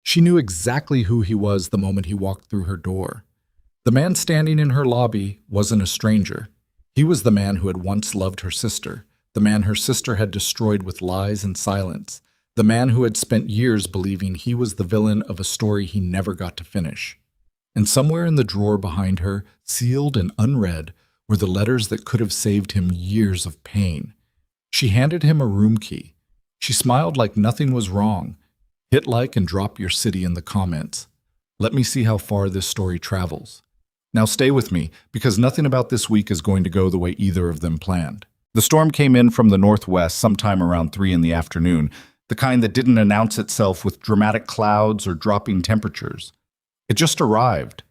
She knew exactly who he was the moment he walked through her door. The man standing in her lobby wasn't a stranger. He was the man who had once loved her sister, the man her sister had destroyed with lies and silence, the man who had spent years believing he was the villain of a story he never got to finish. And somewhere in the drawer behind her, sealed and unread, were the letters that could have saved him years of pain. She handed him a room key. She smiled like nothing was wrong. Hit like and drop your city in the comments. Let me see how far this story travels. Now stay with me, because nothing about this week is going to go the way either of them planned. The storm came in from the northwest sometime around 3 in the afternoon, the kind that didn't announce itself with dramatic clouds or dropping temperatures. It just arrived,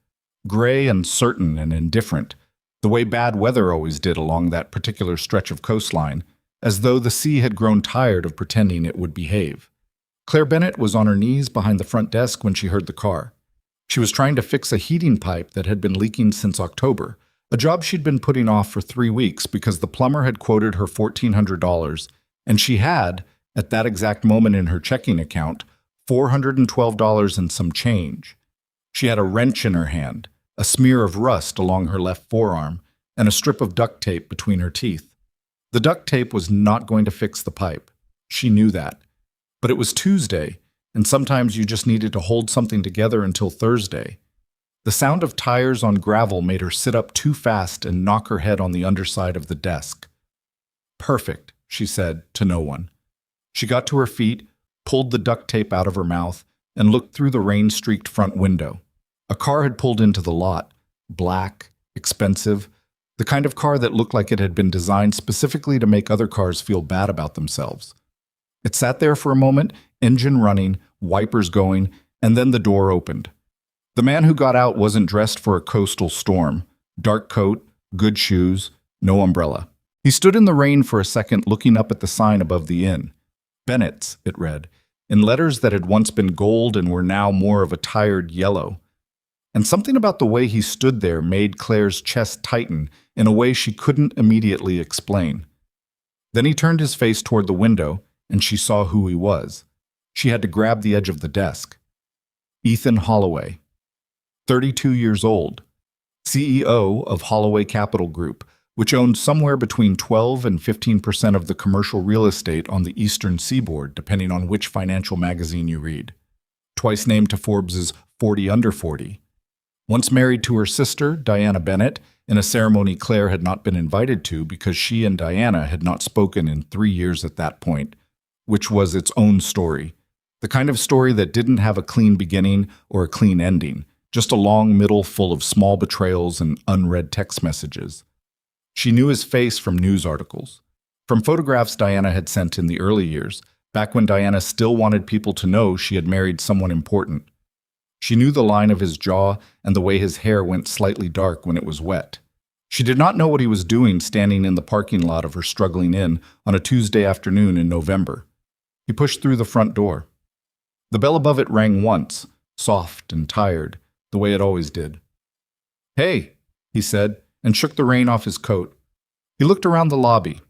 gray, uncertain, and indifferent, the way bad weather always did along that particular stretch of coastline, as though the sea had grown tired of pretending it would behave. Claire Bennett was on her knees behind the front desk when she heard the car. She was trying to fix a heating pipe that had been leaking since October, a job she'd been putting off for 3 weeks because the plumber had quoted her $1,400, and she had, at that exact moment in her checking account, $412 and some change. She had a wrench in her hand, a smear of rust along her left forearm, and a strip of duct tape between her teeth. The duct tape was not going to fix the pipe. She knew that. But it was Tuesday, and sometimes you just needed to hold something together until Thursday. The sound of tires on gravel made her sit up too fast and knock her head on the underside of the desk. "Perfect," she said, to no one. She got to her feet, pulled the duct tape out of her mouth, and looked through the rain-streaked front window. A car had pulled into the lot, black, expensive, the kind of car that looked like it had been designed specifically to make other cars feel bad about themselves. It sat there for a moment, engine running, wipers going, and then the door opened. The man who got out wasn't dressed for a coastal storm. Dark coat, good shoes, no umbrella. He stood in the rain for a second, looking up at the sign above the inn. Bennett's, it read, in letters that had once been gold and were now more of a tired yellow. And something about the way he stood there made Claire's chest tighten in a way she couldn't immediately explain. Then he turned his face toward the window, and she saw who he was. She had to grab the edge of the desk. Ethan Holloway, 32 years old, CEO of Holloway Capital Group, which owned somewhere between 12 and 15% of the commercial real estate on the eastern seaboard, depending on which financial magazine you read. Twice named to Forbes's 40 Under 40. Once married to her sister, Diana Bennett, in a ceremony Claire had not been invited to because she and Diana had not spoken in 3 years at that point, which was its own story. The kind of story that didn't have a clean beginning or a clean ending, just a long middle full of small betrayals and unread text messages. She knew his face from news articles, from photographs Diana had sent in the early years, back when Diana still wanted people to know she had married someone important. She knew the line of his jaw and the way his hair went slightly dark when it was wet. She did not know what he was doing standing in the parking lot of her struggling inn on a Tuesday afternoon in November. He pushed through the front door. The bell above it rang once, soft and tired, the way it always did. "Hey," he said, and shook the rain off his coat. He looked around the lobby,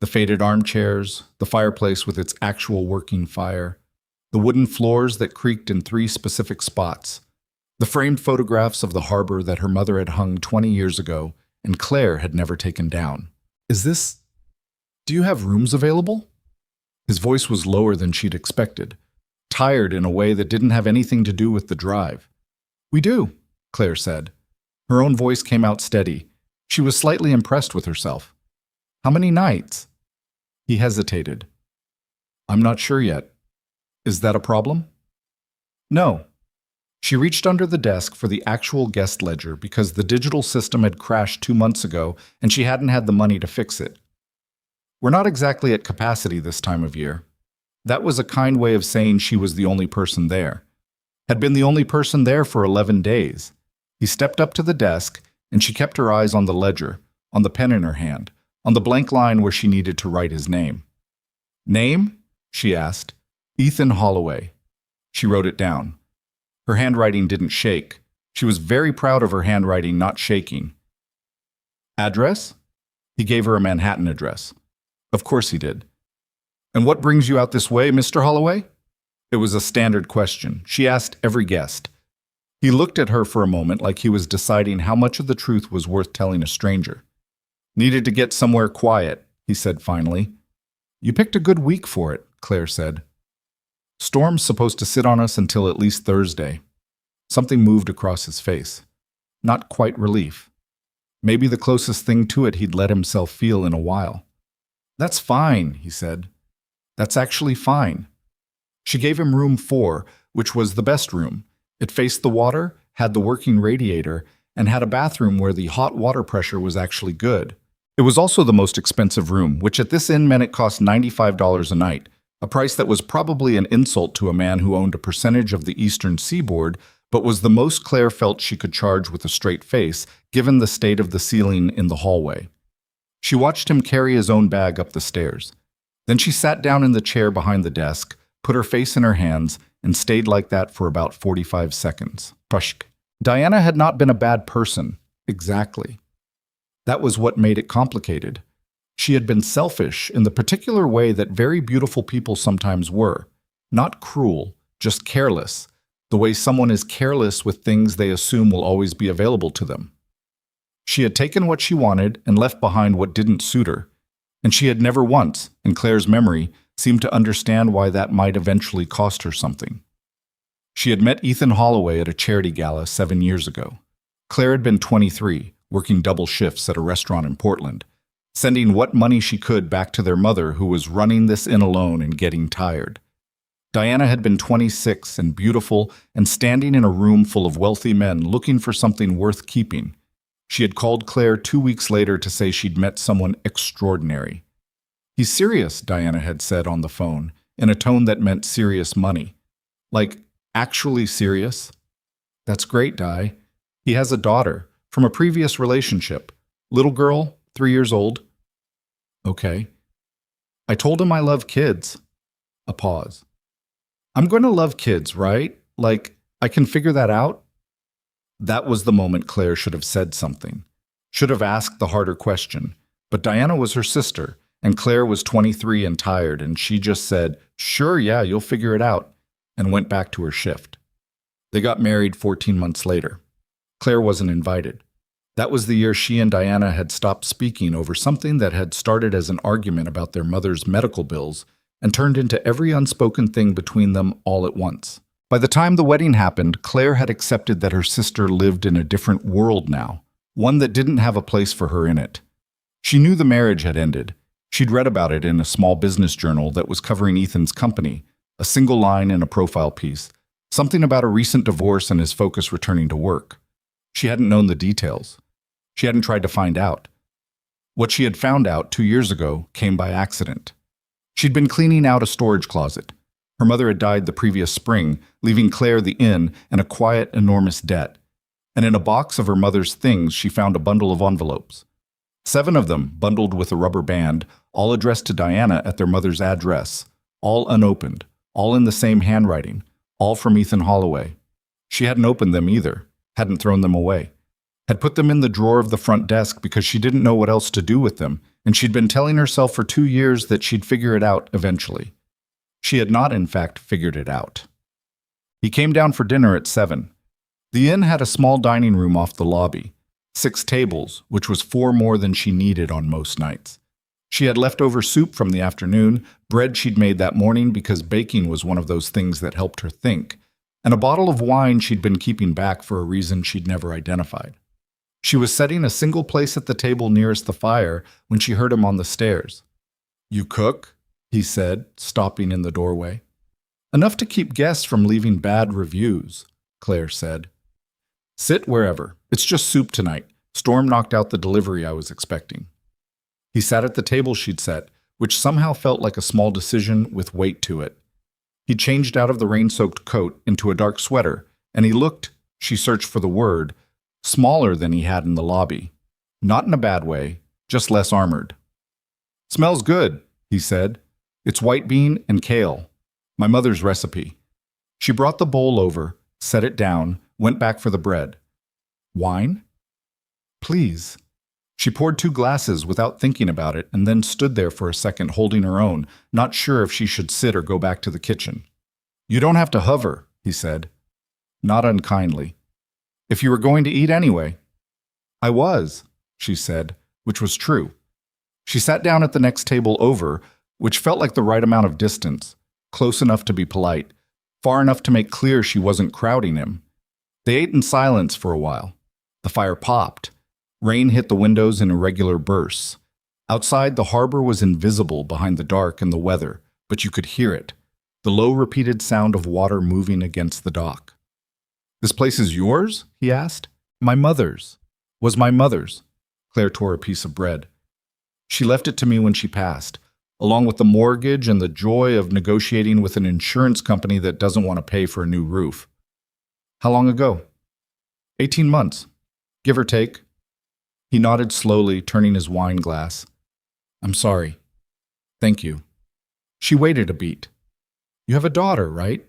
the faded armchairs, the fireplace with its actual working fire, the wooden floors that creaked in 3 specific spots, the framed photographs of the harbor that her mother had hung 20 years ago and Claire had never taken down. Do you have rooms available?" His voice was lower than she'd expected, tired in a way that didn't have anything to do with the drive. "We do," Claire said. Her own voice came out steady. She was slightly impressed with herself. "How many nights?" He hesitated. "I'm not sure yet. Is that a problem?" "No." She reached under the desk for the actual guest ledger because the digital system had crashed 2 months ago and she hadn't had the money to fix it. "We're not exactly at capacity this time of year." That was a kind way of saying she was the only person there. Had been the only person there for 11 days. He stepped up to the desk, and she kept her eyes on the ledger, on the pen in her hand, on the blank line where she needed to write his name. "Name?" she asked. "Ethan Holloway." She wrote it down. Her handwriting didn't shake. She was very proud of her handwriting not shaking. "Address?" He gave her a Manhattan address. Of course he did. "And what brings you out this way, Mr. Holloway?" It was a standard question. She asked every guest. He looked at her for a moment like he was deciding how much of the truth was worth telling a stranger. Needed to get somewhere quiet, he said finally. You picked a good week for it, Claire said. Storm's supposed to sit on us until at least Thursday. Something moved across his face. Not quite relief. Maybe the closest thing to it he'd let himself feel in a while. That's fine, he said. That's actually fine. She gave him room 4, which was the best room. It faced the water, had the working radiator, and had a bathroom where the hot water pressure was actually good. It was also the most expensive room, which at this inn meant it cost $95 a night, a price that was probably an insult to a man who owned a percentage of the eastern seaboard, but was the most Claire felt she could charge with a straight face, given the state of the ceiling in the hallway. She watched him carry his own bag up the stairs. Then she sat down in the chair behind the desk, put her face in her hands, and stayed like that for about 45 seconds. Pushk. Diana had not been a bad person. Exactly. That was what made it complicated. She had been selfish in the particular way that very beautiful people sometimes were. Not cruel, just careless, the way someone is careless with things they assume will always be available to them. She had taken what she wanted and left behind what didn't suit her, and she had never once, in Claire's memory, seemed to understand why that might eventually cost her something. She had met Ethan Holloway at a charity gala 7 years ago. Claire had been 23, working double shifts at a restaurant in Portland, sending what money she could back to their mother who was running this inn alone and getting tired. Diana had been 26 and beautiful and standing in a room full of wealthy men looking for something worth keeping. She had called Claire 2 weeks later to say she'd met someone extraordinary. He's serious, Diana had said on the phone, in a tone that meant serious money. Like, actually serious? That's great, Di. He has a daughter, from a previous relationship. Little girl, 3 years old. Okay. I told him I love kids. A pause. I'm going to love kids, right? Like, I can figure that out? That was the moment Claire should have said something. Should have asked the harder question. But Diana was her sister, and Claire was 23 and tired, and she just said, "Sure, yeah, you'll figure it out," and went back to her shift. They got married 14 months later. Claire wasn't invited. That was the year she and Diana had stopped speaking over something that had started as an argument about their mother's medical bills and turned into every unspoken thing between them all at once. By the time the wedding happened, Claire had accepted that her sister lived in a different world now, one that didn't have a place for her in it. She knew the marriage had ended. She'd read about it in a small business journal that was covering Ethan's company, a single line in a profile piece, something about a recent divorce and his focus returning to work. She hadn't known the details. She hadn't tried to find out. What she had found out 2 years ago came by accident. She'd been cleaning out a storage closet. Her mother had died the previous spring, leaving Claire the inn and a quiet, enormous debt. And in a box of her mother's things, she found a bundle of envelopes. 7 of them, bundled with a rubber band, all addressed to Diana at their mother's address, all unopened, all in the same handwriting, all from Ethan Holloway. She hadn't opened them either, hadn't thrown them away, had put them in the drawer of the front desk because she didn't know what else to do with them, and she'd been telling herself for 2 years that she'd figure it out eventually. She had not, in fact, figured it out. He came down for dinner at 7. The inn had a small dining room off the lobby, 6 tables, which was 4 more than she needed on most nights. She had leftover soup from the afternoon, bread she'd made that morning because baking was one of those things that helped her think, and a bottle of wine she'd been keeping back for a reason she'd never identified. She was setting a single place at the table nearest the fire when she heard him on the stairs. "You cook?" he said, stopping in the doorway. "Enough to keep guests from leaving bad reviews," Claire said. "Sit wherever. It's just soup tonight. Storm knocked out the delivery I was expecting." He sat at the table she'd set, which somehow felt like a small decision with weight to it. He changed out of the rain-soaked coat into a dark sweater, and he looked, she searched for the word, smaller than he had in the lobby. Not in a bad way, just less armored. "Smells good," he said. "It's white bean and kale. My mother's recipe." She brought the bowl over, set it down, went back for the bread. "Wine?" "Please." She poured 2 glasses without thinking about it and then stood there for a second holding her own, not sure if she should sit or go back to the kitchen. You don't have to hover, he said, not unkindly. If you were going to eat anyway. I was, she said, which was true. She sat down at the next table over, which felt like the right amount of distance, close enough to be polite, far enough to make clear she wasn't crowding him. They ate in silence for a while. The fire popped. Rain hit the windows in irregular bursts. Outside, the harbor was invisible behind the dark and the weather, but you could hear it, the low repeated sound of water moving against the dock. This place is yours? He asked. My mother's. Was my mother's. Claire tore a piece of bread. She left it to me when she passed, along with the mortgage and the joy of negotiating with an insurance company that doesn't want to pay for a new roof. How long ago? 18 months, give or take. He nodded slowly, turning his wine glass. I'm sorry. Thank you. She waited a beat. You have a daughter, right?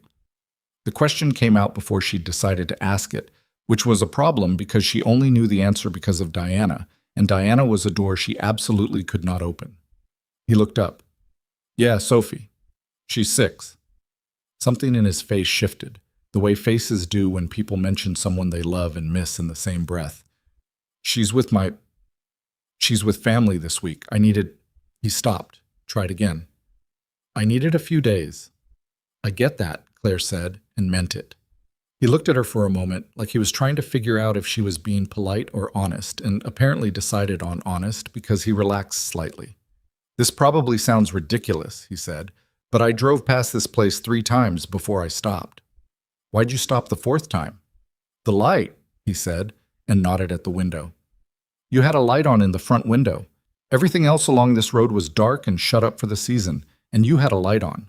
The question came out before she'd decided to ask it, which was a problem because she only knew the answer because of Diana, and Diana was a door she absolutely could not open. He looked up. Yeah, Sophie. She's 6. Something in his face shifted, the way faces do when people mention someone they love and miss in the same breath. She's with family this week. He stopped, tried again. I needed a few days. I get that, Claire said, and meant it. He looked at her for a moment, like he was trying to figure out if she was being polite or honest, and apparently decided on honest because he relaxed slightly. This probably sounds ridiculous, he said, but I drove past this place 3 times before I stopped. Why'd you stop the 4th time? The light, he said, and nodded at the window. You had a light on in the front window. Everything else along this road was dark and shut up for the season, and you had a light on.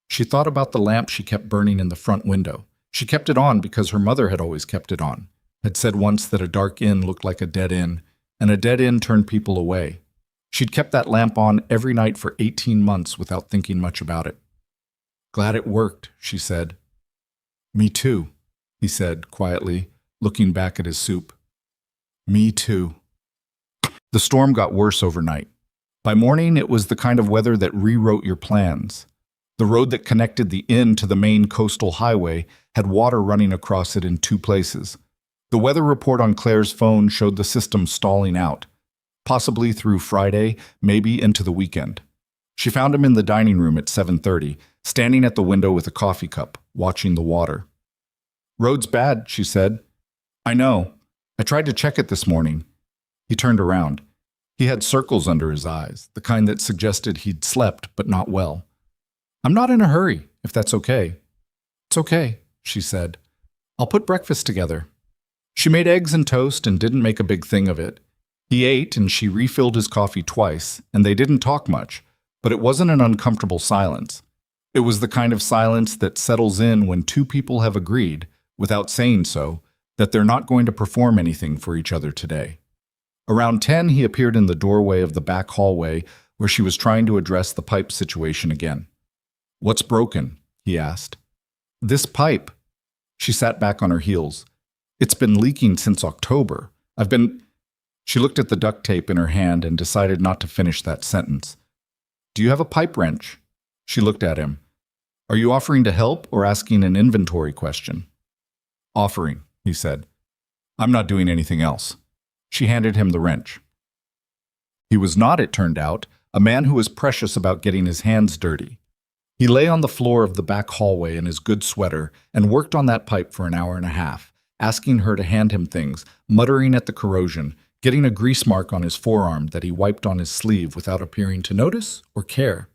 She thought about the lamp she kept burning in the front window. She kept it on because her mother had always kept it on, had said once that a dark inn looked like a dead inn, and a dead inn turned people away. She'd kept that lamp on every night for 18 months without thinking much about it. Glad it worked, she said. Me too, he said quietly, looking back at his soup. Me too. The storm got worse overnight. By morning, it was the kind of weather that rewrote your plans. The road that connected the inn to the main coastal highway had water running across it in 2 places. The weather report on Claire's phone showed the system stalling out, possibly through Friday, maybe into the weekend. She found him in the dining room at 7:30, standing at the window with a coffee cup, watching the water. Road's bad, she said. I know. I tried to check it this morning. He turned around. He had circles under his eyes, the kind that suggested he'd slept but not well. I'm not in a hurry, if that's okay. It's okay, she said. I'll put breakfast together. She made eggs and toast and didn't make a big thing of it. He ate and she refilled his coffee twice, and they didn't talk much, but it wasn't an uncomfortable silence. It was the kind of silence that settles in when 2 people have agreed, without saying so, that they're not going to perform anything for each other today. Around 10, he appeared in the doorway of the back hallway where she was trying to address the pipe situation again. What's broken? He asked. This pipe. She sat back on her heels. It's been leaking since October. She looked at the duct tape in her hand and decided not to finish that sentence. Do you have a pipe wrench? She looked at him. Are you offering to help or asking an inventory question? Offering, he said. I'm not doing anything else. She handed him the wrench. He was not, it turned out, a man who was precious about getting his hands dirty. He lay on the floor of the back hallway in his good sweater and worked on that pipe for an hour and a half, asking her to hand him things, muttering at the corrosion, getting a grease mark on his forearm that he wiped on his sleeve without appearing to notice or care.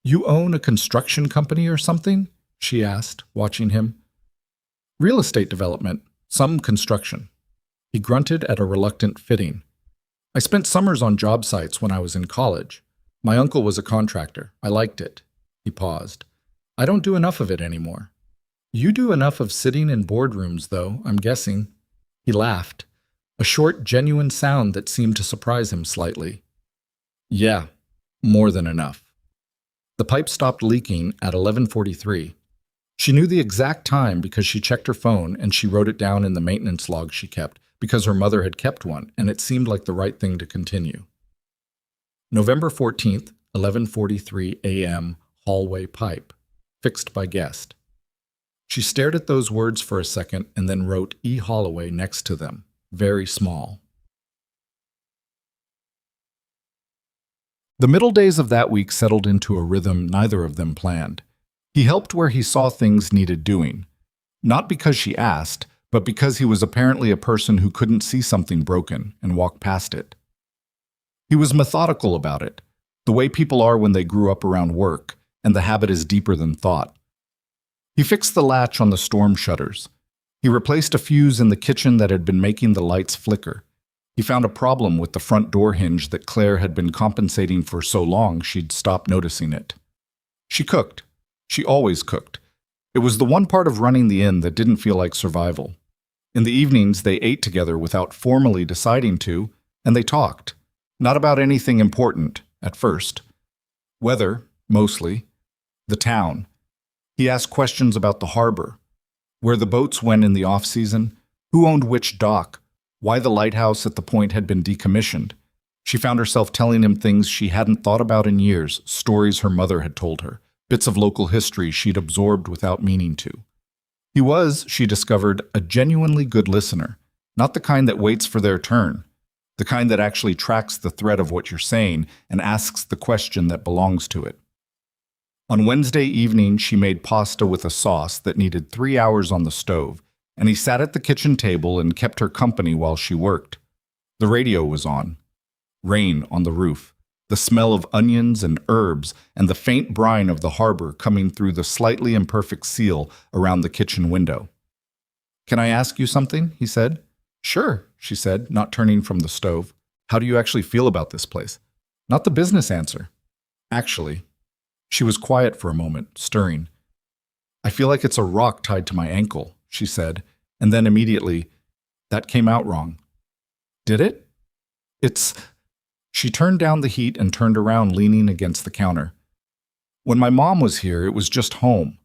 You own a construction company or something? She asked, watching him. Real estate development, some construction. He grunted at a reluctant fitting. I spent summers on job sites when I was in college. My uncle was a contractor. I liked it. He paused. I don't do enough of it anymore. You do enough of sitting in boardrooms, though, I'm guessing. He laughed, a short, genuine sound that seemed to surprise him slightly. Yeah, more than enough. The pipe stopped leaking at 11:43. She knew the exact time because she checked her phone and she wrote it down in the maintenance log she kept because her mother had kept one, and it seemed like the right thing to continue. November 14th, 11:43 a.m., hallway pipe. fixed by guest. She stared at those words for a second and then wrote E. Holloway next to them, very small. The middle days of that week settled into a rhythm neither of them planned. He helped where he saw things needed doing. Not because she asked, but because he was apparently a person who couldn't see something broken and walk past it. He was methodical about it, the way people are when they grew up around work, and the habit is deeper than thought. He fixed the latch on the storm shutters. He replaced a fuse in the kitchen that had been making the lights flicker. He found a problem with the front door hinge that Claire had been compensating for so long she'd stopped noticing it. She cooked. She always cooked. It was the one part of running the inn that didn't feel like survival. In the evenings, they ate together without formally deciding to, and they talked. Not about anything important, at first. Weather, mostly. The town. He asked questions about the harbor, where the boats went in the off-season, who owned which dock, why the lighthouse at the point had been decommissioned. She found herself telling him things she hadn't thought about in years, stories her mother had told her, bits of local history she'd absorbed without meaning to. He was, she discovered, a genuinely good listener, not the kind that waits for their turn, the kind that actually tracks the thread of what you're saying and asks the question that belongs to it. On Wednesday evening, she made pasta with a sauce that needed 3 hours on the stove, and he sat at the kitchen table and kept her company while she worked. The radio was on. Rain on the roof, the smell of onions and herbs, and the faint brine of the harbor coming through the slightly imperfect seal around the kitchen window. "Can I ask you something?" he said. "Sure," she said, not turning from the stove. "How do you actually feel about this place?" Not the business answer. Actually. She was quiet for a moment, stirring. "I feel like it's a rock tied to my ankle," she said, and then immediately, "That came out wrong." "Did it?" "It's—" She turned down the heat and turned around, leaning against the counter. "When my mom was here, it was just home.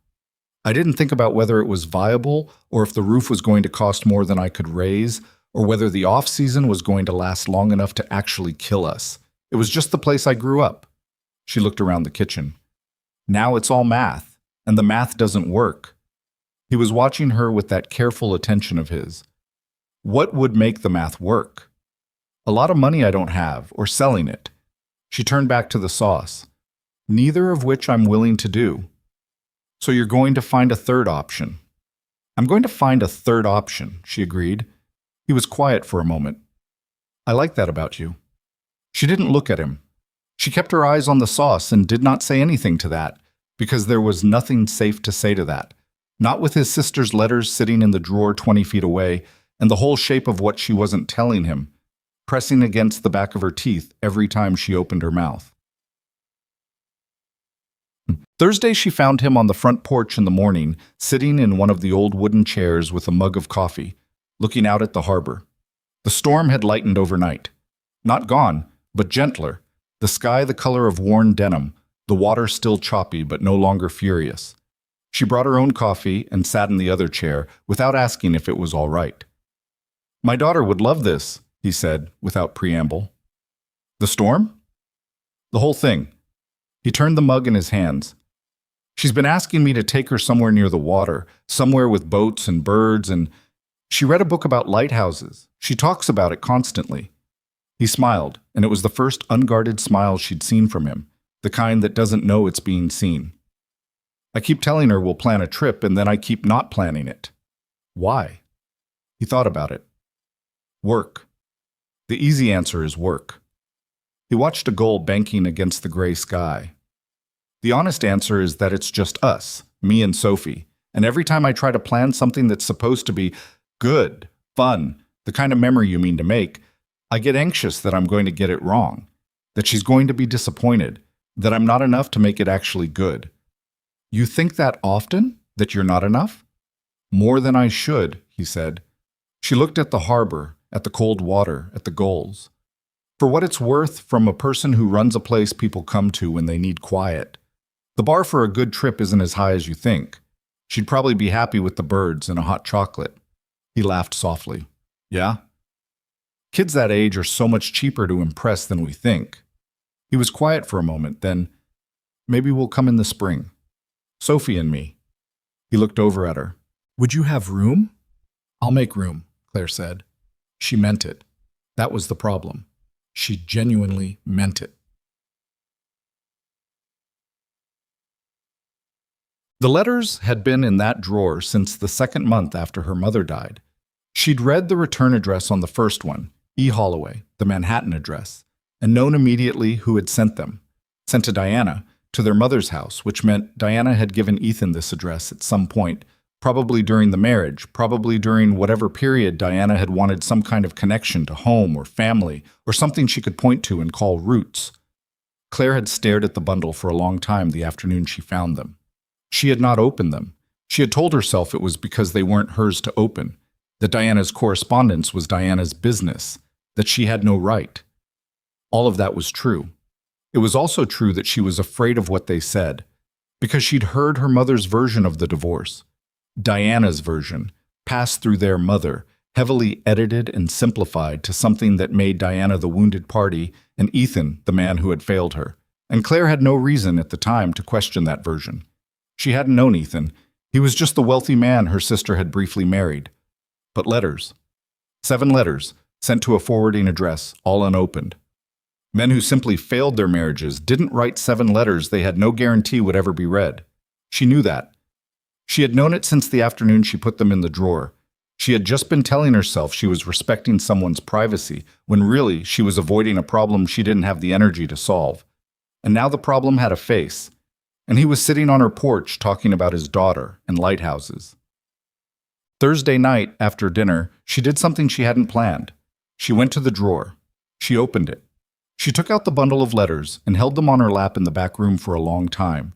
I didn't think about whether it was viable or if the roof was going to cost more than I could raise or whether the off-season was going to last long enough to actually kill us. It was just the place I grew up." She looked around the kitchen. "Now it's all math, and the math doesn't work." He was watching her with that careful attention of his. "What would make the math work?" "A lot of money I don't have, or selling it." She turned back to the sauce. "Neither of which I'm willing to do." "So you're going to find a third option." "I'm going to find a third option," she agreed. He was quiet for a moment. "I like that about you." She didn't look at him. She kept her eyes on the sauce and did not say anything to that, because there was nothing safe to say to that. Not with his sister's letters sitting in the drawer 20 feet away, and the whole shape of what she wasn't telling him, pressing against the back of her teeth every time she opened her mouth. Thursday, she found him on the front porch in the morning, sitting in one of the old wooden chairs with a mug of coffee, looking out at the harbor. The storm had lightened overnight. Not gone, but gentler. The sky the color of worn denim, the water still choppy but no longer furious. She brought her own coffee and sat in the other chair without asking if it was all right. "My daughter would love this," he said, without preamble. "The storm?" "The whole thing." He turned the mug in his hands. "She's been asking me to take her somewhere near the water, somewhere with boats and birds, and she read a book about lighthouses. She talks about it constantly." He smiled, and it was the first unguarded smile she'd seen from him, the kind that doesn't know it's being seen. "I keep telling her we'll plan a trip, and then I keep not planning it." "Why?" He thought about it. "Work. The easy answer is work." He watched a gull banking against the gray sky. "The honest answer is that it's just us, me and Sophie, and every time I try to plan something that's supposed to be good, fun, the kind of memory you mean to make, I get anxious that I'm going to get it wrong, that she's going to be disappointed, that I'm not enough to make it actually good." "You think that often? That you're not enough?" "More than I should," he said. She looked at the harbor, at the cold water, at the gulls. For what it's worth, from a person who runs a place people come to when they need quiet, the bar for a good trip isn't as high as you think. She'd probably be happy with the birds and a hot chocolate. He laughed softly. "Yeah? Kids that age are so much cheaper to impress than we think." He was quiet for a moment, then, "Maybe we'll come in the spring." Sophie and me. He looked over at her. Would you have room? I'll make room, Claire said. She meant it. That was the problem. She genuinely meant it. The letters had been in that drawer since the second month after her mother died. She'd read the return address on the first one, E. Holloway, the Manhattan address, and known immediately who had sent them. Sent to Diana, to their mother's house, which meant Diana had given Ethan this address at some point, probably during the marriage, probably during whatever period Diana had wanted some kind of connection to home or family or something she could point to and call roots. Claire had stared at the bundle for a long time the afternoon she found them. She had not opened them. She had told herself it was because they weren't hers to open, that Diana's correspondence was Diana's business, that she had no right. All of that was true. It was also true that she was afraid of what they said, because she'd heard her mother's version of the divorce, Diana's version, passed through their mother, heavily edited and simplified to something that made Diana the wounded party and Ethan the man who had failed her. And Claire had no reason at the time to question that version. She hadn't known Ethan. He was just the wealthy man her sister had briefly married. But letters. 7 letters, sent to a forwarding address, all unopened. Men who simply failed their marriages didn't write 7 letters they had no guarantee would ever be read. She knew that. She had known it since the afternoon she put them in the drawer. She had just been telling herself she was respecting someone's privacy, when really she was avoiding a problem she didn't have the energy to solve. And now the problem had a face. And he was sitting on her porch talking about his daughter and lighthouses. Thursday night, after dinner, she did something she hadn't planned. She went to the drawer. She opened it. She took out the bundle of letters and held them on her lap in the back room for a long time.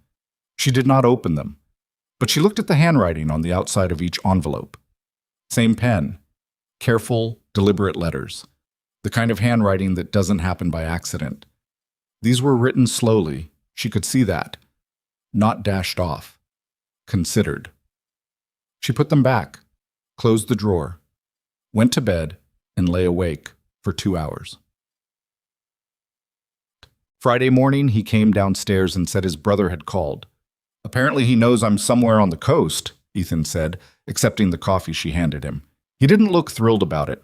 She did not open them, but she looked at the handwriting on the outside of each envelope. Same pen. Careful, deliberate letters. The kind of handwriting that doesn't happen by accident. These were written slowly. She could see that. Not dashed off. Considered. She put them back, closed the drawer, went to bed, and lay awake for 2 hours. Friday morning, he came downstairs and said his brother had called. Apparently he knows I'm somewhere on the coast, Ethan said, accepting the coffee she handed him. He didn't look thrilled about it.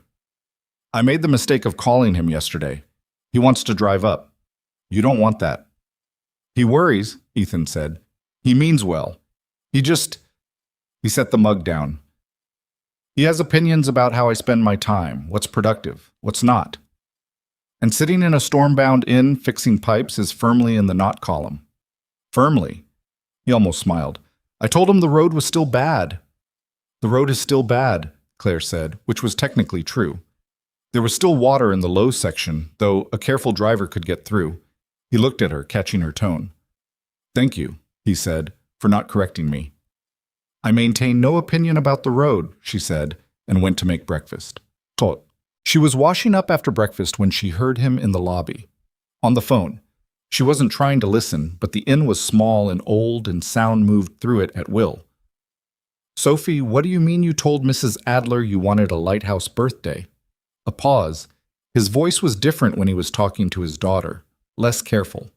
I made the mistake of calling him yesterday. He wants to drive up. You don't want that. He worries, Ethan said. He means well. He set the mug down. He has opinions about how I spend my time, what's productive, what's not. And sitting in a storm-bound inn fixing pipes is firmly in the not column. Firmly. He almost smiled. I told him the road was still bad. The road is still bad, Claire said, which was technically true. There was still water in the low section, though a careful driver could get through. He looked at her, catching her tone. Thank you, he said, for not correcting me. I maintain no opinion about the road, she said, and went to make breakfast. Tot. She was washing up after breakfast when she heard him in the lobby. On the phone. She wasn't trying to listen, but the inn was small and old and sound moved through it at will. Sophie, what do you mean you told Mrs. Adler you wanted a lighthouse birthday? A pause. His voice was different when he was talking to his daughter. Less careful,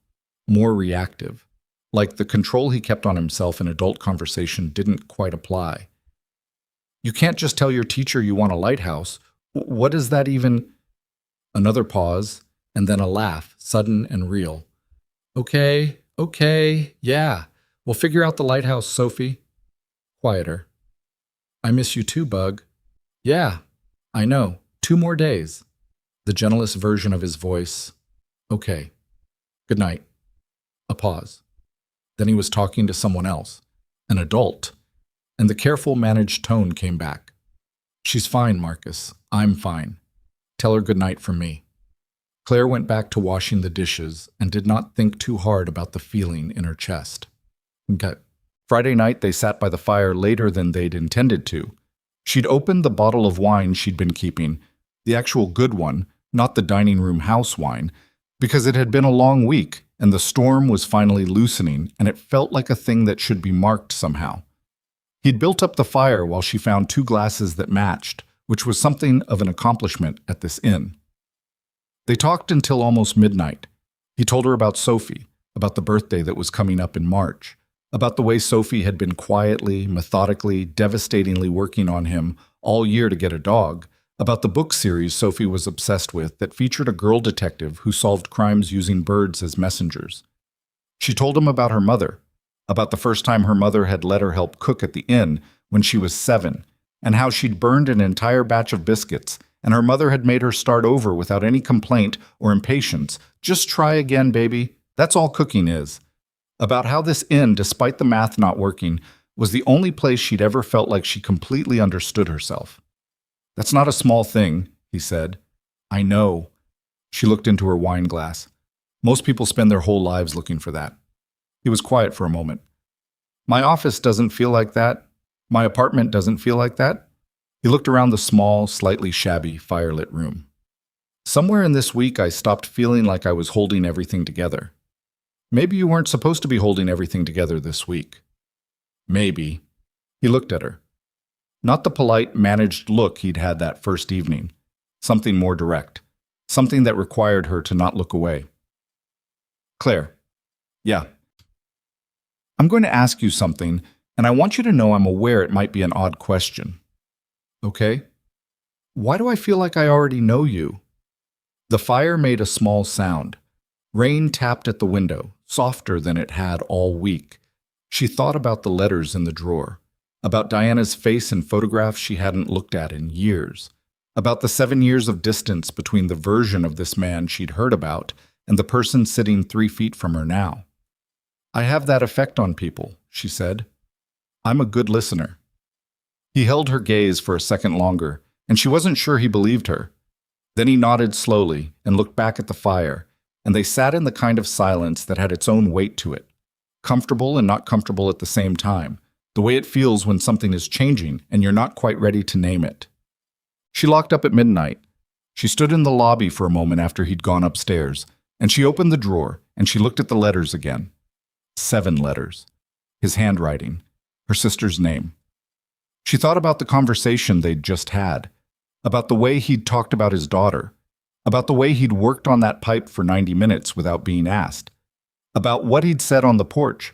more reactive, like the control he kept on himself in adult conversation didn't quite apply. You can't just tell your teacher you want a lighthouse. What does that even... Another pause, and then a laugh, sudden and real. Okay, yeah. We'll figure out the lighthouse, Sophie. Quieter. I miss you too, Bug. Yeah, I know. 2 more days. The gentlest version of his voice. Okay. Good night. A pause. Then he was talking to someone else, an adult, and the careful, managed tone came back. She's fine, Marcus. I'm fine. Tell her good night from me. Claire went back to washing the dishes and did not think too hard about the feeling in her chest. Okay. Friday night, they sat by the fire later than they'd intended to. She'd opened the bottle of wine she'd been keeping, the actual good one, not the dining room house wine, because it had been a long week, and the storm was finally loosening, and it felt like a thing that should be marked somehow. He'd built up the fire while she found 2 glasses that matched, which was something of an accomplishment at this inn. They talked until almost midnight. He told her about Sophie, about the birthday that was coming up in March, about the way Sophie had been quietly, methodically, devastatingly working on him all year to get a dog, about the book series Sophie was obsessed with that featured a girl detective who solved crimes using birds as messengers. She told him about her mother, about the first time her mother had let her help cook at the inn when she was 7, and how she'd burned an entire batch of biscuits, and her mother had made her start over without any complaint or impatience. Just try again, baby. That's all cooking is. About how this inn, despite the math not working, was the only place she'd ever felt like she completely understood herself. That's not a small thing, he said. I know. She looked into her wine glass. Most people spend their whole lives looking for that. He was quiet for a moment. My office doesn't feel like that. My apartment doesn't feel like that. He looked around the small, slightly shabby, firelit room. Somewhere in this week, I stopped feeling like I was holding everything together. Maybe you weren't supposed to be holding everything together this week. Maybe. He looked at her. Not the polite, managed look he'd had that first evening. Something more direct. Something that required her to not look away. Claire. Yeah. I'm going to ask you something, and I want you to know I'm aware it might be an odd question. Okay? Why do I feel like I already know you? The fire made a small sound. Rain tapped at the window, softer than it had all week. She thought about the letters in the drawer, about Diana's face in photographs she hadn't looked at in years, about the 7 years of distance between the version of this man she'd heard about and the person sitting 3 feet from her now. I have that effect on people, she said. I'm a good listener. He held her gaze for a second longer, and she wasn't sure he believed her. Then he nodded slowly and looked back at the fire, and they sat in the kind of silence that had its own weight to it, comfortable and not comfortable at the same time, the way it feels when something is changing and you're not quite ready to name it. She locked up at midnight. She stood in the lobby for a moment after he'd gone upstairs, and she opened the drawer, and she looked at the letters again. 7 letters. His handwriting. Her sister's name. She thought about the conversation they'd just had, about the way he'd talked about his daughter, about the way he'd worked on that pipe for 90 minutes without being asked, about what he'd said on the porch.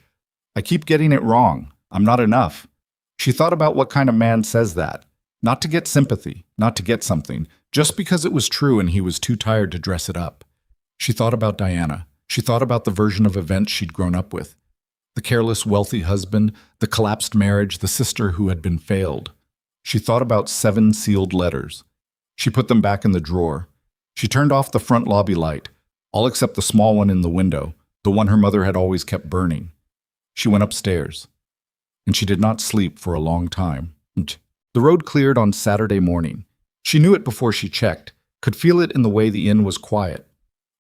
I keep getting it wrong. I'm not enough. She thought about what kind of man says that, not to get sympathy, not to get something, just because it was true and he was too tired to dress it up. She thought about Diana. She thought about the version of events she'd grown up with. The careless, wealthy husband, the collapsed marriage, the sister who had been failed. She thought about 7 sealed letters. She put them back in the drawer. She turned off the front lobby light, all except the small one in the window, the one her mother had always kept burning. She went upstairs. And she did not sleep for a long time. The road cleared on Saturday morning. She knew it before she checked, could feel it in the way the inn was quiet.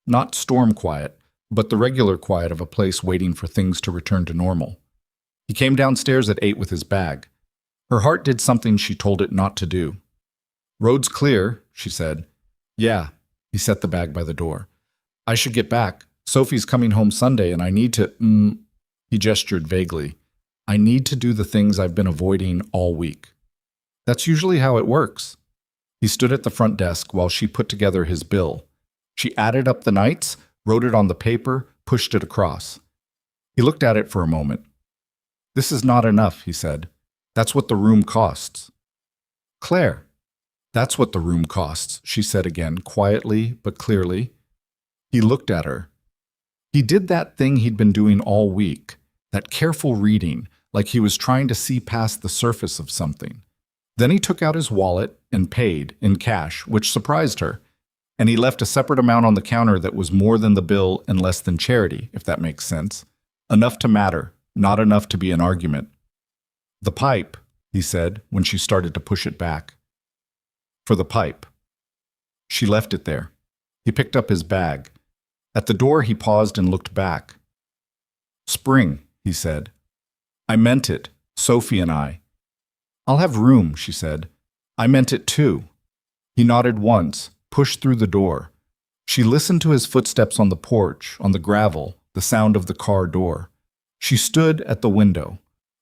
Not storm quiet, but the regular quiet of a place waiting for things to return to normal. He came downstairs at 8 with his bag. Her heart did something she told it not to do. Road's clear, she said. Yeah, he set the bag by the door. I should get back. Sophie's coming home Sunday and I need to, he gestured vaguely. I need to do the things I've been avoiding all week. That's usually how it works. He stood at the front desk while she put together his bill. She added up the nights, wrote it on the paper, pushed it across. He looked at it for a moment. This is not enough, he said. That's what the room costs. Claire. That's what the room costs, she said again, quietly but clearly. He looked at her. He did that thing he'd been doing all week, that careful reading, like he was trying to see past the surface of something. Then he took out his wallet and paid in cash, which surprised her, and he left a separate amount on the counter that was more than the bill and less than charity, if that makes sense. Enough to matter, not enough to be an argument. The pipe, he said, when she started to push it back. For the pipe. She left it there. He picked up his bag. At the door, he paused and looked back. Spring, he said. I meant it, Sophie and I. I'll have room, she said. I meant it too. He nodded once, pushed through the door. She listened to his footsteps on the porch, on the gravel, the sound of the car door. She stood at the window,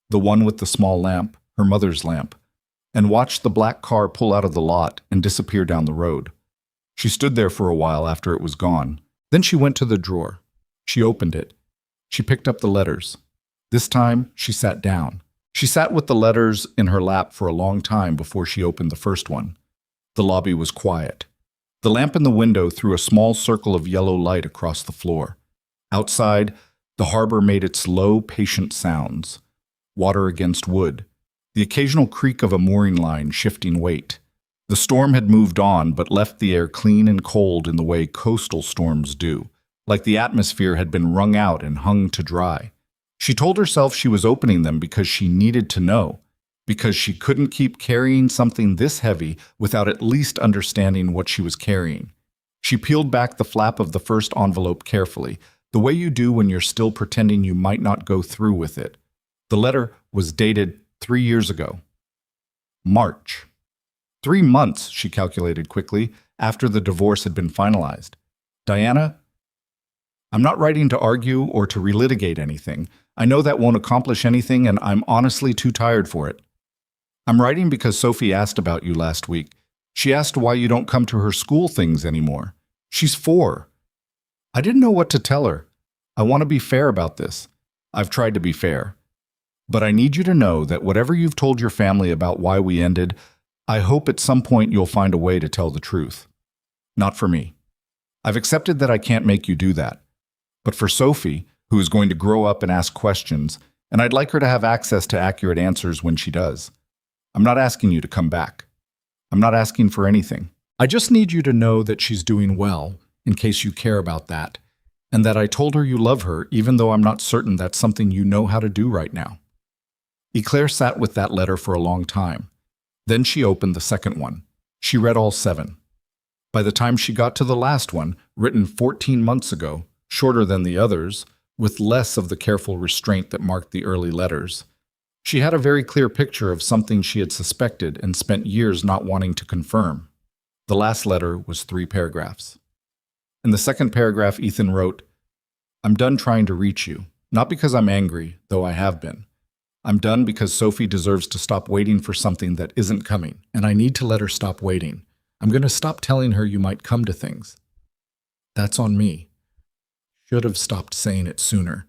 the one with the small lamp, her mother's lamp, and watched the black car pull out of the lot and disappear down the road. She stood there for a while after it was gone. Then she went to the drawer. She opened it. She picked up the letters. This time, she sat down. She sat with the letters in her lap for a long time before she opened the first one. The lobby was quiet. The lamp in the window threw a small circle of yellow light across the floor. Outside, the harbor made its low, patient sounds. Water against wood. The occasional creak of a mooring line shifting weight. The storm had moved on, but left the air clean and cold in the way coastal storms do, like the atmosphere had been wrung out and hung to dry. She told herself she was opening them because she needed to know, because she couldn't keep carrying something this heavy without at least understanding what she was carrying. She peeled back the flap of the first envelope carefully, the way you do when you're still pretending you might not go through with it. The letter was dated 3 years ago. March. 3 months, she calculated quickly, after the divorce had been finalized. Diana, I'm not writing to argue or to relitigate anything. I know that won't accomplish anything, and I'm honestly too tired for it. I'm writing because Sophie asked about you last week. She asked why you don't come to her school things anymore. She's 4. I didn't know what to tell her. I want to be fair about this. I've tried to be fair. But I need you to know that whatever you've told your family about why we ended, I hope at some point you'll find a way to tell the truth. Not for me. I've accepted that I can't make you do that. But for Sophie, who is going to grow up and ask questions, and I'd like her to have access to accurate answers when she does. I'm not asking you to come back. I'm not asking for anything. I just need you to know that she's doing well, in case you care about that, and that I told her you love her even though I'm not certain that's something you know how to do right now. Eclair sat with that letter for a long time. Then she opened the second one. She read all 7. By the time she got to the last one, written 14 months ago, shorter than the others, with less of the careful restraint that marked the early letters, she had a very clear picture of something she had suspected and spent years not wanting to confirm. The last letter was 3 paragraphs. In the second paragraph, Ethan wrote, I'm done trying to reach you, not because I'm angry, though I have been. I'm done because Sophie deserves to stop waiting for something that isn't coming, and I need to let her stop waiting. I'm going to stop telling her you might come to things. That's on me. Should have stopped saying it sooner.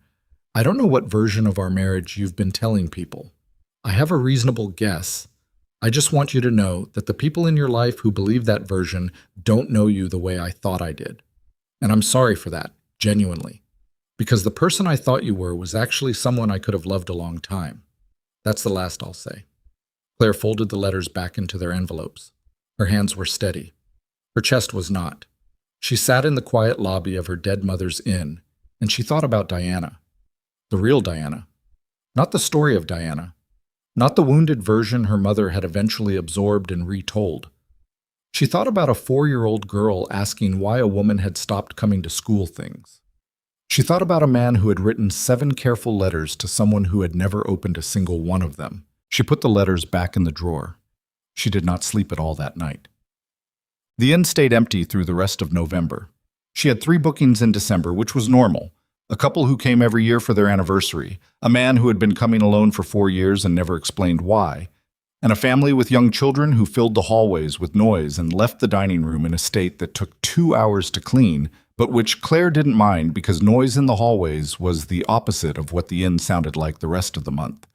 I don't know what version of our marriage you've been telling people. I have a reasonable guess. I just want you to know that the people in your life who believe that version don't know you the way I thought I did. And I'm sorry for that, genuinely. Because the person I thought you were was actually someone I could have loved a long time. That's the last I'll say. Claire folded the letters back into their envelopes. Her hands were steady. Her chest was not. She sat in the quiet lobby of her dead mother's inn, and she thought about Diana. The real Diana. Not the story of Diana. Not the wounded version her mother had eventually absorbed and retold. She thought about a 4-year-old girl asking why a woman had stopped coming to school things. She thought about a man who had written 7 careful letters to someone who had never opened a single one of them. She put the letters back in the drawer. She did not sleep at all that night. The inn stayed empty through the rest of November. She had 3 bookings in December, which was normal. A couple who came every year for their anniversary, a man who had been coming alone for 4 years and never explained why, and a family with young children who filled the hallways with noise and left the dining room in a state that took 2 hours to clean, but which Claire didn't mind because noise in the hallways was the opposite of what the inn sounded like the rest of the month.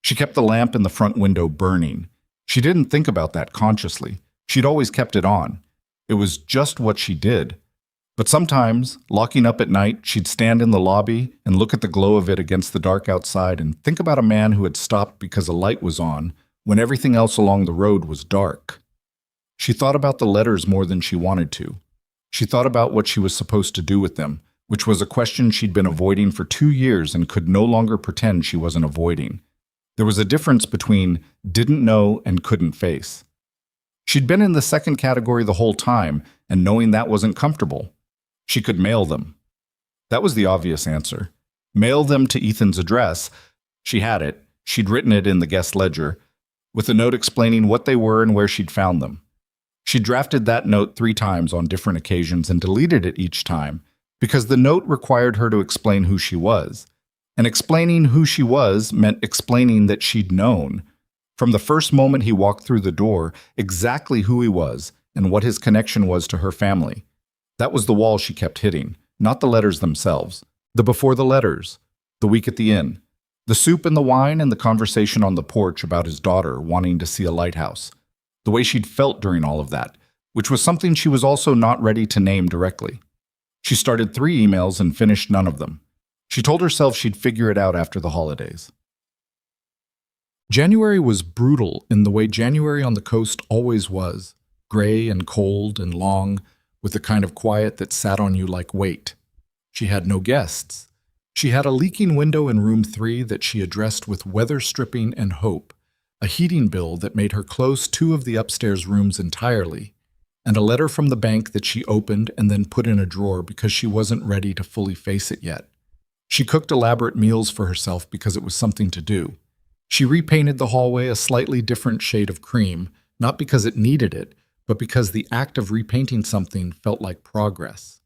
She kept the lamp in the front window burning. She didn't think about that consciously. She'd always kept it on. It was just what she did. But sometimes, locking up at night, she'd stand in the lobby and look at the glow of it against the dark outside and think about a man who had stopped because a light was on when everything else along the road was dark. She thought about the letters more than she wanted to. She thought about what she was supposed to do with them, which was a question she'd been avoiding for 2 years and could no longer pretend she wasn't avoiding. There was a difference between didn't know and couldn't face. She'd been in the second category the whole time, and knowing that wasn't comfortable. She could mail them. That was the obvious answer. Mail them to Ethan's address. She had it. She'd written it in the guest ledger, with a note explaining what they were and where she'd found them. She drafted that note 3 times on different occasions and deleted it each time, because the note required her to explain who she was. And explaining who she was meant explaining that she'd known, from the first moment he walked through the door, exactly who he was and what his connection was to her family. That was the wall she kept hitting, not the letters themselves. The before the letters, the week at the inn, The soup and the wine and the conversation on the porch about his daughter wanting to see a lighthouse. The way she'd felt during all of that, which was something she was also not ready to name directly. She started 3 emails and finished none of them. She told herself she'd figure it out after the holidays. January was brutal in the way January on the coast always was, gray and cold and long, with the kind of quiet that sat on you like weight. She had no guests. She had a leaking window in room 3 that she addressed with weather stripping and hope, a heating bill that made her close 2 of the upstairs rooms entirely, and a letter from the bank that she opened and then put in a drawer because she wasn't ready to fully face it yet. She cooked elaborate meals for herself because it was something to do. She repainted the hallway a slightly different shade of cream, not because it needed it, but because the act of repainting something felt like progress.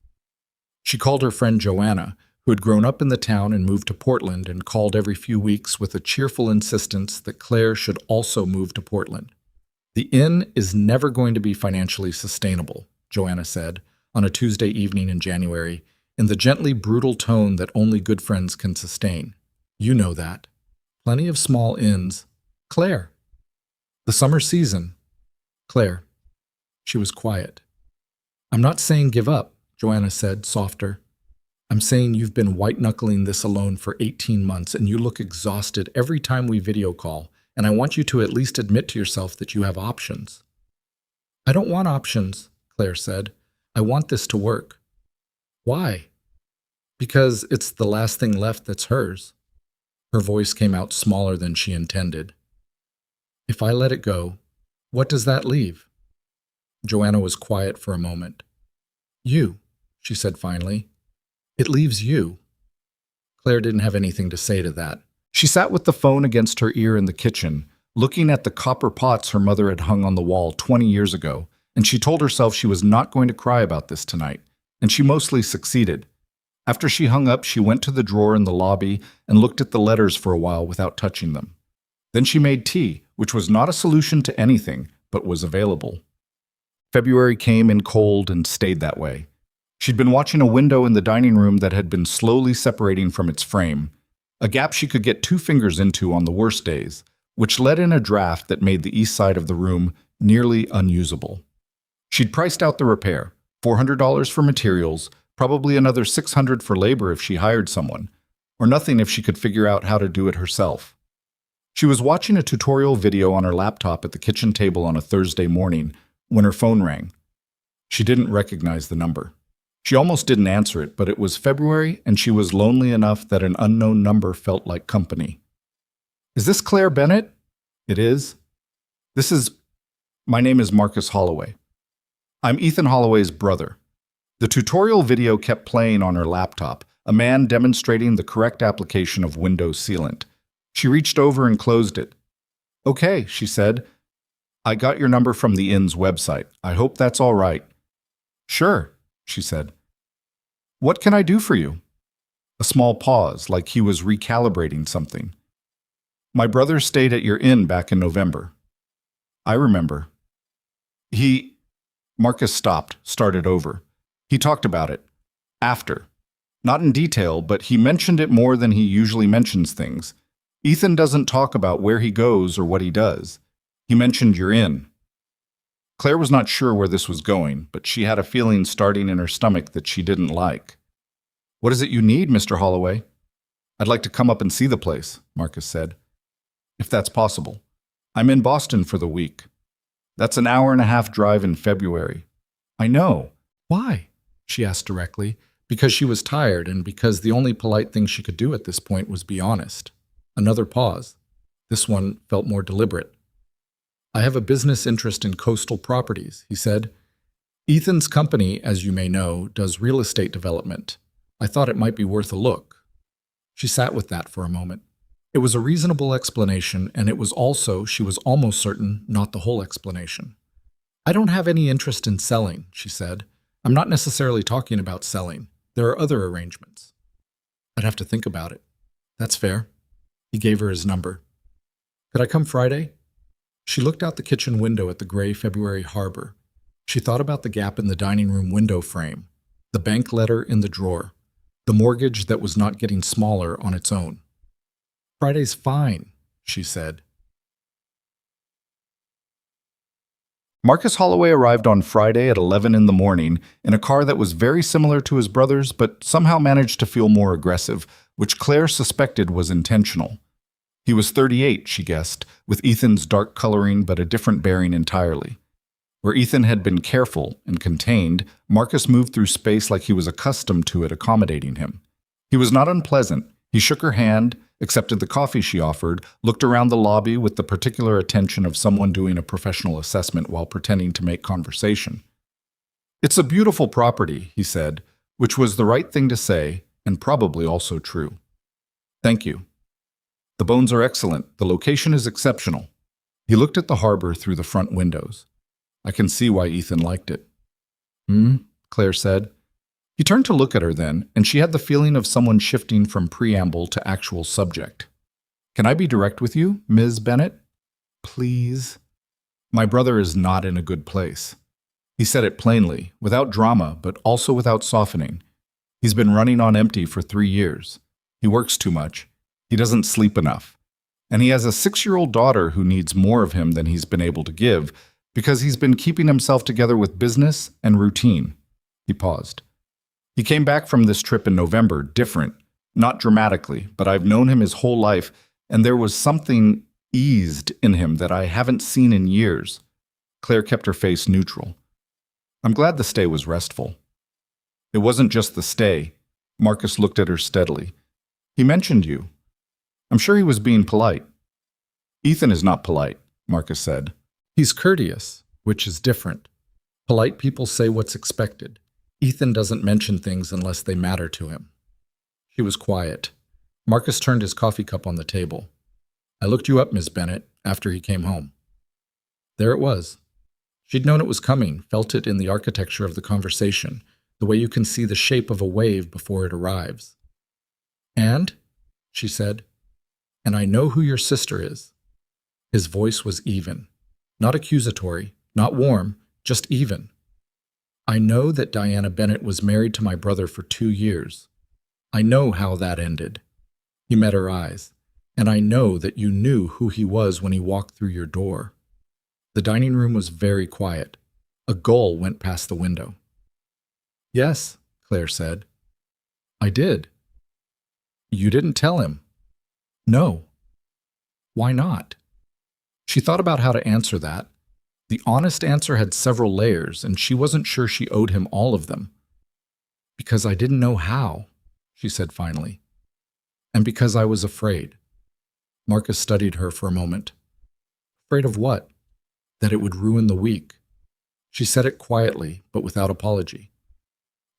She called her friend Joanna, who had grown up in the town and moved to Portland and called every few weeks with a cheerful insistence that Claire should also move to Portland. "The inn is never going to be financially sustainable," Joanna said on a Tuesday evening in January, in the gently brutal tone that only good friends can sustain. "You know that. Plenty of small inns. Claire." "The summer season." "Claire." She was quiet. "I'm not saying give up," Joanna said, softer. "I'm saying you've been white-knuckling this alone for 18 months and you look exhausted every time we video call, and I want you to at least admit to yourself that you have options." "I don't want options," Claire said. "I want this to work." "Why?" "Because it's the last thing left that's hers." Her voice came out smaller than she intended. "If I let it go, what does that leave?" Joanna was quiet for a moment. "You," she said finally. "It leaves you." Claire didn't have anything to say to that. She sat with the phone against her ear in the kitchen, looking at the copper pots her mother had hung on the wall 20 years ago, and she told herself she was not going to cry about this tonight, and she mostly succeeded. After she hung up, she went to the drawer in the lobby and looked at the letters for a while without touching them. Then she made tea, which was not a solution to anything, but was available. February came in cold and stayed that way. She'd been watching a window in the dining room that had been slowly separating from its frame, a gap she could get 2 fingers into on the worst days, which let in a draft that made the east side of the room nearly unusable. She'd priced out the repair, $400 for materials, probably another $600 for labor if she hired someone, or nothing if she could figure out how to do it herself. She was watching a tutorial video on her laptop at the kitchen table on a Thursday morning when her phone rang. She didn't recognize the number. She almost didn't answer it, but it was February and she was lonely enough that an unknown number felt like company. "Is this Claire Bennett?" "It is." My name is Marcus Holloway. I'm Ethan Holloway's brother." The tutorial video kept playing on her laptop, a man demonstrating the correct application of Windows Sealant. She reached over and closed it. "Okay," she said. "I got your number from the inn's website. I hope that's all right." "Sure," she said. "What can I do for you?" A small pause, like he was recalibrating something. "My brother stayed at your inn back in November." "I remember." Marcus stopped, started over. "He talked about it. After. Not in detail, but he mentioned it more than he usually mentions things. Ethan doesn't talk about where he goes or what he does. He mentioned your inn." Claire was not sure where this was going, but she had a feeling starting in her stomach that she didn't like. "What is it you need, Mr. Holloway?" "I'd like to come up and see the place," Marcus said. "If that's possible. I'm in Boston for the week." "That's an hour-and-a-half drive in February." "I know. Why?" she asked directly, because she was tired and because the only polite thing she could do at this point was be honest. Another pause. This one felt more deliberate. "I have a business interest in coastal properties," he said. "Ethan's company, as you may know, does real estate development. I thought it might be worth a look." She sat with that for a moment. It was a reasonable explanation, and it was also, she was almost certain, not the whole explanation. "I don't have any interest in selling," she said. "I'm not necessarily talking about selling. There are other arrangements." "I'd have to think about it." "That's fair." He gave her his number. "Could I come Friday?" She looked out the kitchen window at the gray February harbor. She thought about the gap in the dining room window frame, the bank letter in the drawer, the mortgage that was not getting smaller on its own. Friday's fine, she said. Marcus Holloway arrived on Friday at 11 in the morning in a car that was very similar to his brother's but somehow managed to feel more aggressive, which Claire suspected was intentional. He was 38, she guessed, with Ethan's dark coloring but a different bearing entirely. Where Ethan had been careful and contained, Marcus moved through space like he was accustomed to it accommodating him. He was not unpleasant. He shook her hand, accepted the coffee she offered, looked around the lobby with the particular attention of someone doing a professional assessment while pretending to make conversation. "It's a beautiful property," he said, which was the right thing to say and probably also true. "Thank you. The bones are excellent. The location is exceptional." He looked at the harbor through the front windows. "I can see why Ethan liked it." Claire said. He turned to look at her then, and she had the feeling of someone shifting from preamble to actual subject. "Can I be direct with you, Ms. Bennett? Please?" "My brother is not in a good place." He said it plainly, without drama, but also without softening. He's been running on empty for 3 years. He works too much. He doesn't sleep enough. And he has a 6-year-old daughter who needs more of him than he's been able to give because he's been keeping himself together with business and routine. He paused. He came back from this trip in November, different, not dramatically, but I've known him his whole life, and there was something eased in him that I haven't seen in years. Claire kept her face neutral. "I'm glad the stay was restful." "It wasn't just the stay." Marcus looked at her steadily. "He mentioned you. I'm sure he was being polite." "Ethan is not polite," Marcus said. "He's courteous, which is different. Polite people say what's expected. Ethan doesn't mention things unless they matter to him." She was quiet. Marcus turned his coffee cup on the table. "I looked you up, Miss Bennett, after he came home." There it was. She'd known it was coming, felt it in the architecture of the conversation, the way you can see the shape of a wave before it arrives. "And?" she said. "And I know who your sister is." His voice was even. Not accusatory, not warm, just even. "I know that Diana Bennett was married to my brother for 2 years. I know how that ended." He met her eyes. "And I know that you knew who he was when he walked through your door." The dining room was very quiet. A gull went past the window. "Yes," Claire said. "I did." "You didn't tell him." "No." "Why not?" She thought about how to answer that. The honest answer had several layers, and she wasn't sure she owed him all of them. "Because I didn't know how," she said finally. "And because I was afraid." Marcus studied her for a moment. "Afraid of what?" "That it would ruin the week." She said it quietly, but without apology.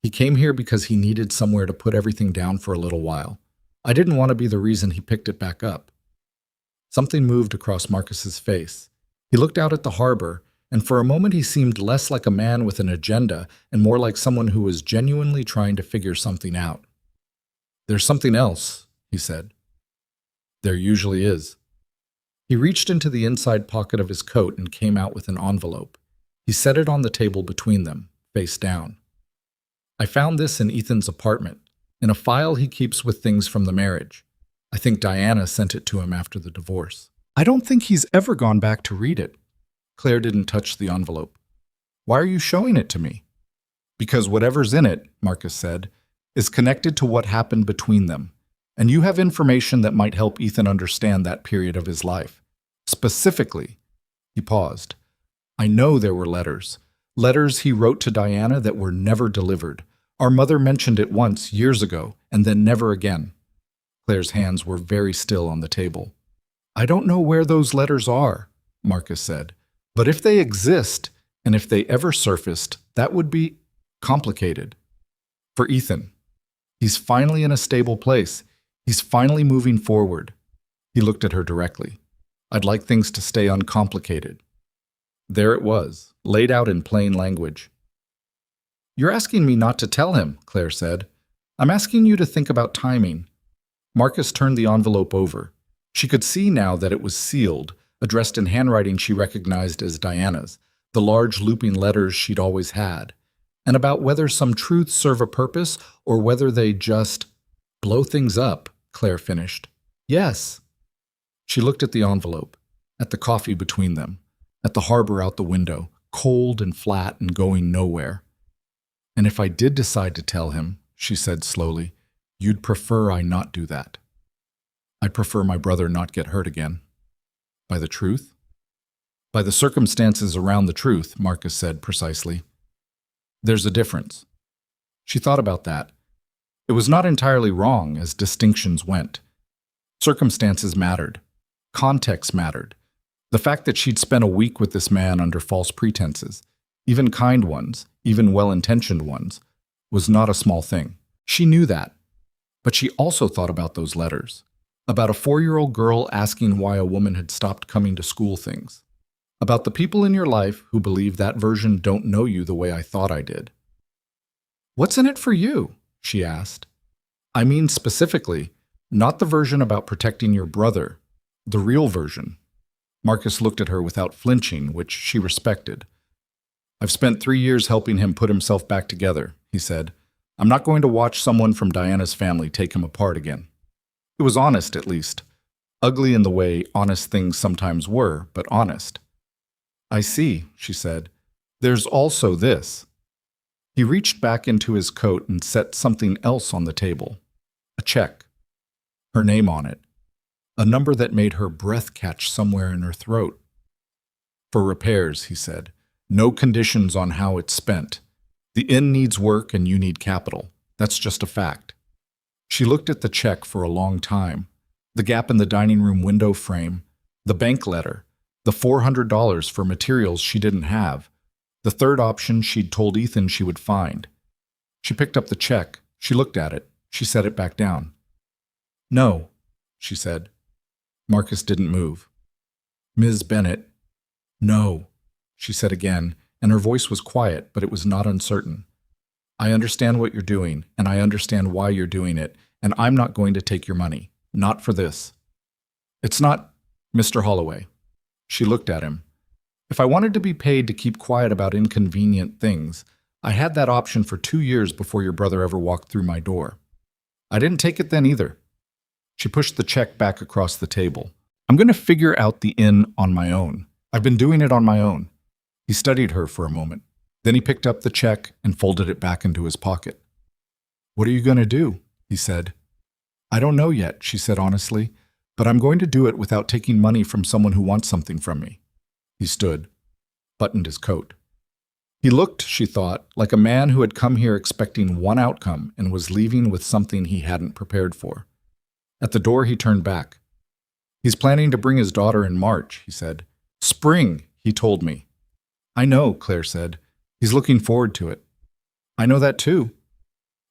"He came here because he needed somewhere to put everything down for a little while. I didn't want to be the reason he picked it back up." Something moved across Marcus's face. He looked out at the harbor, and for a moment he seemed less like a man with an agenda and more like someone who was genuinely trying to figure something out. "There's something else," he said. "There usually is." He reached into the inside pocket of his coat and came out with an envelope. He set it on the table between them, face down. "I found this in Ethan's apartment, in a file he keeps with things from the marriage. I think Diana sent it to him after the divorce. I don't think he's ever gone back to read it." Claire didn't touch the envelope. "Why are you showing it to me?" "Because whatever's in it," Marcus said, "is connected to what happened between them. And you have information that might help Ethan understand that period of his life. Specifically," he paused, "I know there were letters. Letters he wrote to Diana that were never delivered. Our mother mentioned it once, years ago, and then never again." Claire's hands were very still on the table. "I don't know where those letters are," Marcus said. "But if they exist, and if they ever surfaced, that would be complicated. For Ethan. He's finally in a stable place. He's finally moving forward." He looked at her directly. "I'd like things to stay uncomplicated." There it was, laid out in plain language. "You're asking me not to tell him," Claire said. "I'm asking you to think about timing." Marcus turned the envelope over. She could see now that it was sealed, addressed in handwriting she recognized as Diana's, the large looping letters she'd always had, and about whether some truths serve a purpose or whether they just blow things up, Claire finished. "Yes," She looked at the envelope, at the coffee between them, at the harbor out the window, cold and flat and going nowhere. "And if I did decide to tell him," she said slowly, "you'd prefer I not do that. I'd prefer my brother not get hurt again." "By the truth?" "By the circumstances around the truth," Marcus said precisely. "There's a difference." She thought about that. It was not entirely wrong as distinctions went. Circumstances mattered. Context mattered. The fact that she'd spent a week with this man under false pretenses, even kind ones, even well-intentioned ones, was not a small thing. She knew that. But she also thought about those letters, about a 4-year-old girl asking why a woman had stopped coming to school things, about the people in your life who believe that version don't know you the way I thought I did. "What's in it for you?" she asked. "I mean specifically, not the version about protecting your brother, the real version." Marcus looked at her without flinching, which she respected. "I've spent 3 years helping him put himself back together," he said. "I'm not going to watch someone from Diana's family take him apart again." It was honest, at least. Ugly in the way honest things sometimes were, but honest. "I see," she said. "There's also this." He reached back into his coat and set something else on the table. A check. Her name on it. A number that made her breath catch somewhere in her throat. "For repairs," he said. "No conditions on how it's spent. The inn needs work and you need capital. That's just a fact." She looked at the check for a long time. The gap in the dining room window frame, the bank letter, the $400 for materials she didn't have, the third option she'd told Ethan she would find. She picked up the check. She looked at it. She set it back down. "No," she said. Marcus didn't move. "Ms. Bennett." "No," she said again, and her voice was quiet, but it was not uncertain. "I understand what you're doing, and I understand why you're doing it, and I'm not going to take your money. Not for this. It's not, Mr. Holloway." She looked at him. "If I wanted to be paid to keep quiet about inconvenient things, I had that option for 2 years before your brother ever walked through my door. I didn't take it then either." She pushed the check back across the table. "I'm going to figure out the inn on my own. I've been doing it on my own." He studied her for a moment. Then he picked up the check and folded it back into his pocket. "What are you going to do?" he said. "I don't know yet," she said honestly, "but I'm going to do it without taking money from someone who wants something from me." He stood, buttoned his coat. He looked, she thought, like a man who had come here expecting one outcome and was leaving with something he hadn't prepared for. At the door, he turned back. "He's planning to bring his daughter in March," he said. "Spring, he told me." "I know," Claire said. "He's looking forward to it." "I know that too."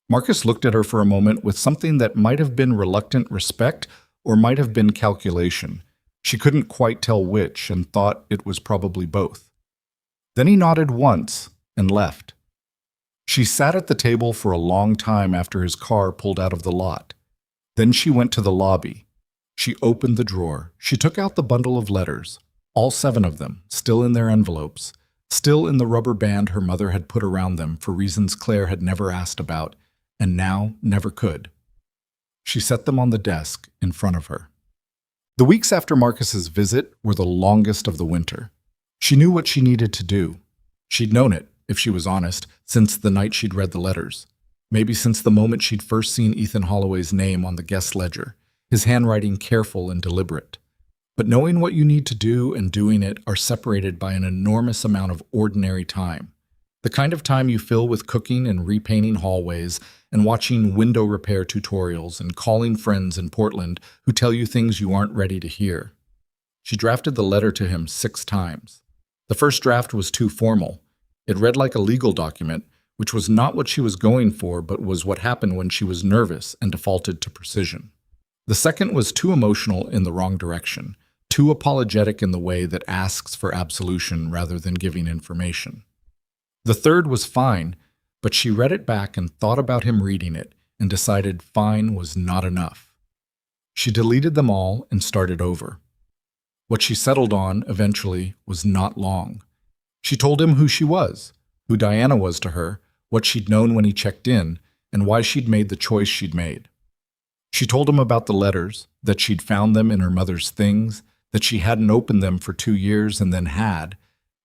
Marcus looked at her for a moment with something that might have been reluctant respect or might have been calculation. She couldn't quite tell which and thought it was probably both. Then he nodded once and left. She sat at the table for a long time after his car pulled out of the lot. Then she went to the lobby. She opened the drawer. She took out the bundle of letters, all 7 of them, still in their envelopes, still in the rubber band her mother had put around them for reasons Claire had never asked about, and now never could. She set them on the desk in front of her. The weeks after Marcus's visit were the longest of the winter. She knew what she needed to do. She'd known it, if she was honest, since the night she'd read the letters. Maybe since the moment she'd first seen Ethan Holloway's name on the guest ledger, his handwriting careful and deliberate. But knowing what you need to do and doing it are separated by an enormous amount of ordinary time. The kind of time you fill with cooking and repainting hallways and watching window repair tutorials and calling friends in Portland who tell you things you aren't ready to hear. She drafted the letter to him 6 times. The first draft was too formal. It read like a legal document, which was not what she was going for, but was what happened when she was nervous and defaulted to precision. The second was too emotional in the wrong direction, too apologetic in the way that asks for absolution rather than giving information. The third was fine, but she read it back and thought about him reading it and decided fine was not enough. She deleted them all and started over. What she settled on, eventually, was not long. She told him who she was, who Diana was to her, what she'd known when he checked in, and why she'd made the choice she'd made. She told him about the letters, that she'd found them in her mother's things, that she hadn't opened them for 2 years and then had,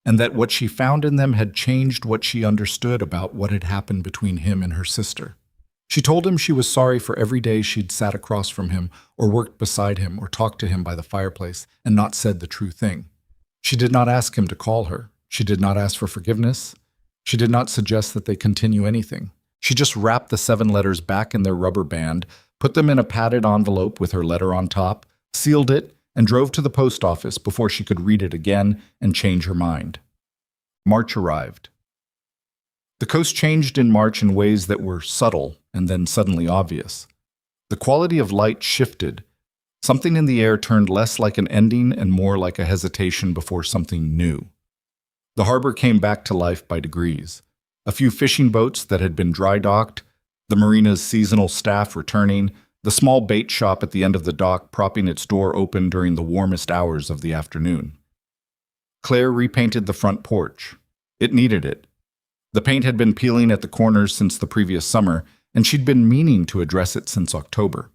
and that what she found in them had changed what she understood about what had happened between him and her sister. She told him she was sorry for every day she'd sat across from him or worked beside him or talked to him by the fireplace and not said the true thing. She did not ask him to call her. She did not ask for forgiveness. She did not suggest that they continue anything. She just wrapped the 7 letters back in their rubber band, put them in a padded envelope with her letter on top, sealed it, and drove to the post office before she could read it again and change her mind. March arrived. The coast changed in March in ways that were subtle and then suddenly obvious. The quality of light shifted. Something in the air turned less like an ending and more like a hesitation before something new. The harbor came back to life by degrees. A few fishing boats that had been dry docked, the marina's seasonal staff returning, the small bait shop at the end of the dock propping its door open during the warmest hours of the afternoon. Claire repainted the front porch. It needed it. The paint had been peeling at the corners since the previous summer, and she'd been meaning to address it since October.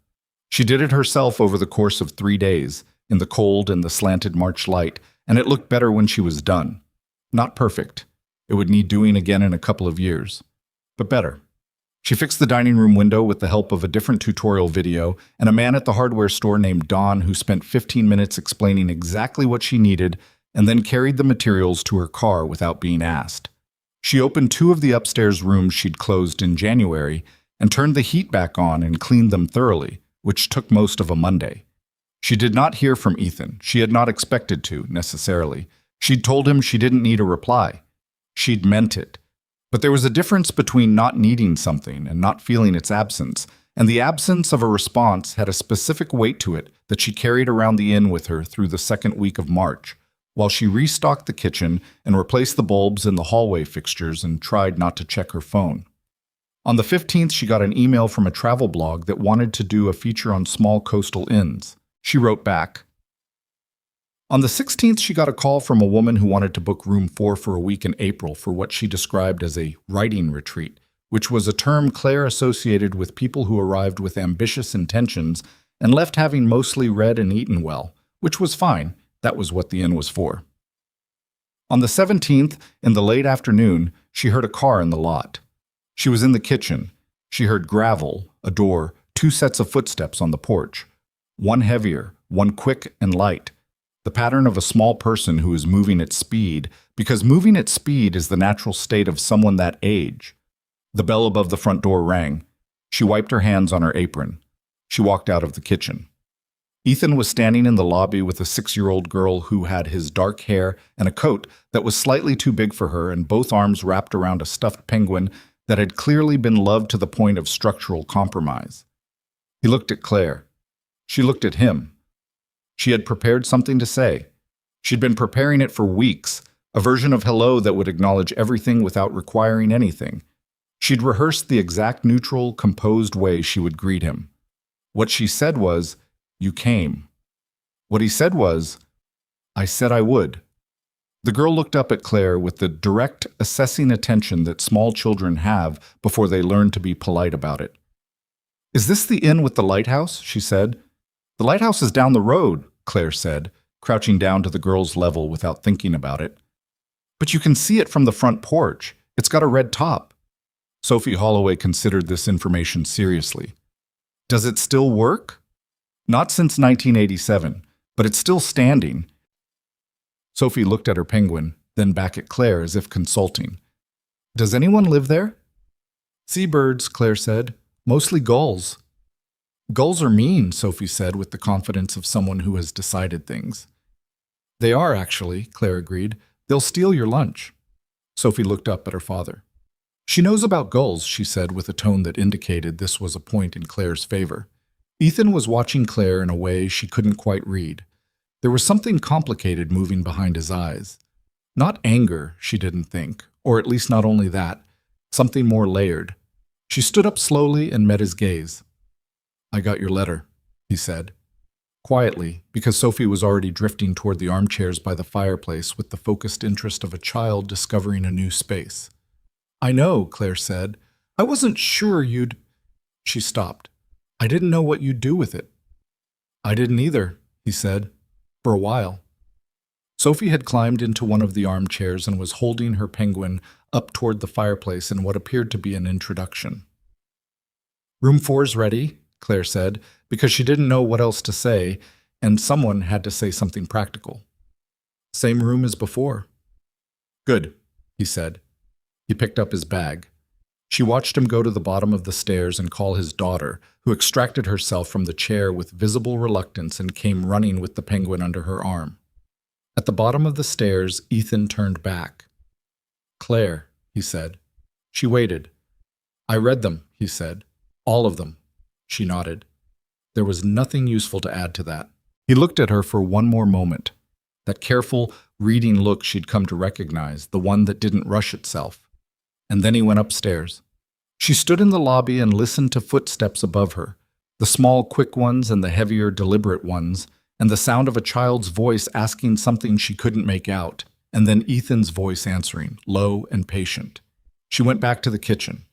She did it herself over the course of 3 days, in the cold and the slanted March light, and it looked better when she was done. Not perfect. It would need doing again in a couple of years. But better. She fixed the dining room window with the help of a different tutorial video and a man at the hardware store named Don who spent 15 minutes explaining exactly what she needed and then carried the materials to her car without being asked. She opened 2 of the upstairs rooms she'd closed in January and turned the heat back on and cleaned them thoroughly, which took most of a Monday. She did not hear from Ethan. She had not expected to, necessarily. She'd told him she didn't need a reply. She'd meant it. But there was a difference between not needing something and not feeling its absence, and the absence of a response had a specific weight to it that she carried around the inn with her through the second week of March, while she restocked the kitchen and replaced the bulbs in the hallway fixtures and tried not to check her phone. On the 15th, she got an email from a travel blog that wanted to do a feature on small coastal inns. She wrote back. On the 16th, she got a call from a woman who wanted to book room 4 for a week in April for what she described as a writing retreat, which was a term Claire associated with people who arrived with ambitious intentions and left having mostly read and eaten well, which was fine. That was what the inn was for. On the 17th, in the late afternoon, she heard a car in the lot. She was in the kitchen. She heard gravel, a door, 2 sets of footsteps on the porch. One heavier, one quick and light. The pattern of a small person who is moving at speed, because moving at speed is the natural state of someone that age. The bell above the front door rang. She wiped her hands on her apron. She walked out of the kitchen. Ethan was standing in the lobby with a 6-year-old girl who had his dark hair and a coat that was slightly too big for her and both arms wrapped around a stuffed penguin that had clearly been loved to the point of structural compromise. He looked at Claire. She looked at him. She had prepared something to say. She'd been preparing it for weeks, a version of hello that would acknowledge everything without requiring anything. She'd rehearsed the exact neutral, composed way she would greet him. What she said was, "You came." What he said was, "I said I would." The girl looked up at Claire with the direct, assessing attention that small children have before they learn to be polite about it. "Is this the inn with the lighthouse?" she said. "The lighthouse is down the road," Claire said, crouching down to the girl's level without thinking about it. "But you can see it from the front porch. It's got a red top." Sophie Holloway considered this information seriously. "Does it still work?" "Not since 1987, but it's still standing." Sophie looked at her penguin, then back at Claire as if consulting. "Does anyone live there?" "Seabirds," Claire said. "Mostly gulls." "Gulls are mean," Sophie said with the confidence of someone who has decided things. "They are, actually," Claire agreed. "They'll steal your lunch." Sophie looked up at her father. "She knows about gulls," she said with a tone that indicated this was a point in Claire's favor. Ethan was watching Claire in a way she couldn't quite read. There was something complicated moving behind his eyes. Not anger, she didn't think, or at least not only that, something more layered. She stood up slowly and met his gaze. "I got your letter," he said. Quietly, because Sophie was already drifting toward the armchairs by the fireplace with the focused interest of a child discovering a new space. "I know," Claire said. "I wasn't sure you'd—" She stopped. I didn't know what you'd do with it. I didn't either, he said, for a while. Sophie had climbed into one of the armchairs and was holding her penguin up toward the fireplace in what appeared to be an introduction. Room 4's ready, Claire said, because she didn't know what else to say, and someone had to say something practical. Same room as before. Good, he said. He picked up his bag. She watched him go to the bottom of the stairs and call his daughter, who extracted herself from the chair with visible reluctance and came running with the penguin under her arm. At the bottom of the stairs, Ethan turned back. Claire, he said. She waited. I read them, he said. All of them. She nodded. There was nothing useful to add to that. He looked at her for one more moment. That careful, reading look she'd come to recognize, the one that didn't rush itself. And then he went upstairs. She stood in the lobby and listened to footsteps above her, the small, quick ones and the heavier, deliberate ones, and the sound of a child's voice asking something she couldn't make out, and then Ethan's voice answering, low and patient. She went back to the kitchen.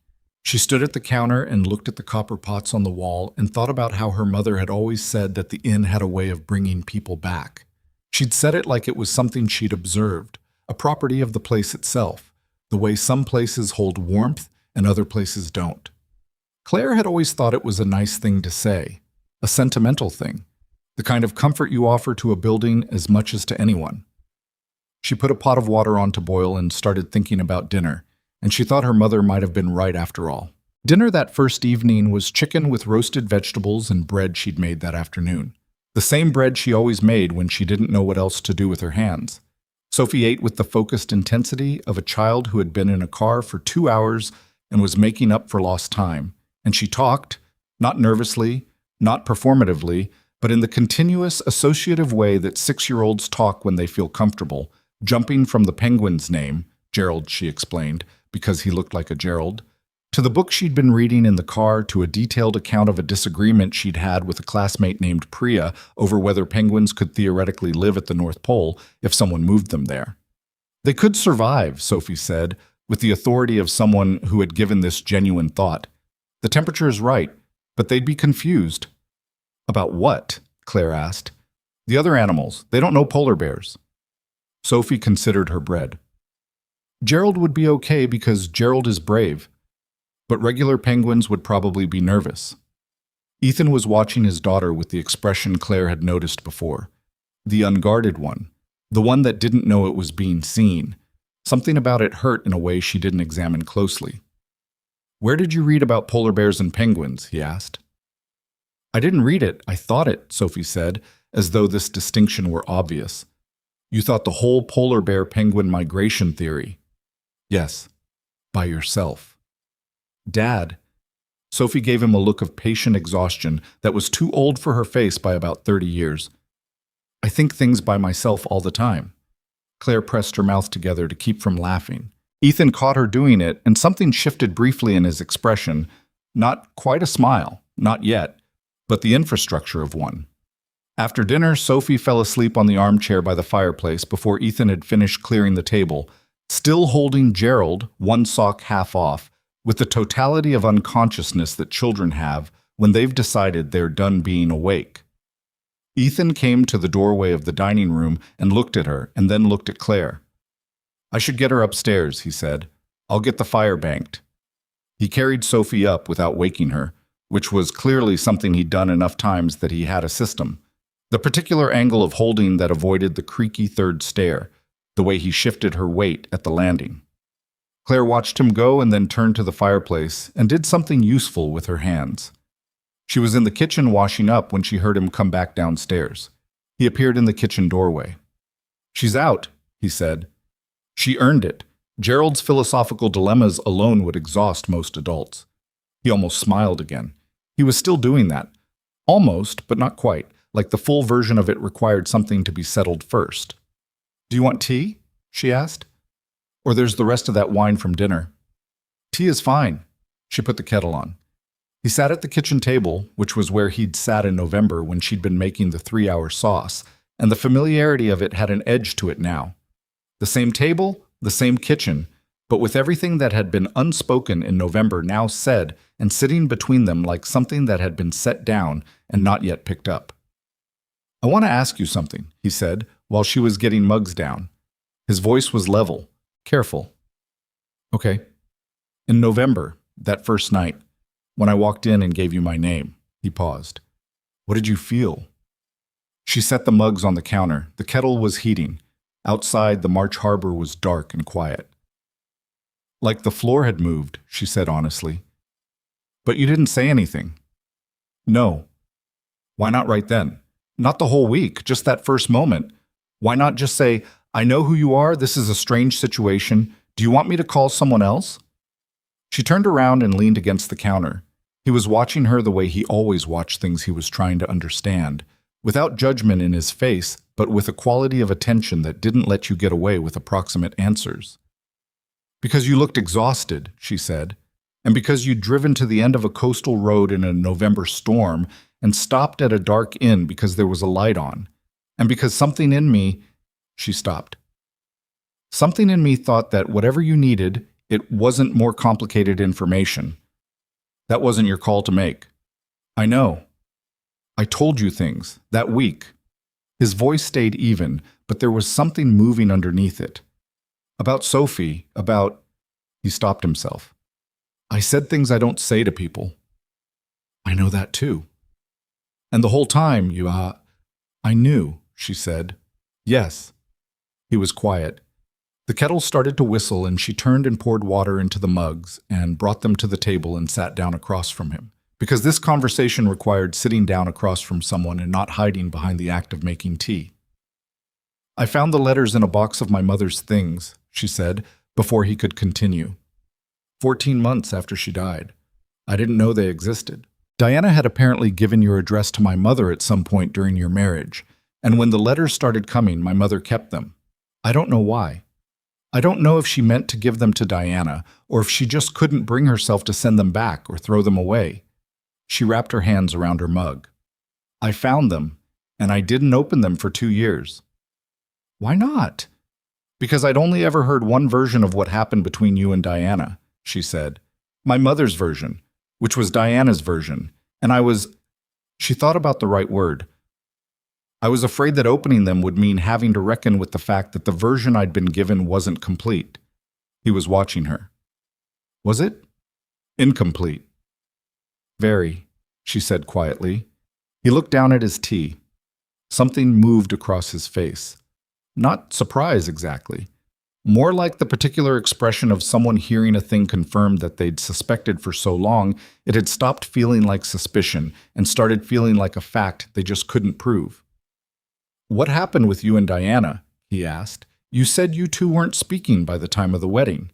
She stood at the counter and looked at the copper pots on the wall and thought about how her mother had always said that the inn had a way of bringing people back. She'd said it like it was something she'd observed, a property of the place itself, the way some places hold warmth and other places don't. Claire had always thought it was a nice thing to say, a sentimental thing, the kind of comfort you offer to a building as much as to anyone. She put a pot of water on to boil and started thinking about dinner, and she thought her mother might have been right after all. Dinner that first evening was chicken with roasted vegetables and bread she'd made that afternoon. The same bread she always made when she didn't know what else to do with her hands. Sophie ate with the focused intensity of a child who had been in a car for 2 hours and was making up for lost time, and she talked, not nervously, not performatively, but in the continuous, associative way that 6-year-olds talk when they feel comfortable, jumping from the penguin's name, Gerald, she explained, because he looked like a Gerald, to the book she'd been reading in the car, to a detailed account of a disagreement she'd had with a classmate named Priya over whether penguins could theoretically live at the North Pole if someone moved them there. They could survive, Sophie said, with the authority of someone who had given this genuine thought. The temperature is right, but they'd be confused. About what? Claire asked. The other animals. They don't know polar bears. Sophie considered her bread. Gerald would be okay because Gerald is brave, but regular penguins would probably be nervous. Ethan was watching his daughter with the expression Claire had noticed before. The unguarded one. The one that didn't know it was being seen. Something about it hurt in a way she didn't examine closely. Where did you read about polar bears and penguins? He asked. I didn't read it, I thought it, Sophie said, as though this distinction were obvious. You thought the whole polar bear penguin migration theory. Yes, by yourself. Dad. Sophie gave him a look of patient exhaustion that was too old for her face by about 30 years. I think things by myself all the time. Claire pressed her mouth together to keep from laughing. Ethan caught her doing it, and something shifted briefly in his expression. Not quite a smile, not yet, but the infrastructure of one. After dinner, Sophie fell asleep on the armchair by the fireplace before Ethan had finished clearing the table, still holding Gerald, one sock half off, with the totality of unconsciousness that children have when they've decided they're done being awake. Ethan came to the doorway of the dining room and looked at her, and then looked at Claire. I should get her upstairs, he said. I'll get the fire banked. He carried Sophie up without waking her, which was clearly something he'd done enough times that he had a system. The particular angle of holding that avoided the creaky third stair, the way he shifted her weight at the landing. Claire watched him go and then turned to the fireplace and did something useful with her hands. She was in the kitchen washing up when she heard him come back downstairs. He appeared in the kitchen doorway. She's out, he said. She earned it. Gerald's philosophical dilemmas alone would exhaust most adults. He almost smiled again. He was still doing that. Almost, but not quite, like the full version of it required something to be settled first. Do you want tea? She asked. Or there's the rest of that wine from dinner. Tea is fine. She put the kettle on. He sat at the kitchen table, which was where he'd sat in November when she'd been making the 3-hour sauce, and the familiarity of it had an edge to it now. The same table, the same kitchen, but with everything that had been unspoken in November now said and sitting between them like something that had been set down and not yet picked up. "I want to ask you something," he said, while she was getting mugs down. His voice was level, careful. "Okay. In November, that first night, when I walked in and gave you my name," he paused. "What did you feel?" She set the mugs on the counter. The kettle was heating. Outside, the March harbor was dark and quiet. "Like the floor had moved," she said honestly. "But you didn't say anything." "No." "Why not right then? Not the whole week, just that first moment. Why not just say, 'I know who you are, this is a strange situation. Do you want me to call someone else?'" She turned around and leaned against the counter. He was watching her the way he always watched things he was trying to understand, without judgment in his face, but with a quality of attention that didn't let you get away with approximate answers. "Because you looked exhausted," she said, "and because you'd driven to the end of a coastal road in a November storm and stopped at a dark inn because there was a light on, and because something in me—" She stopped. "Something in me thought that whatever you needed, it wasn't more complicated information. That wasn't your call to make. I know. I told you things, that week." His voice stayed even, but there was something moving underneath it. "About Sophie, about—" He stopped himself. "I said things I don't say to people." "I know that too." "And the whole time I knew," she said. "Yes." He was quiet. The kettle started to whistle, and she turned and poured water into the mugs and brought them to the table and sat down across from him, because this conversation required sitting down across from someone and not hiding behind the act of making tea. "I found the letters in a box of my mother's things," she said, before he could continue. 14 months after she died. I didn't know they existed. Diana had apparently given your address to my mother at some point during your marriage, and when the letters started coming, my mother kept them. I don't know why. I don't know if she meant to give them to Diana, or if she just couldn't bring herself to send them back or throw them away. She wrapped her hands around her mug. "I found them, and I didn't open them for 2 years. "Why not?" "Because I'd only ever heard one version of what happened between you and Diana," she said. "My mother's version, which was Diana's version, and I was—" She thought about the right word. "I was afraid that opening them would mean having to reckon with the fact that the version I'd been given wasn't complete." He was watching her. "Was it?" "Incomplete." "Very," she said quietly. He looked down at his tea. Something moved across his face. Not surprise exactly. More like the particular expression of someone hearing a thing confirmed that they'd suspected for so long it had stopped feeling like suspicion and started feeling like a fact they just couldn't prove. "What happened with you and Diana?" he asked. "You said you two weren't speaking by the time of the wedding."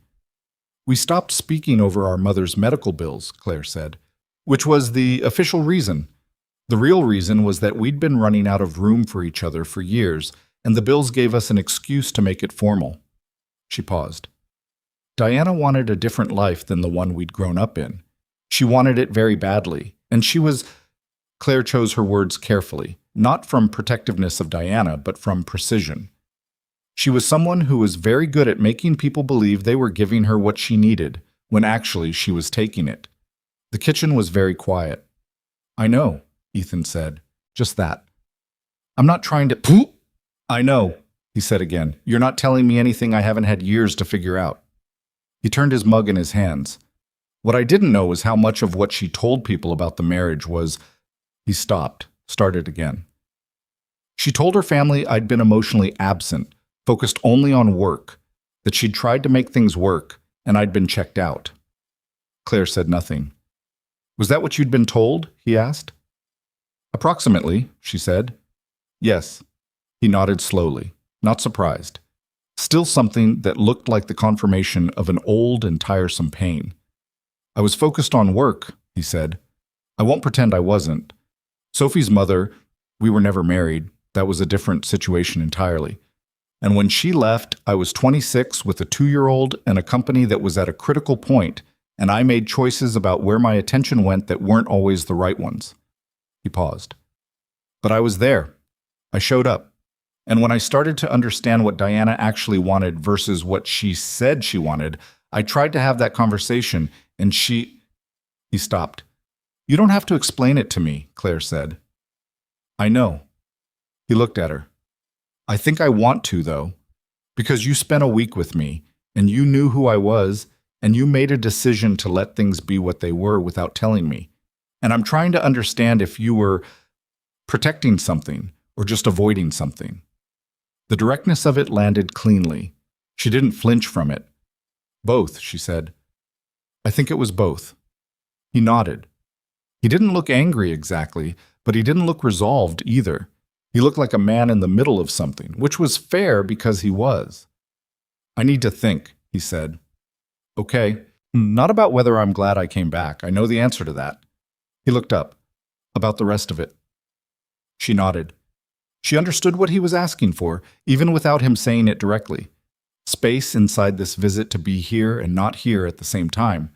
"We stopped speaking over our mother's medical bills," Claire said, "which was the official reason. The real reason was that we'd been running out of room for each other for years, and the bills gave us an excuse to make it formal." She paused. "Diana wanted a different life than the one we'd grown up in. She wanted it very badly, and she was—" Claire chose her words carefully, not from protectiveness of Diana, but from precision. "She was someone who was very good at making people believe they were giving her what she needed, when actually she was taking it." The kitchen was very quiet. "I know," Ethan said. "Just that. I'm not trying to—" "Poop! I know," he said again. "You're not telling me anything I haven't had years to figure out." He turned his mug in his hands. "What I didn't know was how much of what she told people about the marriage was—" He stopped, started again. "She told her family I'd been emotionally absent, focused only on work, that she'd tried to make things work, and I'd been checked out." Claire said nothing. "Was that what you'd been told?" he asked. "Approximately," she said. "Yes." He nodded slowly, not surprised. Still something that looked like the confirmation of an old and tiresome pain. "I was focused on work," he said. "I won't pretend I wasn't. Sophie's mother, we were never married. That was a different situation entirely. And when she left, I was 26 with a 2-year-old and a company that was at a critical point, and I made choices about where my attention went that weren't always the right ones." He paused. "But I was there. I showed up. And when I started to understand what Diana actually wanted versus what she said she wanted, I tried to have that conversation, and she—" He stopped. "You don't have to explain it to me," Claire said. "I know." He looked at her. "I think I want to, though, because you spent a week with me, and you knew who I was, and you made a decision to let things be what they were without telling me. And I'm trying to understand if you were protecting something or just avoiding something." The directness of it landed cleanly. She didn't flinch from it. "Both," she said. "I think it was both." He nodded. He didn't look angry exactly, but he didn't look resolved either. He looked like a man in the middle of something, which was fair because he was. "I need to think," he said. "Okay, not about whether I'm glad I came back. I know the answer to that." He looked up. "About the rest of it." She nodded. She understood what he was asking for, even without him saying it directly. Space inside this visit to be here and not here at the same time.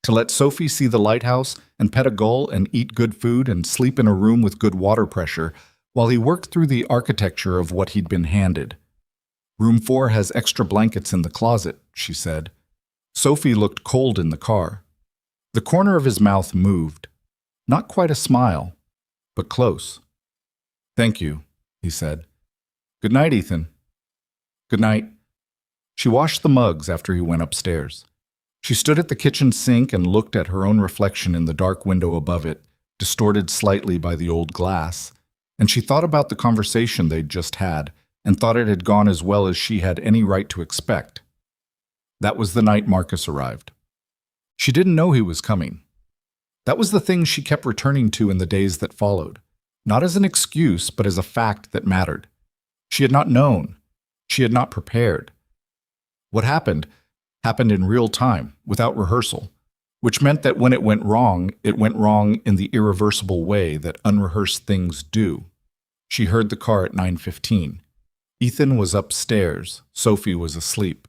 To let Sophie see the lighthouse and pet a gull and eat good food and sleep in a room with good water pressure while he worked through the architecture of what he'd been handed. "Room 4 has extra blankets in the closet," she said. Sophie looked cold in the car. The corner of his mouth moved. Not quite a smile, but close. "Thank you," he said. "Good night, Ethan." "Good night." She washed the mugs after he went upstairs. She stood at the kitchen sink and looked at her own reflection in the dark window above it, distorted slightly by the old glass, and she thought about the conversation they'd just had and thought it had gone as well as she had any right to expect. That was the night Marcus arrived. She didn't know he was coming. That was the thing she kept returning to in the days that followed, not as an excuse, but as a fact that mattered. She had not known. She had not prepared. What happened in real time, without rehearsal, which meant that when it went wrong in the irreversible way that unrehearsed things do. She heard the car at 9:15. Ethan was upstairs. Sophie was asleep.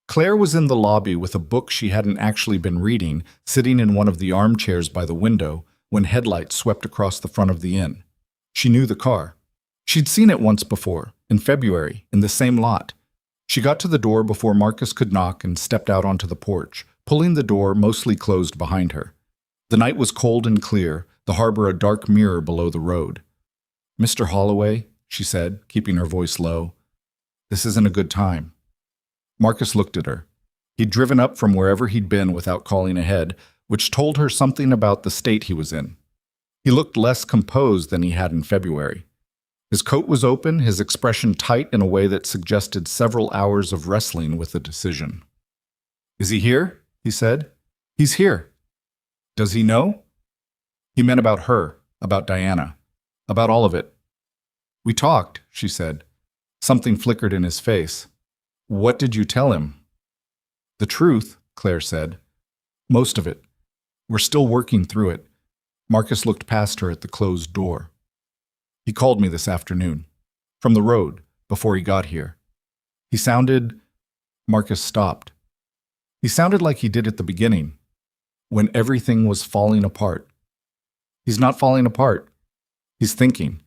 Claire was in the lobby with a book she hadn't actually been reading, sitting in one of the armchairs by the window, when headlights swept across the front of the inn. She knew the car. She'd seen it once before, in February, in the same lot. She got to the door before Marcus could knock and stepped out onto the porch, pulling the door mostly closed behind her. The night was cold and clear, the harbor a dark mirror below the road. "Mr. Holloway," she said, keeping her voice low, "this isn't a good time." Marcus looked at her. He'd driven up from wherever he'd been without calling ahead, which told her something about the state he was in. He looked less composed than he had in February. His coat was open, his expression tight in a way that suggested several hours of wrestling with the decision. "Is he here?" he said. "He's here." "Does he know?" He meant about her, about Diana, about all of it. "We talked," she said. Something flickered in his face. "What did you tell him?" "The truth," Claire said. "Most of it. We're still working through it." Marcus looked past her at the closed door. "He called me this afternoon. From the road, before he got here. He sounded—" Marcus stopped. He sounded like he did at the beginning, when everything was falling apart. "He's not falling apart. He's thinking.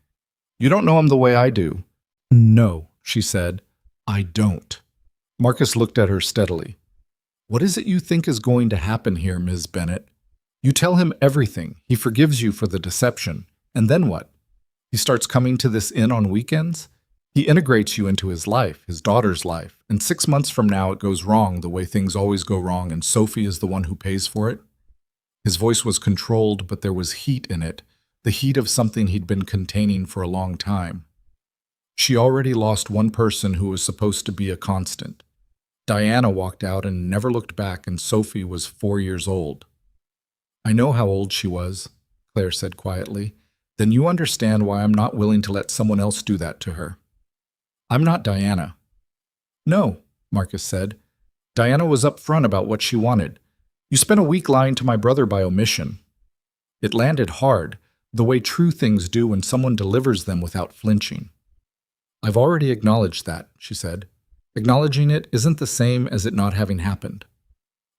You don't know him the way I do." "No," she said. "I don't." Marcus looked at her steadily. "What is it you think is going to happen here, Ms. Bennett? You tell him everything. He forgives you for the deception. And then what? He starts coming to this inn on weekends? He integrates you into his life, his daughter's life, and 6 months from now it goes wrong the way things always go wrong, and Sophie is the one who pays for it?" His voice was controlled, but there was heat in it, the heat of something he'd been containing for a long time. She already lost one person who was supposed to be a constant. Diana walked out and never looked back, and Sophie was 4 years old. "I know how old she was," Claire said quietly. "Then you understand why I'm not willing to let someone else do that to her." "I'm not Diana." "No," Marcus said. "Diana was upfront about what she wanted. You spent a week lying to my brother by omission. It landed hard, the way true things do when someone delivers them without flinching." "I've already acknowledged that," she said. "Acknowledging it isn't the same as it not having happened."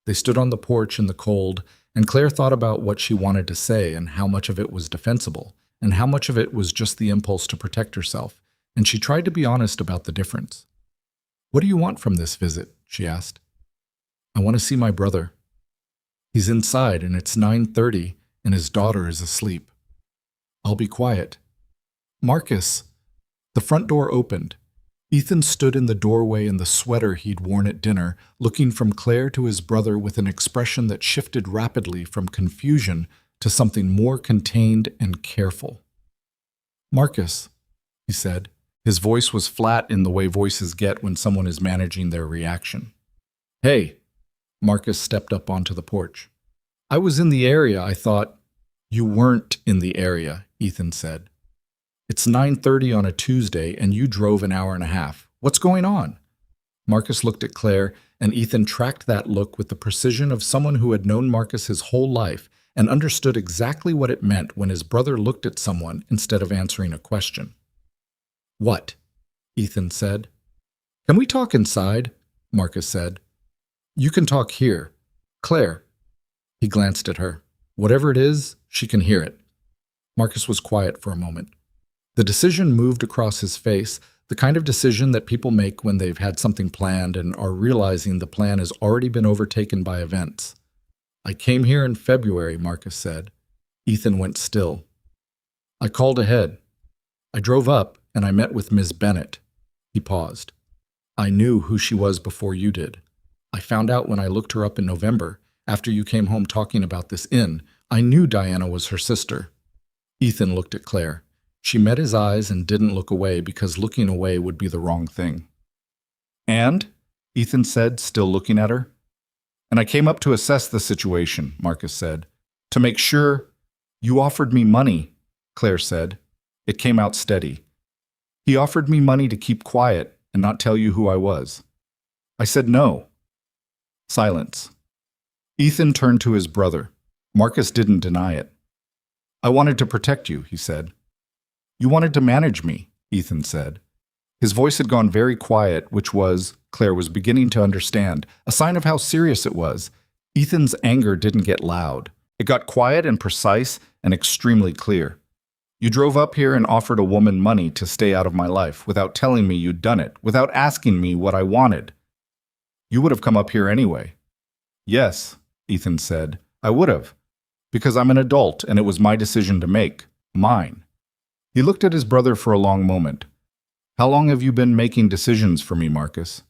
They stood on the porch in the cold, and Claire thought about what she wanted to say and how much of it was defensible, and how much of it was just the impulse to protect herself, and she tried to be honest about the difference. "What do you want from this visit?" she asked. I want to see my brother. He's inside and it's 9:30 and his daughter is asleep. I'll be quiet. Marcus. The front door opened. Ethan stood in the doorway in the sweater he'd worn at dinner, looking from Claire to his brother with an expression that shifted rapidly from confusion to something more contained and careful. Marcus, he said. His voice was flat in the way voices get when someone is managing their reaction. Hey, Marcus stepped up onto the porch. I was in the area, I thought. You weren't in the area, Ethan said. It's 9:30 on a Tuesday and you drove an hour and a half. What's going on? Marcus looked at Claire, and Ethan tracked that look with the precision of someone who had known Marcus his whole life and understood exactly what it meant when his brother looked at someone instead of answering a question. What? Ethan said. Can we talk inside? Marcus said. You can talk here. Claire. He glanced at her. Whatever it is, she can hear it. Marcus was quiet for a moment. The decision moved across his face, the kind of decision that people make when they've had something planned and are realizing the plan has already been overtaken by events. I came here in February, Marcus said. Ethan went still. I called ahead. I drove up and I met with Ms. Bennett. He paused. I knew who she was before you did. I found out when I looked her up in November, after you came home talking about this inn. I knew Diana was her sister. Ethan looked at Claire. She met his eyes and didn't look away because looking away would be the wrong thing. And? Ethan said, still looking at her. And I came up to assess the situation, Marcus said. To make sure. You offered me money, Claire said. It came out steady. He offered me money to keep quiet and not tell you who I was. I said no. Silence. Ethan turned to his brother. Marcus didn't deny it. I wanted to protect you, he said. You wanted to manage me, Ethan said. His voice had gone very quiet, which was, Claire was beginning to understand, a sign of how serious it was. Ethan's anger didn't get loud. It got quiet and precise and extremely clear. You drove up here and offered a woman money to stay out of my life without telling me you'd done it, without asking me what I wanted. You would have come up here anyway. Yes, Ethan said, I would have, because I'm an adult and it was my decision to make, mine. He looked at his brother for a long moment. How long have you been making decisions for me, Marcus?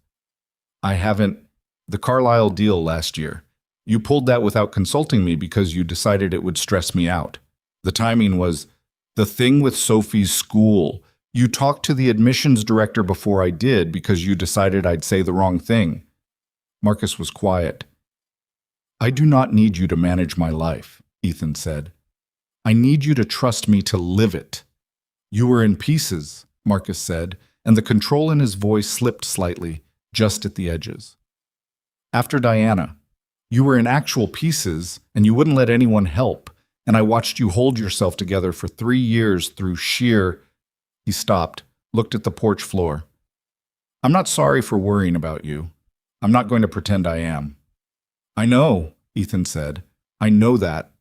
I haven't. The Carlisle deal last year. You pulled that without consulting me because you decided it would stress me out. The timing was the thing with Sophie's school. You talked to the admissions director before I did because you decided I'd say the wrong thing. Marcus was quiet. I do not need you to manage my life, Ethan said. I need you to trust me to live it. You were in pieces, Marcus said, and the control in his voice slipped slightly, just at the edges. After Diana, you were in actual pieces, and you wouldn't let anyone help, and I watched you hold yourself together for 3 years through sheer... He stopped, looked at the porch floor. I'm not sorry for worrying about you. I'm not going to pretend I am. I know, Ethan said. I know that.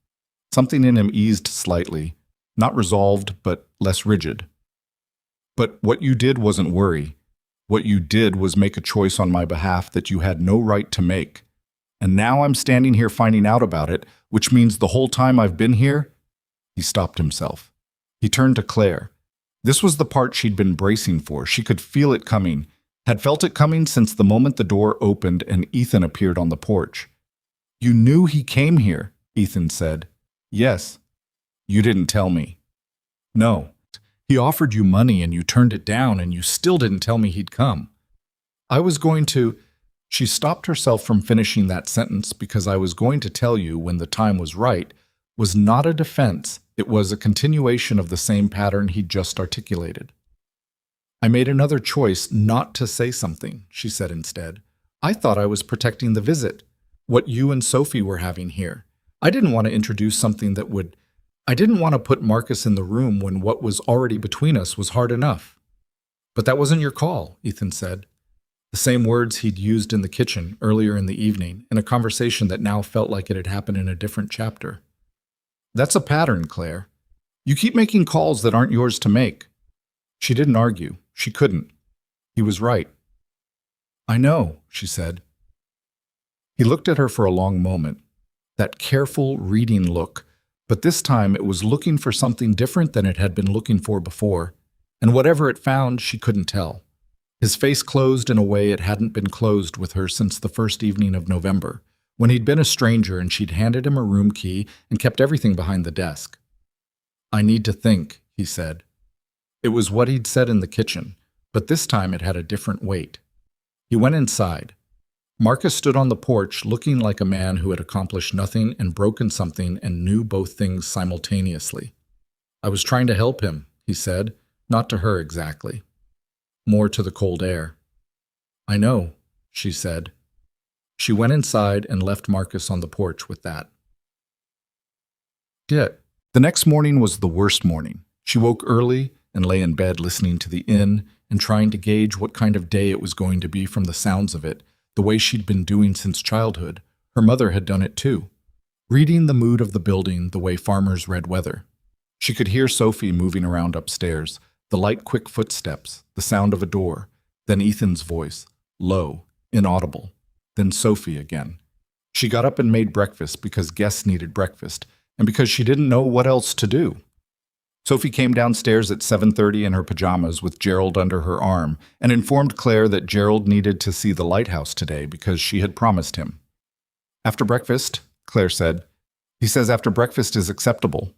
Something in him eased slightly. Not resolved, but less rigid. But what you did wasn't worry. What you did was make a choice on my behalf that you had no right to make. And now I'm standing here finding out about it, which means the whole time I've been here... He stopped himself. He turned to Claire. This was the part she'd been bracing for. She could feel it coming, had felt it coming since the moment the door opened and Ethan appeared on the porch. You knew he came here, Ethan said. Yes. You didn't tell me. No. He offered you money and you turned it down and you still didn't tell me he'd come. I was going to... She stopped herself from finishing that sentence because I was going to tell you when the time was right was not a defense. It was a continuation of the same pattern he'd just articulated. I made another choice not to say something, she said instead. I thought I was protecting the visit, what you and Sophie were having here. I didn't want to introduce something that would... I didn't want to put Marcus in the room when what was already between us was hard enough. But that wasn't your call, Ethan said. The same words he'd used in the kitchen earlier in the evening, in a conversation that now felt like it had happened in a different chapter. That's a pattern, Claire. You keep making calls that aren't yours to make. She didn't argue. She couldn't. He was right. I know, she said. He looked at her for a long moment, that careful, reading look, but this time it was looking for something different than it had been looking for before, and whatever it found, she couldn't tell. His face closed in a way it hadn't been closed with her since the first evening of November, when he'd been a stranger and she'd handed him a room key and kept everything behind the desk. "I need to think," he said. It was what he'd said in the kitchen, but this time it had a different weight. He went inside. Marcus stood on the porch looking like a man who had accomplished nothing and broken something and knew both things simultaneously. "I was trying to help him," he said, not to her exactly. More to the cold air. "I know," she said. She went inside and left Marcus on the porch with that. The next morning was the worst morning. She woke early and lay in bed listening to the inn and trying to gauge what kind of day it was going to be from the sounds of it, the way she'd been doing since childhood. Her mother had done it too. Reading the mood of the building the way farmers read weather. She could hear Sophie moving around upstairs, the light quick footsteps, the sound of a door, then Ethan's voice, low, inaudible, then Sophie again. She got up and made breakfast because guests needed breakfast, and because she didn't know what else to do. Sophie came downstairs at 7:30 in her pajamas with Gerald under her arm and informed Claire that Gerald needed to see the lighthouse today because she had promised him. "After breakfast," Claire said. "He says after breakfast is acceptable."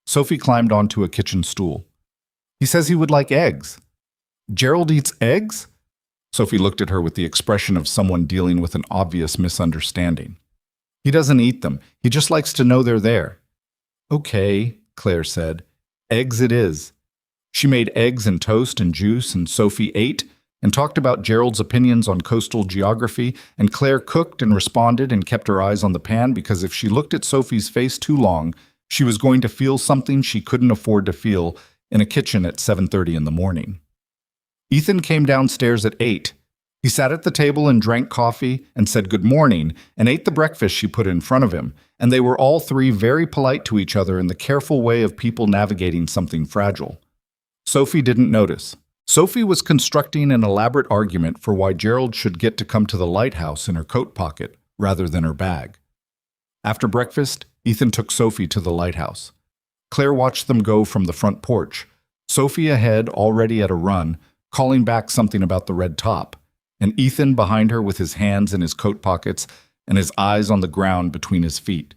Sophie climbed onto a kitchen stool. "He says he would like eggs." "Gerald eats eggs?" Sophie looked at her with the expression of someone dealing with an obvious misunderstanding. "He doesn't eat them. He just likes to know they're there." "Okay," Claire said. "Eggs it is." She made eggs and toast and juice, and Sophie ate and talked about Gerald's opinions on coastal geography, and Claire cooked and responded and kept her eyes on the pan because if she looked at Sophie's face too long, she was going to feel something she couldn't afford to feel in a kitchen at 7:30 in the morning. Ethan came downstairs at 8. He sat at the table and drank coffee and said good morning and ate the breakfast she put in front of him, and they were all three very polite to each other in the careful way of people navigating something fragile. Sophie didn't notice. Sophie was constructing an elaborate argument for why Gerald should get to come to the lighthouse in her coat pocket rather than her bag. After breakfast, Ethan took Sophie to the lighthouse. Claire watched them go from the front porch, Sophie ahead already at a run, calling back something about the red top, and Ethan behind her with his hands in his coat pockets and his eyes on the ground between his feet.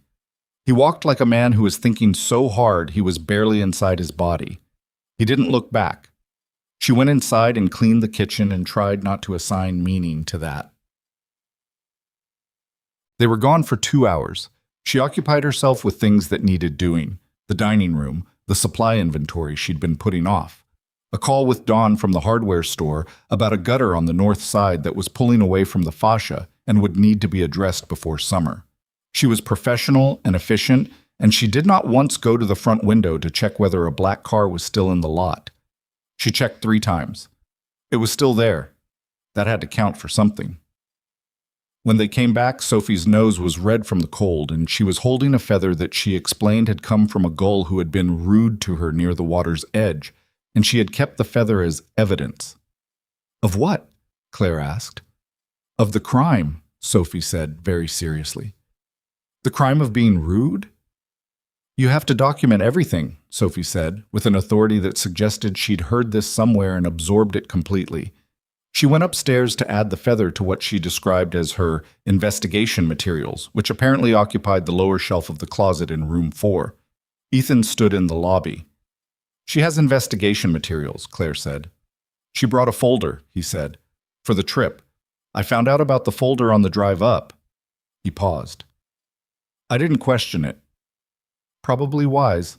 He walked like a man who was thinking so hard he was barely inside his body. He didn't look back. She went inside and cleaned the kitchen and tried not to assign meaning to that. They were gone for 2 hours. She occupied herself with things that needed doing, the dining room, the supply inventory she'd been putting off. A call with Dawn from the hardware store about a gutter on the north side that was pulling away from the fascia and would need to be addressed before summer. She was professional and efficient, and she did not once go to the front window to check whether a black car was still in the lot. She checked 3 times. It was still there. That had to count for something. When they came back, Sophie's nose was red from the cold, and she was holding a feather that she explained had come from a gull who had been rude to her near the water's edge, and she had kept the feather as evidence. "Of what?" Claire asked. "Of the crime," Sophie said very seriously. "The crime of being rude?" "You have to document everything," Sophie said, with an authority that suggested she'd heard this somewhere and absorbed it completely. She went upstairs to add the feather to what she described as her investigation materials, which apparently occupied the lower shelf of the closet in room 4. Ethan stood in the lobby. "She has investigation materials," Claire said. "She brought a folder," he said, "for the trip. I found out about the folder on the drive up." He paused. "I didn't question it." "Probably wise."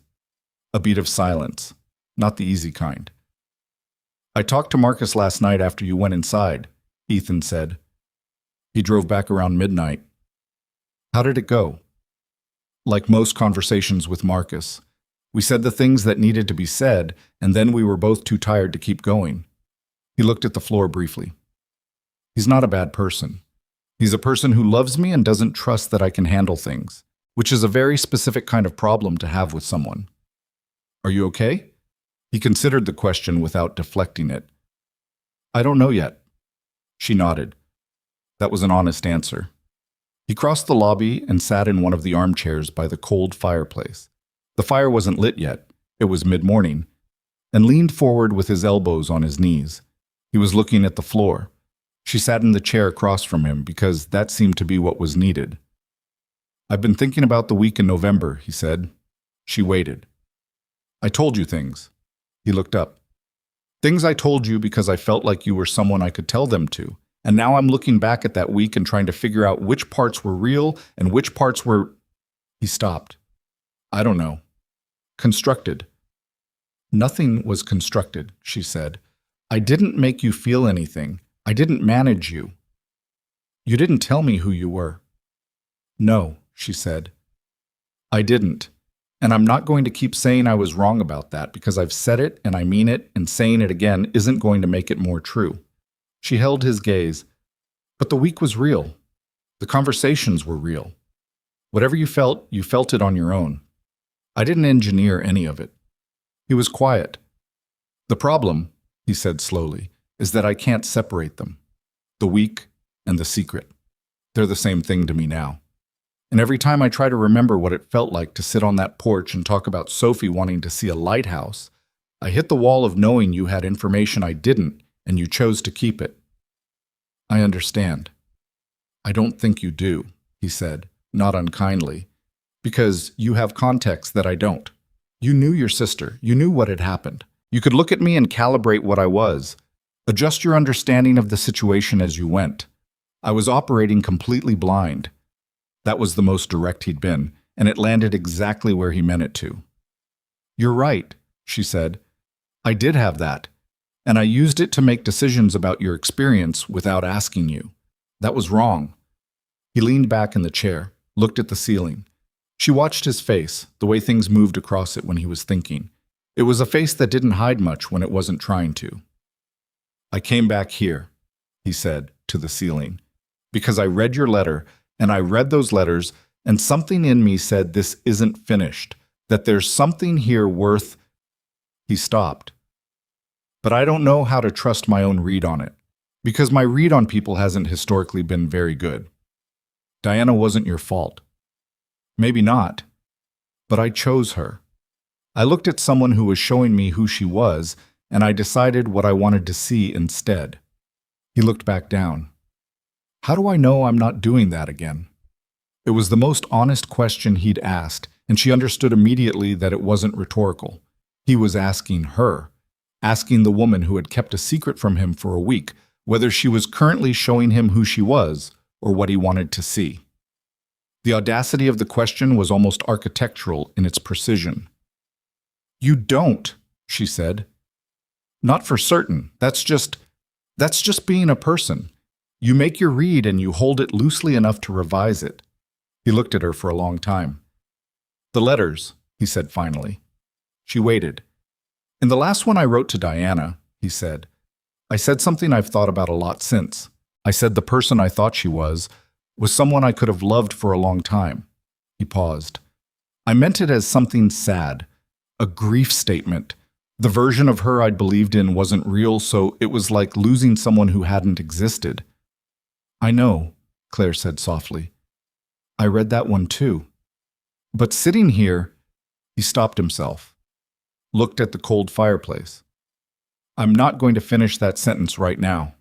A beat of silence, not the easy kind. "I talked to Marcus last night after you went inside," Ethan said. "He drove back around midnight." "How did it go?" "Like most conversations with Marcus. We said the things that needed to be said, and then we were both too tired to keep going." He looked at the floor briefly. "He's not a bad person. He's a person who loves me and doesn't trust that I can handle things, which is a very specific kind of problem to have with someone." "Are you okay?" He considered the question without deflecting it. "I don't know yet." She nodded. That was an honest answer. He crossed the lobby and sat in one of the armchairs by the cold fireplace. The fire wasn't lit yet, it was mid-morning, and leaned forward with his elbows on his knees. He was looking at the floor. She sat in the chair across from him because that seemed to be what was needed. "I've been thinking about the week in November," he said. She waited. "I told you things." He looked up. "Things I told you because I felt like you were someone I could tell them to. And now I'm looking back at that week and trying to figure out which parts were real and which parts were—" He stopped. "I don't know. Constructed." "Nothing was constructed," she said. "I didn't make you feel anything. I didn't manage you. You didn't tell me who you were." "No," she said. "I didn't. And I'm not going to keep saying I was wrong about that because I've said it and I mean it, and saying it again isn't going to make it more true." She held his gaze. "But the week was real. The conversations were real. Whatever you felt it on your own. I didn't engineer any of it." He was quiet. "The problem," he said slowly, "is that I can't separate them. The week and the secret. They're the same thing to me now. And every time I try to remember what it felt like to sit on that porch and talk about Sophie wanting to see a lighthouse, I hit the wall of knowing you had information I didn't, and you chose to keep it." "I understand. I don't think you do," he said, not unkindly, "because you have context that I don't. You knew your sister. You knew what had happened. You could look at me and calibrate what I was. Adjust your understanding of the situation as you went. I was operating completely blind." That was the most direct he'd been, and it landed exactly where he meant it to. "You're right," she said. "I did have that, and I used it to make decisions about your experience without asking you. That was wrong." He leaned back in the chair, looked at the ceiling. She watched his face, the way things moved across it when he was thinking. It was a face that didn't hide much when it wasn't trying to. "I came back here," he said, to the ceiling, "because I read your letter, and I read those letters, and something in me said this isn't finished, that there's something here worth—" He stopped. "But I don't know how to trust my own read on it, because my read on people hasn't historically been very good. Diana wasn't your fault. Maybe not, but I chose her. I looked at someone who was showing me who she was, and I decided what I wanted to see instead." He looked back down. "How do I know I'm not doing that again?" It was the most honest question he'd asked, and she understood immediately that it wasn't rhetorical. He was asking her, asking the woman who had kept a secret from him for a week, whether she was currently showing him who she was or what he wanted to see. The audacity of the question was almost architectural in its precision. "You don't," she said. "Not for certain. That's just being a person. You make your read and you hold it loosely enough to revise it." He looked at her for a long time. "The letters," he said finally. She waited. "In the last one I wrote to Diana," he said, "I said something I've thought about a lot since. I said the person I thought she was someone I could have loved for a long time." He paused. "I meant it as something sad, a grief statement. The version of her I'd believed in wasn't real, so it was like losing someone who hadn't existed." "I know," Claire said softly. "I read that one too. But sitting here—" He stopped himself, looked at the cold fireplace. "I'm not going to finish that sentence right now.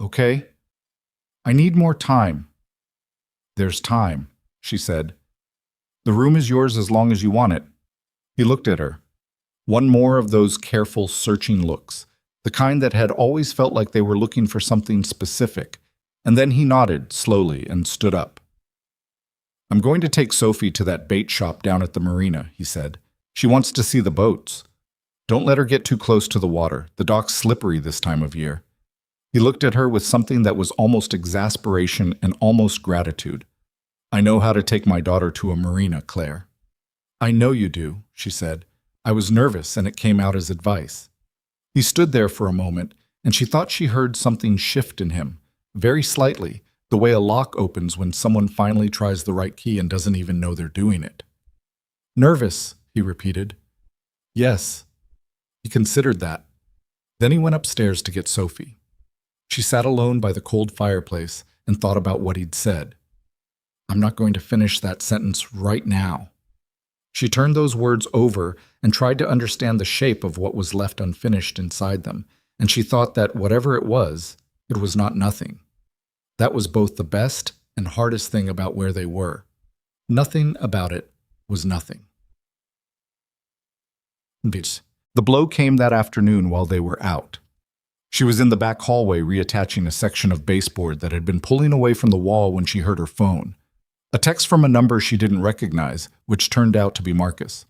Okay? I need more time." "There's time," she said. "The room is yours as long as you want it." He looked at her. One more of those careful, searching looks, the kind that had always felt like they were looking for something specific. And then he nodded slowly and stood up. "I'm going to take Sophie to that bait shop down at the marina," he said. "She wants to see the boats. Don't let her get too close to the water. The dock's slippery this time of year." He looked at her with something that was almost exasperation and almost gratitude. "I know how to take my daughter to a marina, Claire." "I know you do," she said. "I was nervous and it came out as advice." He stood there for a moment, and she thought she heard something shift in him, very slightly, the way a lock opens when someone finally tries the right key and doesn't even know they're doing it. "Nervous," he repeated. "Yes." He considered that. Then he went upstairs to get Sophie. She sat alone by the cold fireplace and thought about what he'd said. I'm not going to finish that sentence right now. She turned those words over and tried to understand the shape of what was left unfinished inside them, and she thought that whatever it was not nothing. That was both the best and hardest thing about where they were. Nothing about it was nothing. The blow came that afternoon while they were out. She was in the back hallway reattaching a section of baseboard that had been pulling away from the wall when she heard her phone. A text from a number she didn't recognize, which turned out to be Marcus.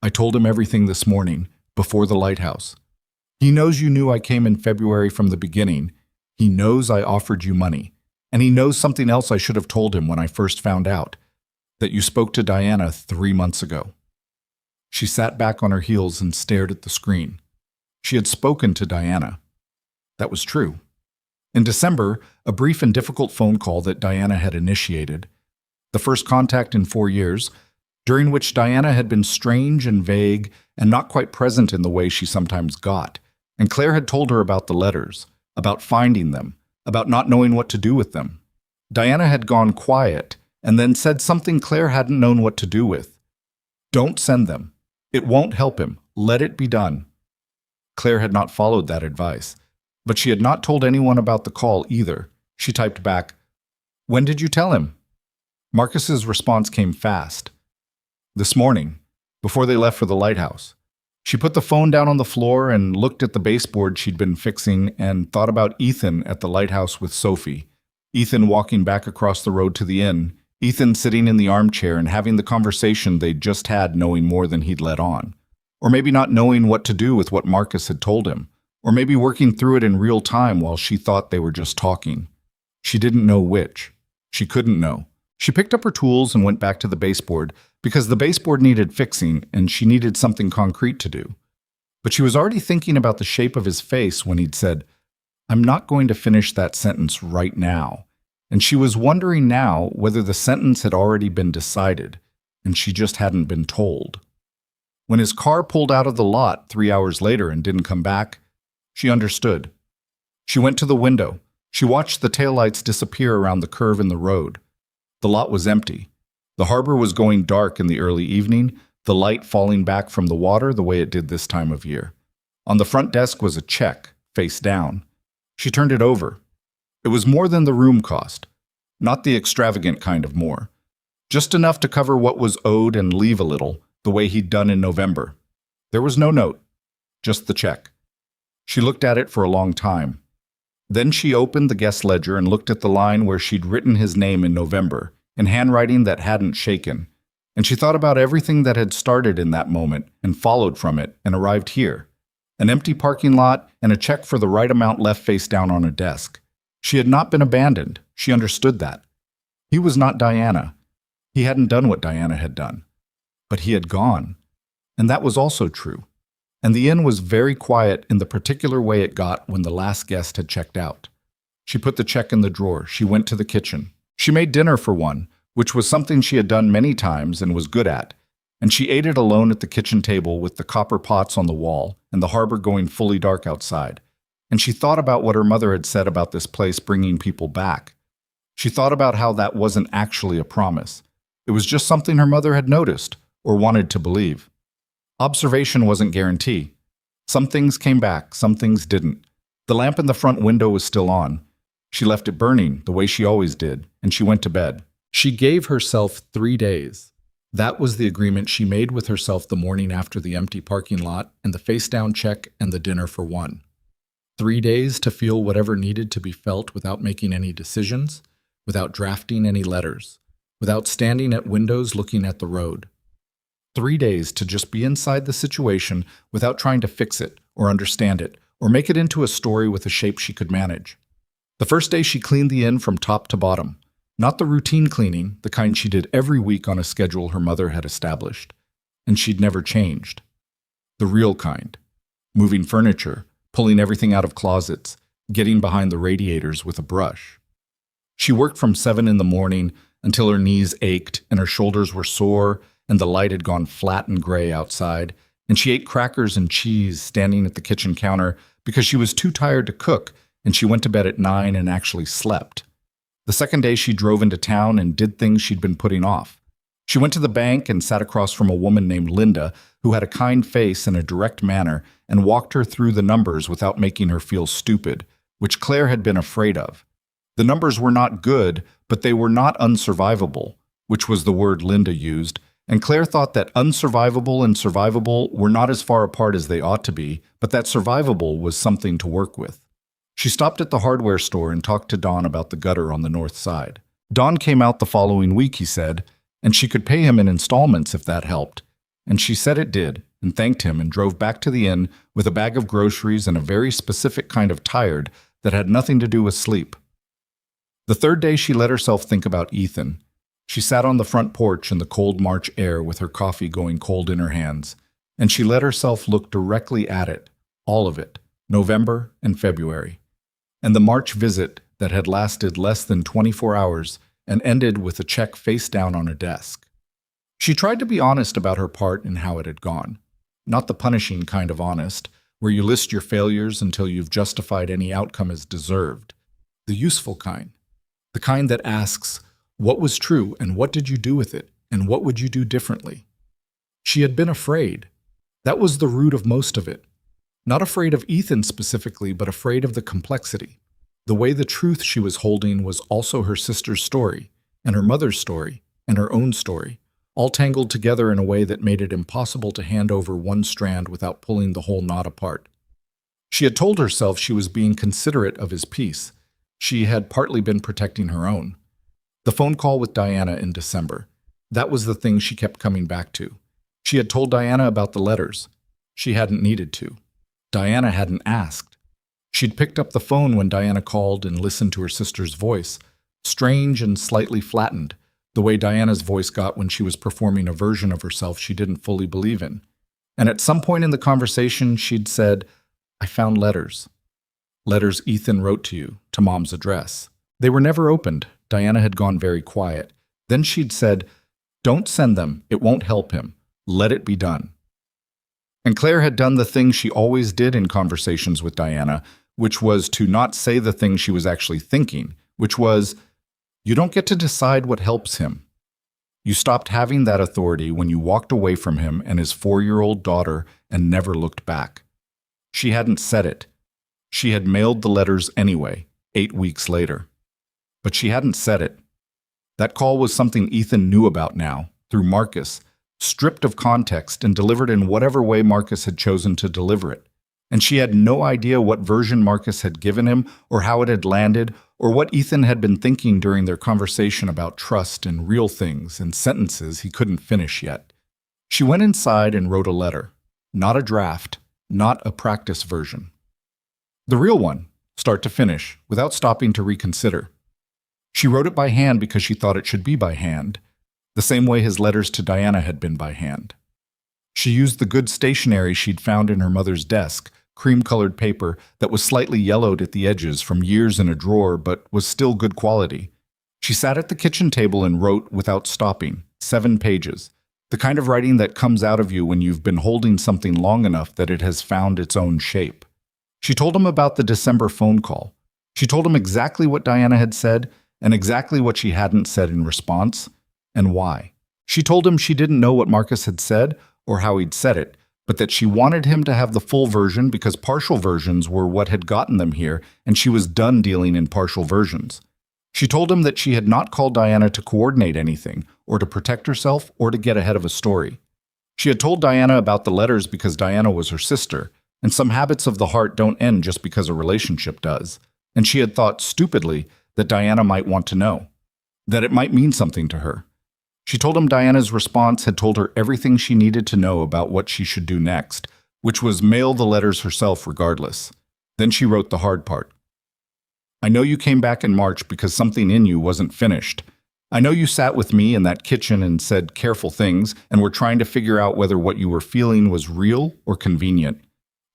I told him everything this morning, before the lighthouse. He knows you knew I came in February from the beginning. He knows I offered you money. And he knows something else I should have told him when I first found out, that you spoke to Diana 3 months ago. She sat back on her heels and stared at the screen. She had spoken to Diana. That was true. In December, a brief and difficult phone call that Diana had initiated, the first contact in 4 years, during which Diana had been strange and vague and not quite present in the way she sometimes got, and Claire had told her about the letters, about finding them, about not knowing what to do with them. Diana had gone quiet and then said something Claire hadn't known what to do with. Don't send them. It won't help him. Let it be done. Claire had not followed that advice, but she had not told anyone about the call either. She typed back, "When did you tell him?" Marcus's response came fast. This morning, before they left for the lighthouse. She put the phone down on the floor and looked at the baseboard she'd been fixing and thought about Ethan at the lighthouse with Sophie. Ethan walking back across the road to the inn. Ethan sitting in the armchair and having the conversation they'd just had, knowing more than he'd let on. Or maybe not knowing what to do with what Marcus had told him. Or maybe working through it in real time while she thought they were just talking. She didn't know which. She couldn't know. She picked up her tools and went back to the baseboard because the baseboard needed fixing and she needed something concrete to do. But she was already thinking about the shape of his face when he'd said, "I'm not going to finish that sentence right now." And she was wondering now whether the sentence had already been decided and she just hadn't been told. When his car pulled out of the lot 3 hours later and didn't come back, she understood. She went to the window. She watched the taillights disappear around the curve in the road. The lot was empty. The harbor was going dark in the early evening, the light falling back from the water the way it did this time of year. On the front desk was a check, face down. She turned it over. It was more than the room cost. Not the extravagant kind of more. Just enough to cover what was owed and leave a little, the way he'd done in November. There was no note, just the check. She looked at it for a long time. Then she opened the guest ledger and looked at the line where she'd written his name in November, in handwriting that hadn't shaken. And she thought about everything that had started in that moment and followed from it and arrived here. An empty parking lot and a check for the right amount left face down on a desk. She had not been abandoned. She understood that. He was not Diana. He hadn't done what Diana had done. But he had gone. And that was also true. And the inn was very quiet in the particular way it got when the last guest had checked out. She put the check in the drawer. She went to the kitchen. She made dinner for one, which was something she had done many times and was good at. And she ate it alone at the kitchen table with the copper pots on the wall and the harbor going fully dark outside. And she thought about what her mother had said about this place bringing people back. She thought about how that wasn't actually a promise. It was just something her mother had noticed or wanted to believe. Observation wasn't guarantee. Some things came back, some things didn't. The lamp in the front window was still on. She left it burning the way she always did, and she went to bed. She gave herself 3 days. That was the agreement she made with herself the morning after the empty parking lot and the face-down check and the dinner for one. 3 days to feel whatever needed to be felt without making any decisions, without drafting any letters, without standing at windows looking at the road. 3 days to just be inside the situation without trying to fix it or understand it or make it into a story with a shape she could manage. The first day she cleaned the inn from top to bottom. Not the routine cleaning, the kind she did every week on a schedule her mother had established. And she'd never changed. The real kind. Moving furniture, pulling everything out of closets, getting behind the radiators with a brush. She worked from 7 in the morning until her knees ached and her shoulders were sore and the light had gone flat and gray outside, and she ate crackers and cheese standing at the kitchen counter because she was too tired to cook, and she went to bed at 9 and actually slept. The second day she drove into town and did things she'd been putting off. She went to the bank and sat across from a woman named Linda, who had a kind face and a direct manner, and walked her through the numbers without making her feel stupid, which Claire had been afraid of. The numbers were not good, but they were not unsurvivable, which was the word Linda used, and Claire thought that unsurvivable and survivable were not as far apart as they ought to be, but that survivable was something to work with. She stopped at the hardware store and talked to Don about the gutter on the north side. Don came out the following week, he said, and she could pay him in installments if that helped. And she said it did, and thanked him and drove back to the inn with a bag of groceries and a very specific kind of tired that had nothing to do with sleep. The third day she let herself think about Ethan. She sat on the front porch in the cold March air with her coffee going cold in her hands, and she let herself look directly at it, all of it, November and February, and the March visit that had lasted less than 24 hours and ended with a check face down on a desk. She tried to be honest about her part in how it had gone, not the punishing kind of honest, where you list your failures until you've justified any outcome as deserved, the useful kind, the kind that asks, what was true and what did you do with it, and what would you do differently? She had been afraid. That was the root of most of it. Not afraid of Ethan specifically, but afraid of the complexity. The way the truth she was holding was also her sister's story, and her mother's story, and her own story, all tangled together in a way that made it impossible to hand over one strand without pulling the whole knot apart. She had told herself she was being considerate of his peace. She had partly been protecting her own. The phone call with Diana in December. That was the thing she kept coming back to. She had told Diana about the letters. She hadn't needed to. Diana hadn't asked. She'd picked up the phone when Diana called and listened to her sister's voice, strange and slightly flattened, the way Diana's voice got when she was performing a version of herself she didn't fully believe in. And at some point in the conversation, she'd said, I found letters. Letters Ethan wrote to you, to Mom's address. They were never opened. Diana had gone very quiet. Then she'd said, don't send them. It won't help him. Let it be done. And Claire had done the thing she always did in conversations with Diana, which was to not say the thing she was actually thinking, which was, you don't get to decide what helps him. You stopped having that authority when you walked away from him and his 4-year-old daughter and never looked back. She hadn't said it. She had mailed the letters anyway, 8 weeks later. But she hadn't said it. That call was something Ethan knew about now, through Marcus, stripped of context and delivered in whatever way Marcus had chosen to deliver it. And she had no idea what version Marcus had given him, or how it had landed, or what Ethan had been thinking during their conversation about trust and real things and sentences he couldn't finish yet. She went inside and wrote a letter. Not a draft, not a practice version. The real one, start to finish, without stopping to reconsider. She wrote it by hand because she thought it should be by hand, the same way his letters to Diana had been by hand. She used the good stationery she'd found in her mother's desk, cream-colored paper that was slightly yellowed at the edges from years in a drawer but was still good quality. She sat at the kitchen table and wrote without stopping, 7 pages, the kind of writing that comes out of you when you've been holding something long enough that it has found its own shape. She told him about the December phone call. She told him exactly what Diana had said and exactly what she hadn't said in response, and why. She told him she didn't know what Marcus had said or how he'd said it, but that she wanted him to have the full version because partial versions were what had gotten them here, and she was done dealing in partial versions. She told him that she had not called Diana to coordinate anything, or to protect herself, or to get ahead of a story. She had told Diana about the letters because Diana was her sister, and some habits of the heart don't end just because a relationship does, and she had thought, stupidly, that Diana might want to know, that it might mean something to her. She told him Diana's response had told her everything she needed to know about what she should do next, which was mail the letters herself regardless. Then she wrote the hard part. I know you came back in March because something in you wasn't finished. I know you sat with me in that kitchen and said careful things and were trying to figure out whether what you were feeling was real or convenient.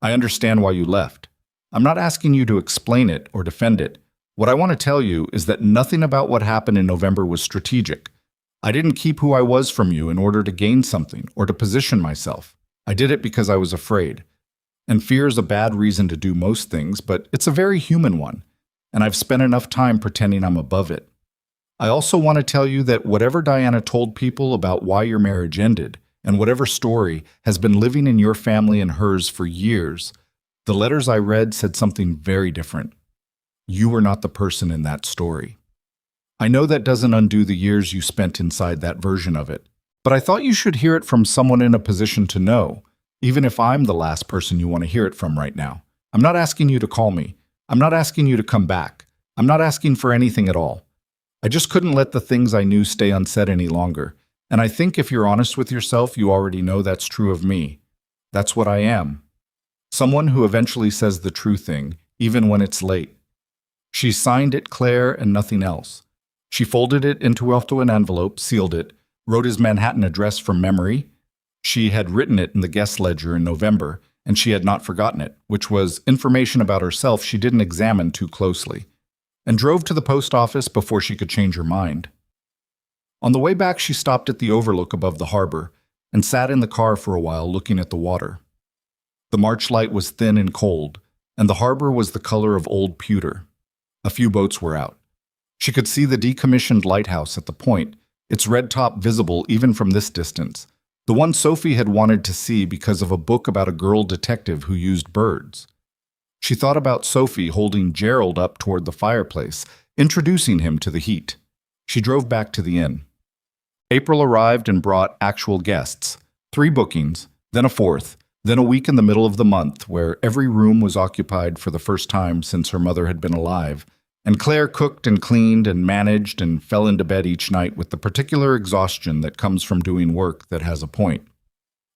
I understand why you left. I'm not asking you to explain it or defend it. What I want to tell you is that nothing about what happened in November was strategic. I didn't keep who I was from you in order to gain something or to position myself. I did it because I was afraid. And fear is a bad reason to do most things, but it's a very human one. And I've spent enough time pretending I'm above it. I also want to tell you that whatever Diana told people about why your marriage ended, and whatever story has been living in your family and hers for years, the letters I read said something very different. You were not the person in that story. I know that doesn't undo the years you spent inside that version of it, but I thought you should hear it from someone in a position to know, even if I'm the last person you want to hear it from right now. I'm not asking you to call me. I'm not asking you to come back. I'm not asking for anything at all. I just couldn't let the things I knew stay unsaid any longer, and I think if you're honest with yourself, you already know that's true of me. That's what I am. Someone who eventually says the true thing, even when it's late. She signed it Claire and nothing else. She folded it into an envelope, sealed it, wrote his Manhattan address from memory. She had written it in the guest ledger in November, and she had not forgotten it, which was information about herself she didn't examine too closely, and drove to the post office before she could change her mind. On the way back, she stopped at the overlook above the harbor and sat in the car for a while looking at the water. The March light was thin and cold, and the harbor was the color of old pewter. A few boats were out. She could see the decommissioned lighthouse at the point, its red top visible even from this distance, the one Sophie had wanted to see because of a book about a girl detective who used birds. She thought about Sophie holding Gerald up toward the fireplace, introducing him to the heat. She drove back to the inn. April arrived and brought actual guests, 3 bookings, then a 4th, then a week in the middle of the month where every room was occupied for the first time since her mother had been alive, and Claire cooked and cleaned and managed and fell into bed each night with the particular exhaustion that comes from doing work that has a point.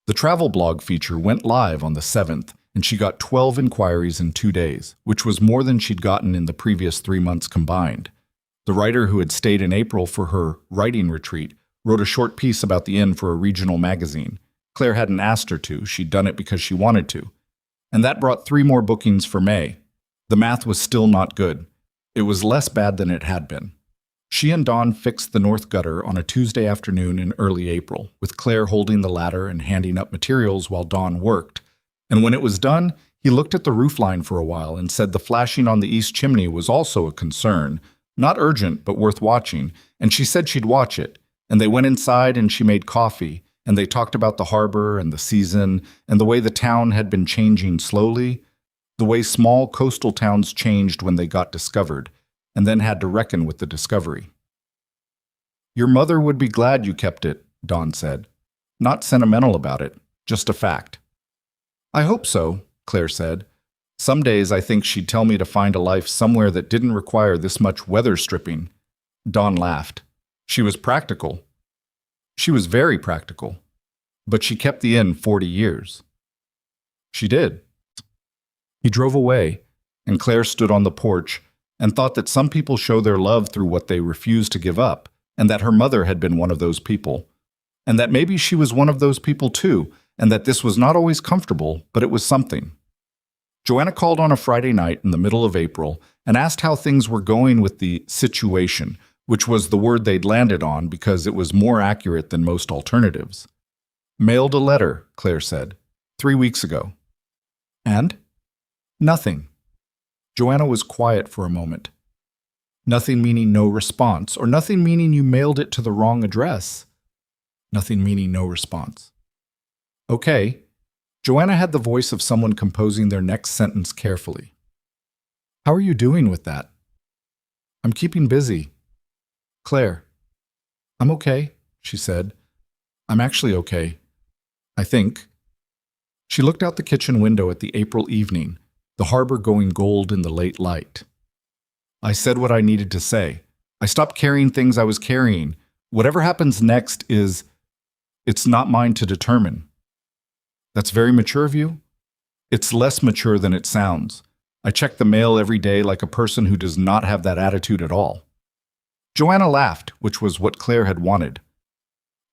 The travel blog feature went live on the 7th, and she got 12 inquiries in 2 days, which was more than she'd gotten in the previous 3 months combined. The writer who had stayed in April for her writing retreat wrote a short piece about the inn for a regional magazine. Claire hadn't asked her to, she'd done it because she wanted to. And that brought 3 more bookings for May. The math was still not good. It was less bad than it had been. She and Dawn fixed the north gutter on a Tuesday afternoon in early April, with Claire holding the ladder and handing up materials while Dawn worked. And when it was done, he looked at the roofline for a while and said the flashing on the east chimney was also a concern. Not urgent, but worth watching, and she said she'd watch it. And they went inside and she made coffee, and they talked about the harbor and the season and the way the town had been changing slowly, the way small coastal towns changed when they got discovered, and then had to reckon with the discovery. Your mother would be glad you kept it, Dawn said. Not sentimental about it, just a fact. I hope so, Claire said. Some days I think she'd tell me to find a life somewhere that didn't require this much weather stripping. Dawn laughed. She was practical. She was very practical. But she kept the inn 40 years. She did. He drove away, and Claire stood on the porch and thought that some people show their love through what they refuse to give up, and that her mother had been one of those people, and that maybe she was one of those people too, and that this was not always comfortable, but it was something. Joanna called on a Friday night in the middle of April and asked how things were going with the situation, which was the word they'd landed on because it was more accurate than most alternatives. Mailed a letter, Claire said, 3 weeks ago. And? Nothing. Joanna was quiet for a moment. Nothing meaning no response, or nothing meaning you mailed it to the wrong address. Nothing meaning no response. Okay. Joanna had the voice of someone composing their next sentence carefully. How are you doing with that? I'm keeping busy. Claire. I'm okay, she said. I'm actually okay. I think. She looked out the kitchen window at the April evening, the harbor going gold in the late light. I said what I needed to say. I stopped carrying things I was carrying. Whatever happens next it's not mine to determine. That's very mature of you. It's less mature than it sounds. I check the mail every day like a person who does not have that attitude at all. Joanna laughed, which was what Claire had wanted.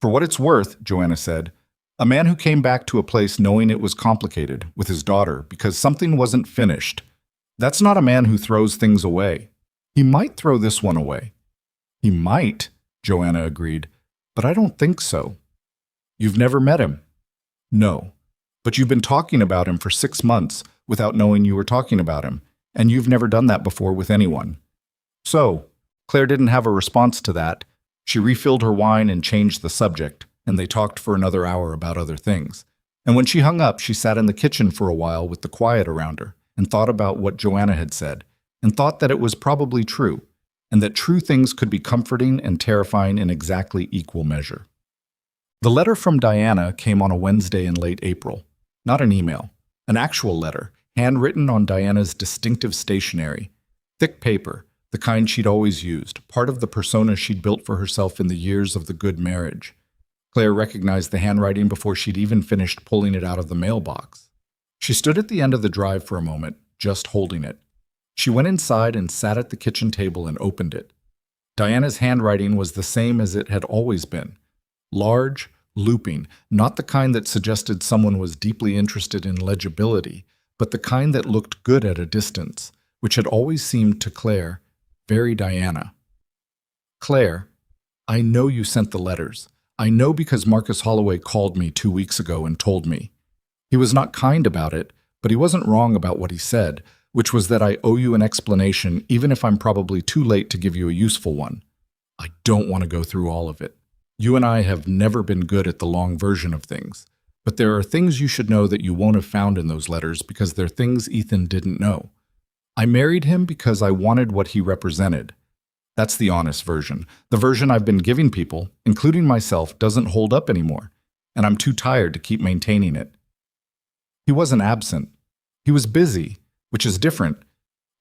For what it's worth, Joanna said, a man who came back to a place knowing it was complicated with his daughter because something wasn't finished. That's not a man who throws things away. He might throw this one away. He might, Joanna agreed, but I don't think so. You've never met him? No, but you've been talking about him for 6 months without knowing you were talking about him, and you've never done that before with anyone. So, Claire didn't have a response to that. She refilled her wine and changed the subject, and they talked for another hour about other things. And when she hung up, she sat in the kitchen for a while with the quiet around her and thought about what Joanna had said, and thought that it was probably true, and that true things could be comforting and terrifying in exactly equal measure. The letter from Diana came on a Wednesday in late April. Not an email, an actual letter, handwritten on Diana's distinctive stationery. Thick paper, the kind she'd always used, part of the persona she'd built for herself in the years of the good marriage. Claire recognized the handwriting before she'd even finished pulling it out of the mailbox. She stood at the end of the drive for a moment, just holding it. She went inside and sat at the kitchen table and opened it. Diana's handwriting was the same as it had always been. Large, looping, not the kind that suggested someone was deeply interested in legibility, but the kind that looked good at a distance, which had always seemed to Claire very Diana. Claire, I know you sent the letters. I know because Marcus Holloway called me 2 weeks ago and told me. He was not kind about it, but he wasn't wrong about what he said, which was that I owe you an explanation even if I'm probably too late to give you a useful one. I don't want to go through all of it. You and I have never been good at the long version of things, but there are things you should know that you won't have found in those letters because they're things Ethan didn't know. I married him because I wanted what he represented. That's the honest version. The version I've been giving people, including myself, doesn't hold up anymore, and I'm too tired to keep maintaining it. He wasn't absent. He was busy, which is different,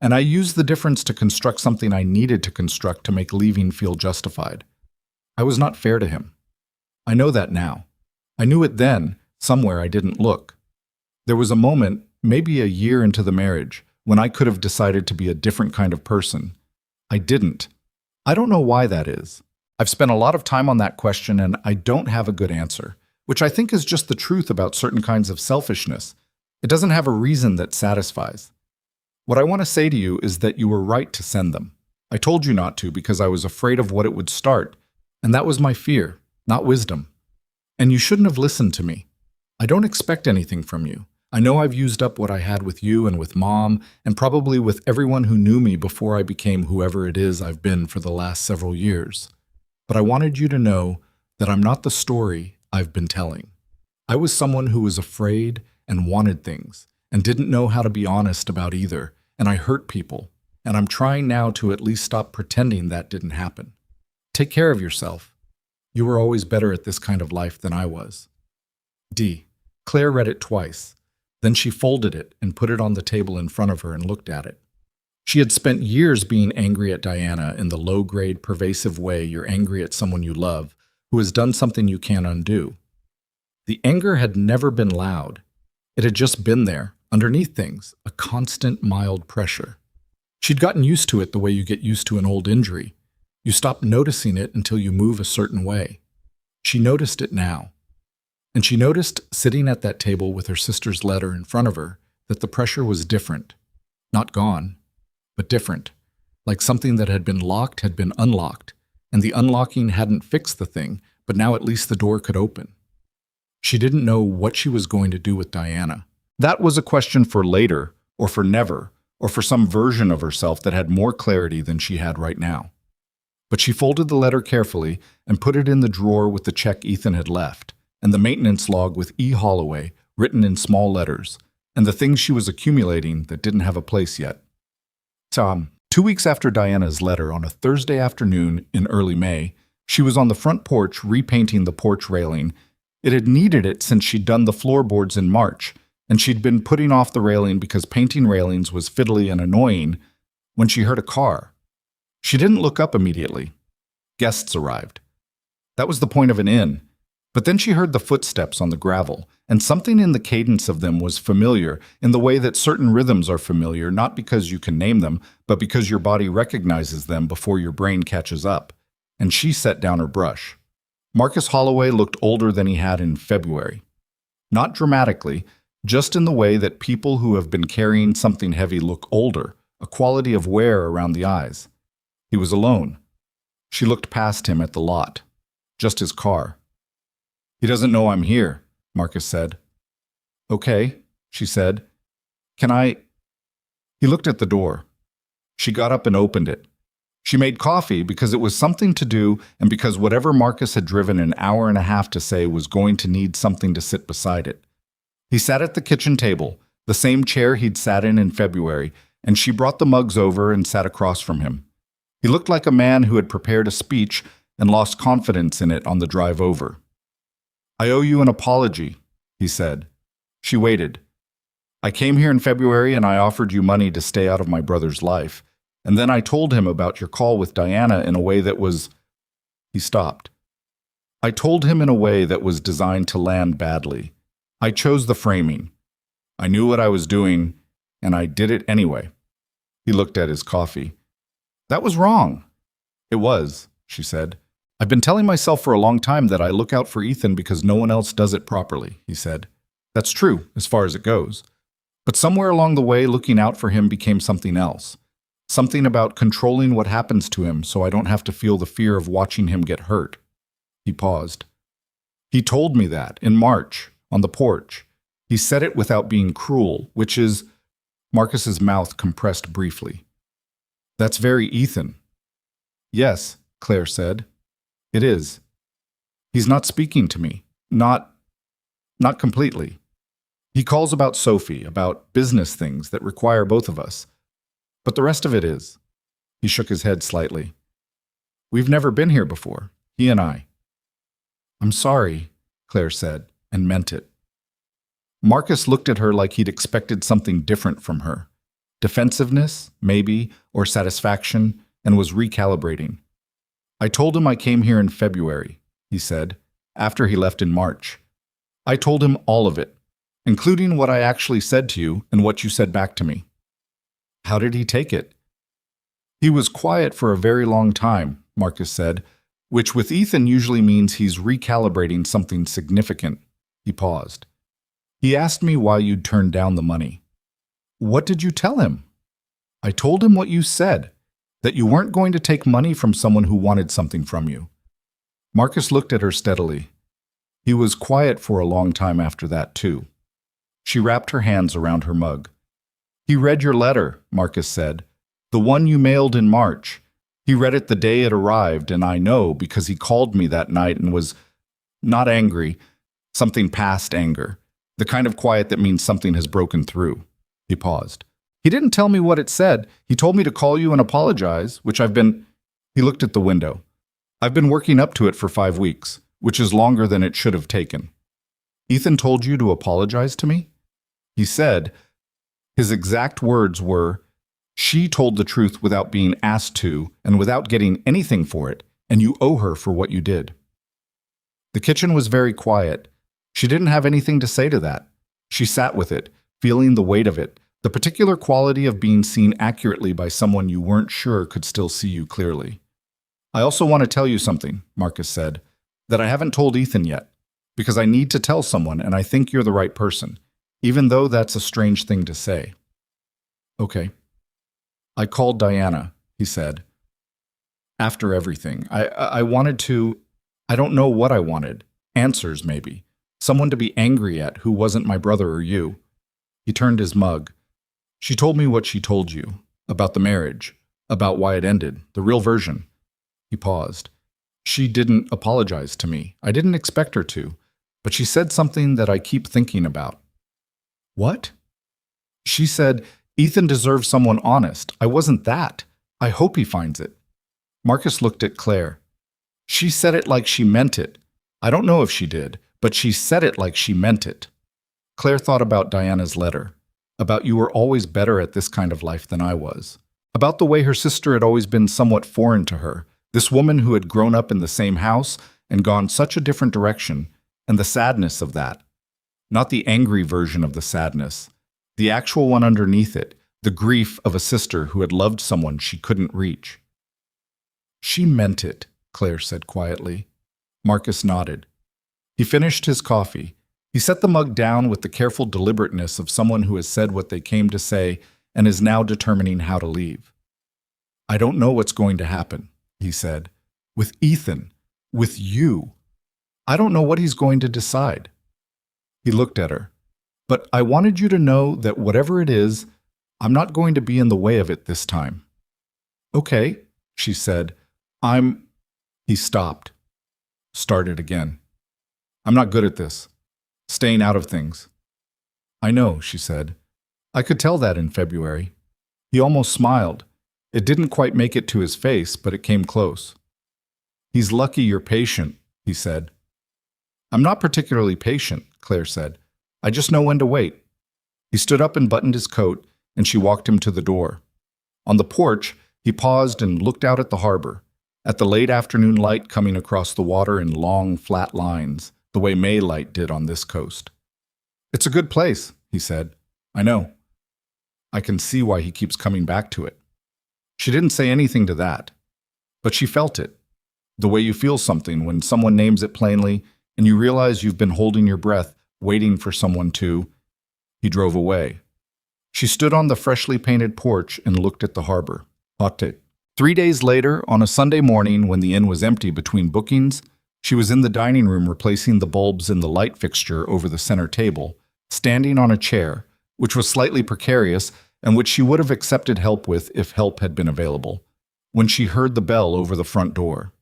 and I used the difference to construct something I needed to construct to make leaving feel justified. I was not fair to him. I know that now. I knew it then, somewhere I didn't look. There was a moment, maybe a year into the marriage, when I could have decided to be a different kind of person. I didn't. I don't know why that is. I've spent a lot of time on that question and I don't have a good answer, which I think is just the truth about certain kinds of selfishness. It doesn't have a reason that satisfies. What I want to say to you is that you were right to send them. I told you not to because I was afraid of what it would start, and that was my fear, not wisdom. And you shouldn't have listened to me. I don't expect anything from you. I know I've used up what I had with you and with Mom, and probably with everyone who knew me before I became whoever it is I've been for the last several years. But I wanted you to know that I'm not the story I've been telling. I was someone who was afraid and wanted things, and didn't know how to be honest about either, and I hurt people, and I'm trying now to at least stop pretending that didn't happen. Take care of yourself. You were always better at this kind of life than I was. D. Claire read it twice. Then she folded it and put it on the table in front of her and looked at it. She had spent years being angry at Diana in the low-grade, pervasive way you're angry at someone you love, who has done something you can't undo. The anger had never been loud. It had just been there, underneath things, a constant, mild pressure. She'd gotten used to it the way you get used to an old injury. You stop noticing it until you move a certain way. She noticed it now. And she noticed, sitting at that table with her sister's letter in front of her, that the pressure was different. Not gone, but different. Like something that had been locked had been unlocked, and the unlocking hadn't fixed the thing, but now at least the door could open. She didn't know what she was going to do with Diana. That was a question for later, or for never, or for some version of herself that had more clarity than she had right now. But she folded the letter carefully and put it in the drawer with the check Ethan had left, and the maintenance log with E. Holloway written in small letters, and the things she was accumulating that didn't have a place yet. 2 weeks after Diana's letter, on a Thursday afternoon in early May, she was on the front porch repainting the porch railing. It had needed it since she'd done the floorboards in March, and she'd been putting off the railing because painting railings was fiddly and annoying, when she heard a car. She didn't look up immediately. Guests arrived. That was the point of an inn. But then she heard the footsteps on the gravel, and something in the cadence of them was familiar, in the way that certain rhythms are familiar, not because you can name them, but because your body recognizes them before your brain catches up. And she set down her brush. Marcus Holloway looked older than he had in February. Not dramatically, just in the way that people who have been carrying something heavy look older, a quality of wear around the eyes. He was alone. She looked past him at the lot. Just his car. "He doesn't know I'm here," Marcus said. "Okay," she said. "Can I—" He looked at the door. She got up and opened it. She made coffee because it was something to do and because whatever Marcus had driven an hour and a half to say was going to need something to sit beside it. He sat at the kitchen table, the same chair he'd sat in February, and she brought the mugs over and sat across from him. He looked like a man who had prepared a speech and lost confidence in it on the drive over. "I owe you an apology," he said. She waited. "I came here in February and I offered you money to stay out of my brother's life. And then I told him about your call with Diana in a way that was—" He stopped. "I told him in a way that was designed to land badly. I chose the framing. I knew what I was doing, and I did it anyway." He looked at his coffee. "That was wrong." "It was," she said. "I've been telling myself for a long time that I look out for Ethan because no one else does it properly," he said. "That's true, as far as it goes. But somewhere along the way, looking out for him became something else. Something about controlling what happens to him so I don't have to feel the fear of watching him get hurt." He paused. "He told me that, in March, on the porch. He said it without being cruel, which is—" Marcus's mouth compressed briefly. "That's very Ethan." "Yes," Claire said. "It is. He's not speaking to me. Not completely. He calls about Sophie, about business things that require both of us. But the rest of it is." He shook his head slightly. "We've never been here before, he and I." "I'm sorry," Claire said, and meant it. Marcus looked at her like he'd expected something different from her. Defensiveness, maybe, or satisfaction, and was recalibrating. "I told him I came here in February," he said, after he left in March. "I told him all of it, including what I actually said to you and what you said back to me." "How did he take it?" "He was quiet for a very long time," Marcus said, which with Ethan usually means he's recalibrating something significant. He paused. "He asked me why you'd turned down the money." "What did you tell him?" "I told him what you said, that you weren't going to take money from someone who wanted something from you." Marcus looked at her steadily. He was quiet for a long time after that, too. She wrapped her hands around her mug. "He read your letter," Marcus said. "The one you mailed in March. He read it the day it arrived, and I know because he called me that night and was not angry, something past anger, the kind of quiet that means something has broken through." He paused. "He didn't tell me what it said. He told me to call you and apologize, which I've been—" He looked at the window. "I've been working up to it for 5 weeks, which is longer than it should have taken." "Ethan told you to apologize to me?" He said, his exact words were, "She told the truth without being asked to and without getting anything for it, and you owe her for what you did." The kitchen was very quiet. She didn't have anything to say to that. She sat with it, feeling the weight of it, the particular quality of being seen accurately by someone you weren't sure could still see you clearly. "I also want to tell you something," Marcus said, "that I haven't told Ethan yet, because I need to tell someone and I think you're the right person, even though that's a strange thing to say." "Okay." "I called Diana," he said. "After everything. I wanted to— I don't know what I wanted. Answers, maybe. Someone to be angry at who wasn't my brother or you." He turned his mug. "She told me what she told you, about the marriage, about why it ended, the real version." He paused. "She didn't apologize to me. I didn't expect her to, but she said something that I keep thinking about." "What?" "She said, Ethan deserves someone honest. I wasn't that. I hope he finds it." Marcus looked at Claire. "She said it like she meant it. I don't know if she did, but she said it like she meant it." Claire thought about Diana's letter, about you were always better at this kind of life than I was, about the way her sister had always been somewhat foreign to her, this woman who had grown up in the same house and gone such a different direction, and the sadness of that. Not the angry version of the sadness, the actual one underneath it, the grief of a sister who had loved someone she couldn't reach. "She meant it," Claire said quietly. Marcus nodded. He finished his coffee. He set the mug down with the careful deliberateness of someone who has said what they came to say and is now determining how to leave. "I don't know what's going to happen," he said. "With Ethan. With you. I don't know what he's going to decide." He looked at her. "But I wanted you to know that whatever it is, I'm not going to be in the way of it this time." "Okay," she said. I'm. He stopped. Started again. I'm not good at this. Staying out of things. I know, she said. I could tell that in February. He almost smiled. It didn't quite make it to his face, but it came close. He's lucky you're patient, he said. I'm not particularly patient, Claire said. I just know when to wait. He stood up and buttoned his coat, and she walked him to the door. On the porch, he paused and looked out at the harbor, at the late afternoon light coming across the water in long, flat lines, the way May light did on this coast. It's a good place, he said. I know. I can see why he keeps coming back to it. She didn't say anything to that, but she felt it, the way you feel something when someone names it plainly and you realize you've been holding your breath, waiting for someone to. He drove away. She stood on the freshly painted porch and looked at the harbor. Hotte. 3 days later, on a Sunday morning when the inn was empty between bookings, she was in the dining room replacing the bulbs in the light fixture over the center table, standing on a chair, which was slightly precarious and which she would have accepted help with if help had been available, when she heard the bell over the front door.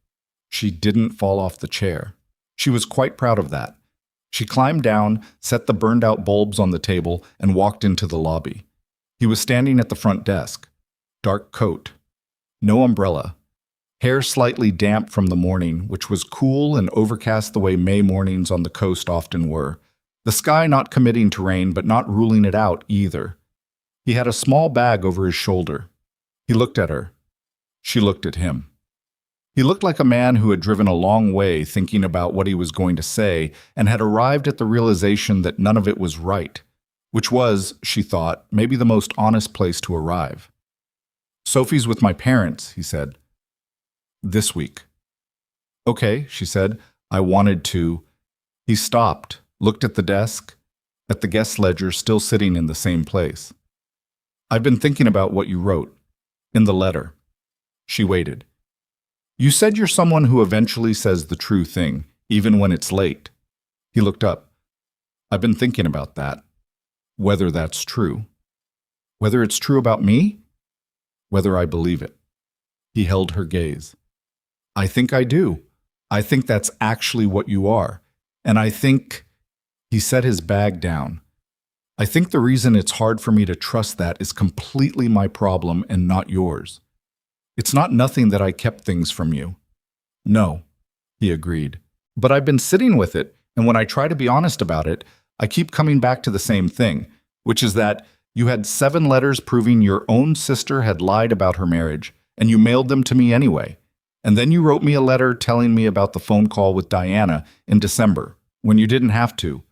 She didn't fall off the chair. She was quite proud of that. She climbed down, set the burned-out bulbs on the table, and walked into the lobby. He was standing at the front desk. Dark coat. No umbrella. Hair slightly damp from the morning, which was cool and overcast the way May mornings on the coast often were. The sky not committing to rain, but not ruling it out either. He had a small bag over his shoulder. He looked at her. She looked at him. He looked like a man who had driven a long way thinking about what he was going to say and had arrived at the realization that none of it was right, which was, she thought, maybe the most honest place to arrive. Sophie's with my parents, he said. This week. Okay, she said. I wanted to. He stopped, looked at the desk, at the guest ledger still sitting in the same place. I've been thinking about what you wrote. In the letter. She waited. You said you're someone who eventually says the true thing, even when it's late. He looked up. I've been thinking about that. Whether that's true. Whether it's true about me? Whether I believe it. He held her gaze. I think I do. I think that's actually what you are. And I think... He set his bag down. I think the reason it's hard for me to trust that is completely my problem and not yours. It's not nothing that I kept things from you. No, he agreed. But I've been sitting with it, and when I try to be honest about it, I keep coming back to the same thing, which is that you had 7 letters proving your own sister had lied about her marriage, and you mailed them to me anyway. And then you wrote me a letter telling me about the phone call with Diana in December, when you didn't have to,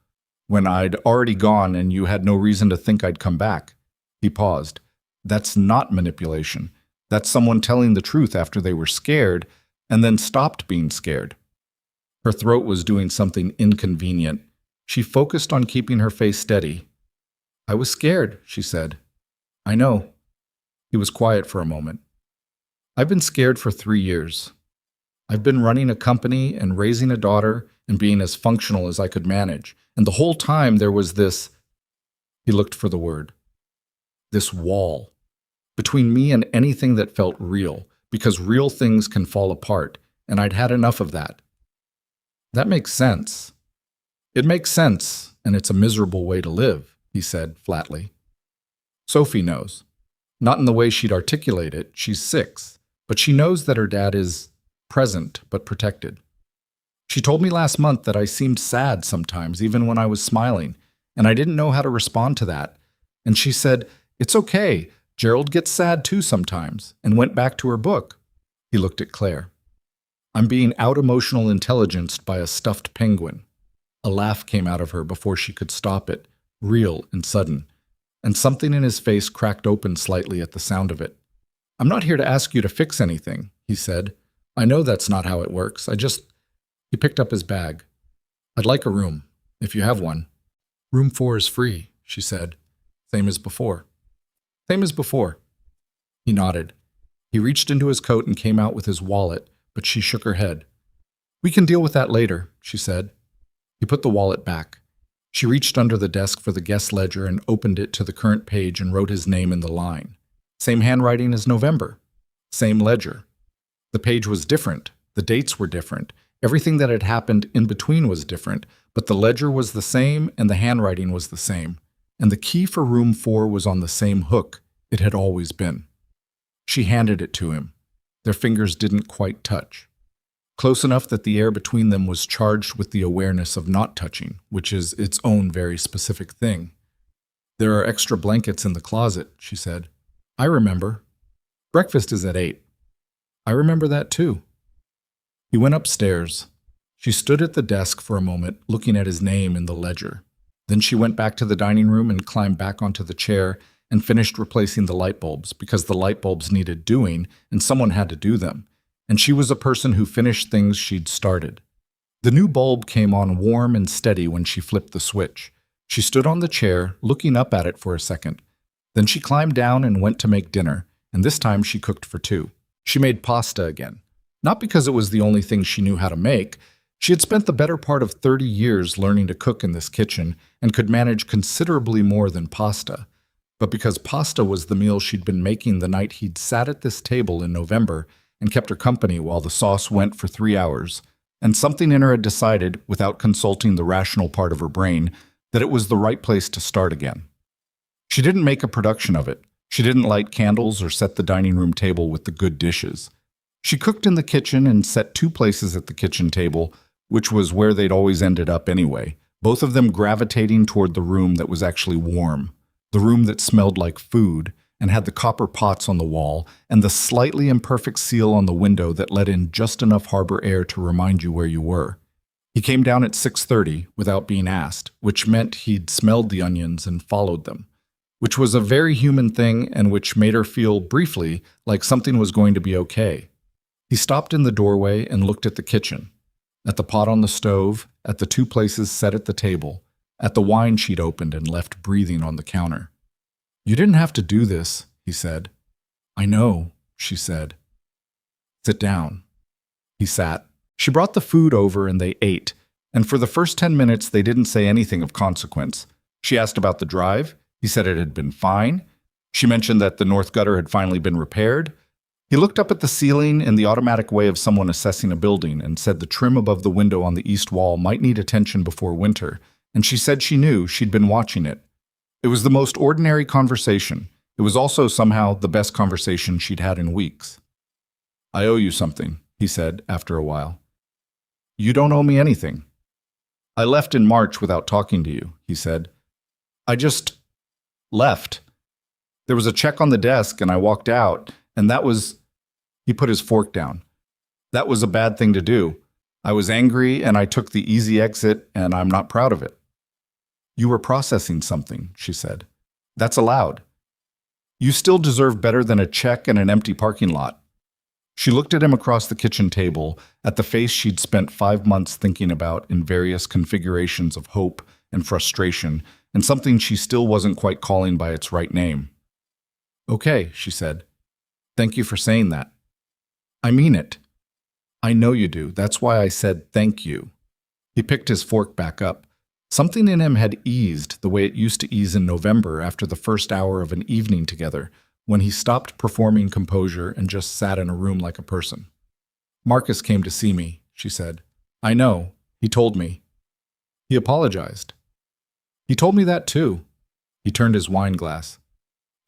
when I'd already gone and you had no reason to think I'd come back. He paused. That's not manipulation. That's someone telling the truth after they were scared and then stopped being scared. Her throat was doing something inconvenient. She focused on keeping her face steady. I was scared, she said. I know. He was quiet for a moment. I've been scared for 3 years. I've been running a company and raising a daughter and being as functional as I could manage. And the whole time there was this, he looked for the word, this wall between me and anything that felt real, because real things can fall apart, and I'd had enough of that. That makes sense. It makes sense, and it's a miserable way to live, he said flatly. Sophie knows. Not in the way she'd articulate it, she's 6, but she knows that her dad is present but protected. She told me last month that I seemed sad sometimes, even when I was smiling, and I didn't know how to respond to that. And she said, it's okay, Gerald gets sad too sometimes, and went back to her book. He looked at Claire. I'm being out-emotional intelligenced by a stuffed penguin. A laugh came out of her before she could stop it, real and sudden, and something in his face cracked open slightly at the sound of it. I'm not here to ask you to fix anything, he said. I know that's not how it works. He picked up his bag. I'd like a room, if you have one. Room 4 is free, she said. Same as before. Same as before. He nodded. He reached into his coat and came out with his wallet, but she shook her head. We can deal with that later, she said. He put the wallet back. She reached under the desk for the guest ledger and opened it to the current page and wrote his name in the line. Same handwriting as November. Same ledger. The page was different, the dates were different, everything that had happened in between was different, but the ledger was the same and the handwriting was the same, and the key for room 4 was on the same hook it had always been. She handed it to him. Their fingers didn't quite touch. Close enough that the air between them was charged with the awareness of not touching, which is its own very specific thing. "There are extra blankets in the closet," she said. "I remember. Breakfast is at 8. I remember that too." He went upstairs. She stood at the desk for a moment, looking at his name in the ledger. Then she went back to the dining room and climbed back onto the chair and finished replacing the light bulbs, because the light bulbs needed doing and someone had to do them, and she was a person who finished things she'd started. The new bulb came on warm and steady when she flipped the switch. She stood on the chair, looking up at it for a second. Then she climbed down and went to make dinner, and this time she cooked for 2. She made pasta again. Not because it was the only thing she knew how to make. She had spent the better part of 30 years learning to cook in this kitchen and could manage considerably more than pasta, but because pasta was the meal she'd been making the night he'd sat at this table in November and kept her company while the sauce went for 3 hours, and something in her had decided, without consulting the rational part of her brain, that it was the right place to start again. She didn't make a production of it. She didn't light candles or set the dining room table with the good dishes. She cooked in the kitchen and set 2 places at the kitchen table, which was where they'd always ended up anyway, both of them gravitating toward the room that was actually warm, the room that smelled like food and had the copper pots on the wall and the slightly imperfect seal on the window that let in just enough harbor air to remind you where you were. He came down at 6:30 without being asked, which meant he'd smelled the onions and followed them, which was a very human thing and which made her feel, briefly, like something was going to be okay. He stopped in the doorway and looked at the kitchen, at the pot on the stove, at the 2 places set at the table, at the wine she'd opened and left breathing on the counter. "You didn't have to do this," he said. "I know," she said. "Sit down." He sat. She brought the food over and they ate, and for the first 10 minutes they didn't say anything of consequence. She asked about the drive. He said it had been fine. She mentioned that the north gutter had finally been repaired. He looked up at the ceiling in the automatic way of someone assessing a building and said the trim above the window on the east wall might need attention before winter, and she said she knew she'd been watching it. It was the most ordinary conversation. It was also somehow the best conversation she'd had in weeks. "I owe you something," he said after a while. "You don't owe me anything." "I left in March without talking to you," he said. "I just left. There was a check on the desk and I walked out, and that was—" He put his fork down. "That was a bad thing to do. I was angry and I took the easy exit, and I'm not proud of it." "You were processing something," she said. "That's allowed. You still deserve better than a check and an empty parking lot." She looked at him across the kitchen table, at the face she'd spent 5 months thinking about in various configurations of hope and frustration, and something she still wasn't quite calling by its right name. "Okay," she said. "Thank you for saying that." "I mean it." "I know you do. That's why I said thank you." He picked his fork back up. Something in him had eased the way it used to ease in November after the first hour of an evening together, when he stopped performing composure and just sat in a room like a person. "Marcus came to see me," she said. "I know. He told me." "He apologized." "He told me that too." He turned his wine glass.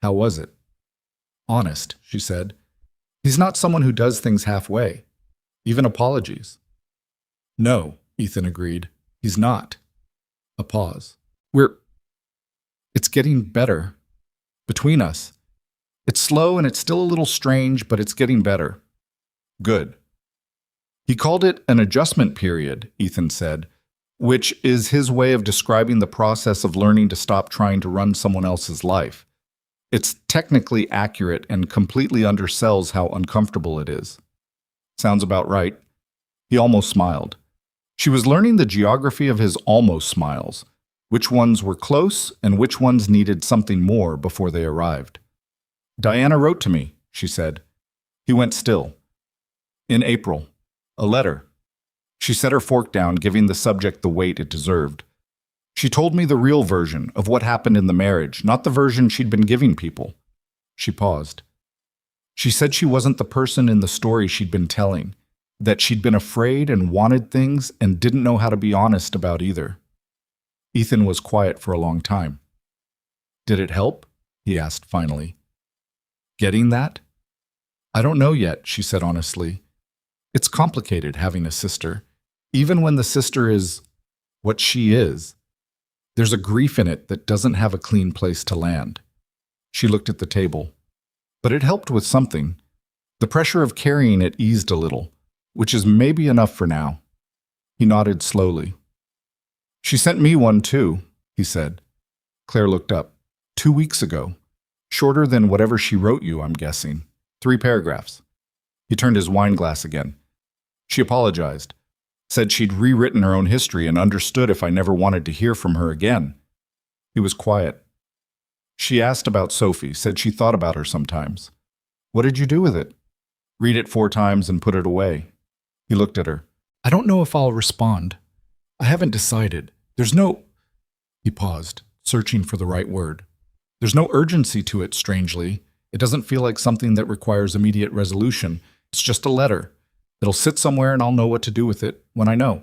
"How was it?" "Honest," she said. "He's not someone who does things halfway. Even apologies." "No," Ethan agreed. "He's not." A pause. It's getting better. Between us. It's slow and it's still a little strange, but it's getting better." "Good." "He called it an adjustment period," Ethan said, which is his way of describing the process of learning to stop trying to run someone else's life. It's technically accurate and completely undersells how uncomfortable it is. Sounds about right. He almost smiled. She was learning the geography of his almost smiles, which ones were close and which ones needed something more before they arrived. "Diana wrote to me," she said. He went still. "In April. A letter." She set her fork down, giving the subject the weight it deserved. "She told me the real version of what happened in the marriage, not the version she'd been giving people." She paused. She said she wasn't the person in the story she'd been telling, that she'd been afraid and wanted things and didn't know how to be honest about either. Ethan was quiet for a long time. Did it help? He asked finally. Getting that? I don't know yet, she said honestly. It's complicated having a sister. Even when the sister is what she is, there's a grief in it that doesn't have a clean place to land. She looked at the table. But it helped with something. The pressure of carrying it eased a little, which is maybe enough for now. He nodded slowly. She sent me one too, he said. Claire looked up. 2 weeks ago. Shorter than whatever she wrote you, I'm guessing. 3 paragraphs. He turned his wine glass again. She apologized. Said she'd rewritten her own history and understood if I never wanted to hear from her again. He was quiet. She asked about Sophie, said she thought about her sometimes. What did you do with it? Read it 4 times and put it away. He looked at her. I don't know if I'll respond. I haven't decided. There's no... He paused, searching for the right word. There's no urgency to it, strangely. It doesn't feel like something that requires immediate resolution. It's just a letter. It'll sit somewhere and I'll know what to do with it when I know.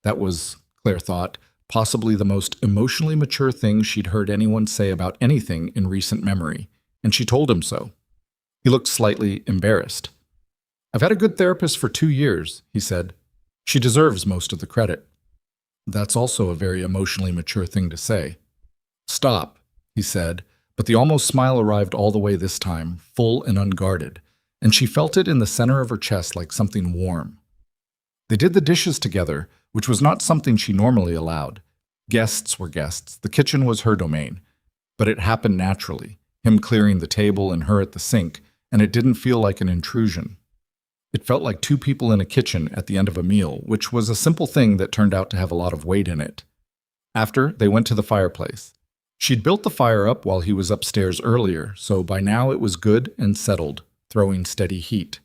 That was, Claire thought, possibly the most emotionally mature thing she'd heard anyone say about anything in recent memory, and she told him so. He looked slightly embarrassed. I've had a good therapist for 2 years, he said. She deserves most of the credit. That's also a very emotionally mature thing to say. Stop, he said, but the almost smile arrived all the way this time, full and unguarded, and she felt it in the center of her chest like something warm. They did the dishes together, which was not something she normally allowed. Guests were guests. The kitchen was her domain. But it happened naturally, him clearing the table and her at the sink, and it didn't feel like an intrusion. It felt like 2 people in a kitchen at the end of a meal, which was a simple thing that turned out to have a lot of weight in it. After, they went to the fireplace. She'd built the fire up while he was upstairs earlier, so by now it was good and settled, throwing steady heat.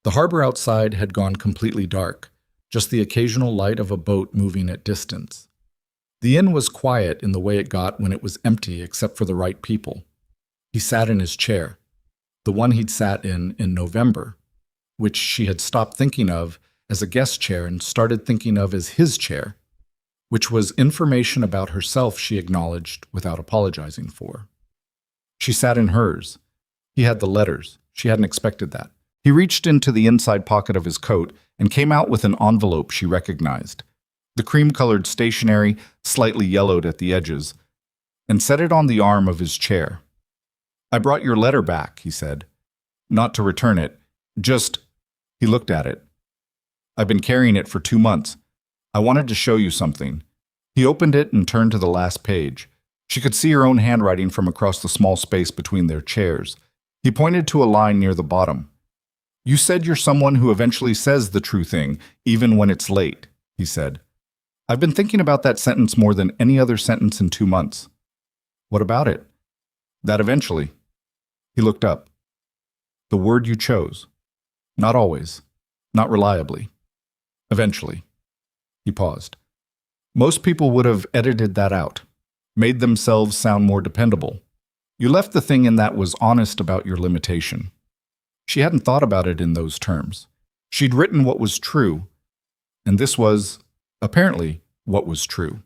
The harbor outside had gone completely dark, just the occasional light of a boat moving at distance. The inn was quiet in the way it got when it was empty except for the right people. He sat in his chair, the one he'd sat in November, which she had stopped thinking of as a guest chair and started thinking of as his chair, which was information about herself she acknowledged without apologizing for. She sat in hers. He had the letters. She hadn't expected that. He reached into the inside pocket of his coat and came out with an envelope she recognized, the cream-colored stationery, slightly yellowed at the edges, and set it on the arm of his chair. I brought your letter back, he said. Not to return it, just... He looked at it. I've been carrying it for 2 months. I wanted to show you something. He opened it and turned to the last page. She could see her own handwriting from across the small space between their chairs. He pointed to a line near the bottom. You said you're someone who eventually says the true thing, even when it's late, he said. I've been thinking about that sentence more than any other sentence in 2 months. What about it? That eventually. He looked up. The word you chose. Not always. Not reliably. Eventually. He paused. Most people would have edited that out, made themselves sound more dependable. You left the thing in that was honest about your limitation. She hadn't thought about it in those terms. She'd written what was true, and this was, apparently, what was true.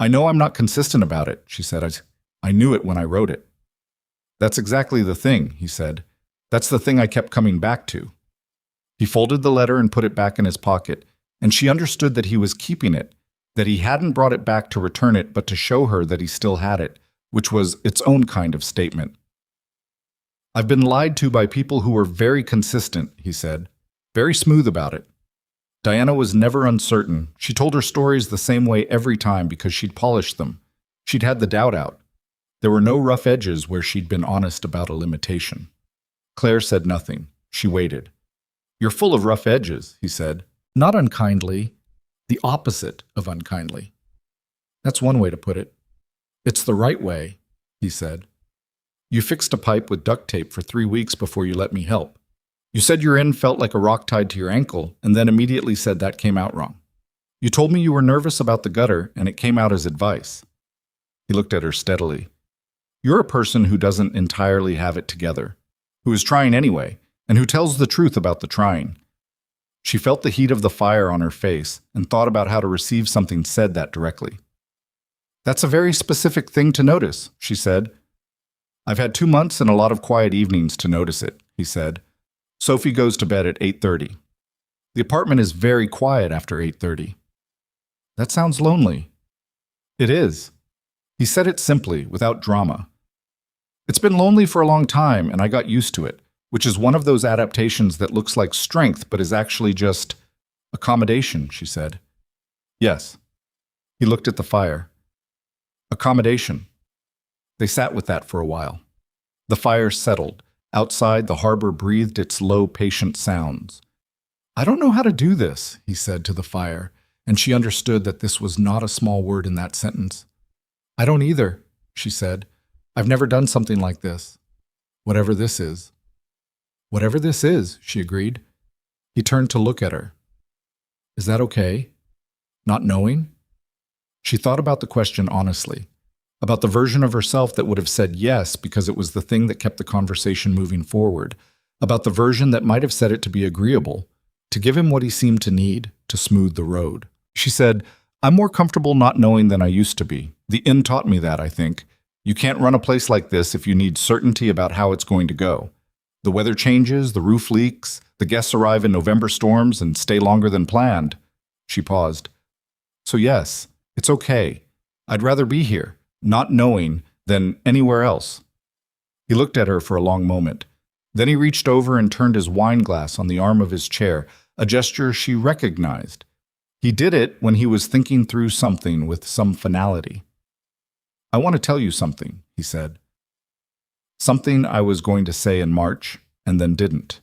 I know I'm not consistent about it, she said. I knew it when I wrote it. That's exactly the thing, he said. That's the thing I kept coming back to. He folded the letter and put it back in his pocket, and she understood that he was keeping it, that he hadn't brought it back to return it, but to show her that he still had it, which was its own kind of statement. I've been lied to by people who were very consistent, he said, very smooth about it. Diana was never uncertain. She told her stories the same way every time because she'd polished them. She'd had the doubt out. There were no rough edges where she'd been honest about a limitation. Claire said nothing. She waited. You're full of rough edges, he said. Not unkindly, the opposite of unkindly. That's one way to put it. It's the right way, he said. You fixed a pipe with duct tape for 3 weeks before you let me help. You said your end felt like a rock tied to your ankle, and then immediately said that came out wrong. You told me you were nervous about the gutter, and it came out as advice. He looked at her steadily. You're a person who doesn't entirely have it together. who is trying anyway, and who tells the truth about the trying. She felt the heat of the fire on her face and thought about how to receive something said that directly. "That's a very specific thing to notice," she said. "I've had 2 months and a lot of quiet evenings to notice it," he said. "Sophie goes to bed at 8:30. The apartment is very quiet after 8:30. That sounds lonely." "It is." He said it simply, without drama. "It's been lonely for a long time, and I got used to it, which is one of those adaptations that looks like strength but is actually just accommodation," she said. "Yes." He looked at the fire. "Accommodation." They sat with that for a while. The fire settled. Outside, the harbor breathed its low, patient sounds. "I don't know how to do this," he said to the fire, and she understood that this was not a small word in that sentence. "I don't either," she said. "I've never done something like this. Whatever this is." "Whatever this is," she agreed. He turned to look at her. "Is that okay? Not knowing?" She thought about the question honestly, about the version of herself that would have said yes because it was the thing that kept the conversation moving forward, about the version that might have said it to be agreeable, to give him what he seemed to need, to smooth the road. She said, "I'm more comfortable not knowing than I used to be. The inn taught me that, I think. You can't run a place like this if you need certainty about how it's going to go. The weather changes, the roof leaks, the guests arrive in November storms and stay longer than planned." She paused. "So yes, it's okay. I'd rather be here, not knowing, than anywhere else." He looked at her for a long moment. Then he reached over and turned his wine glass on the arm of his chair, a gesture she recognized. He did it when he was thinking through something with some finality. "I want to tell you something," he said. "Something I was going to say in March, and then didn't."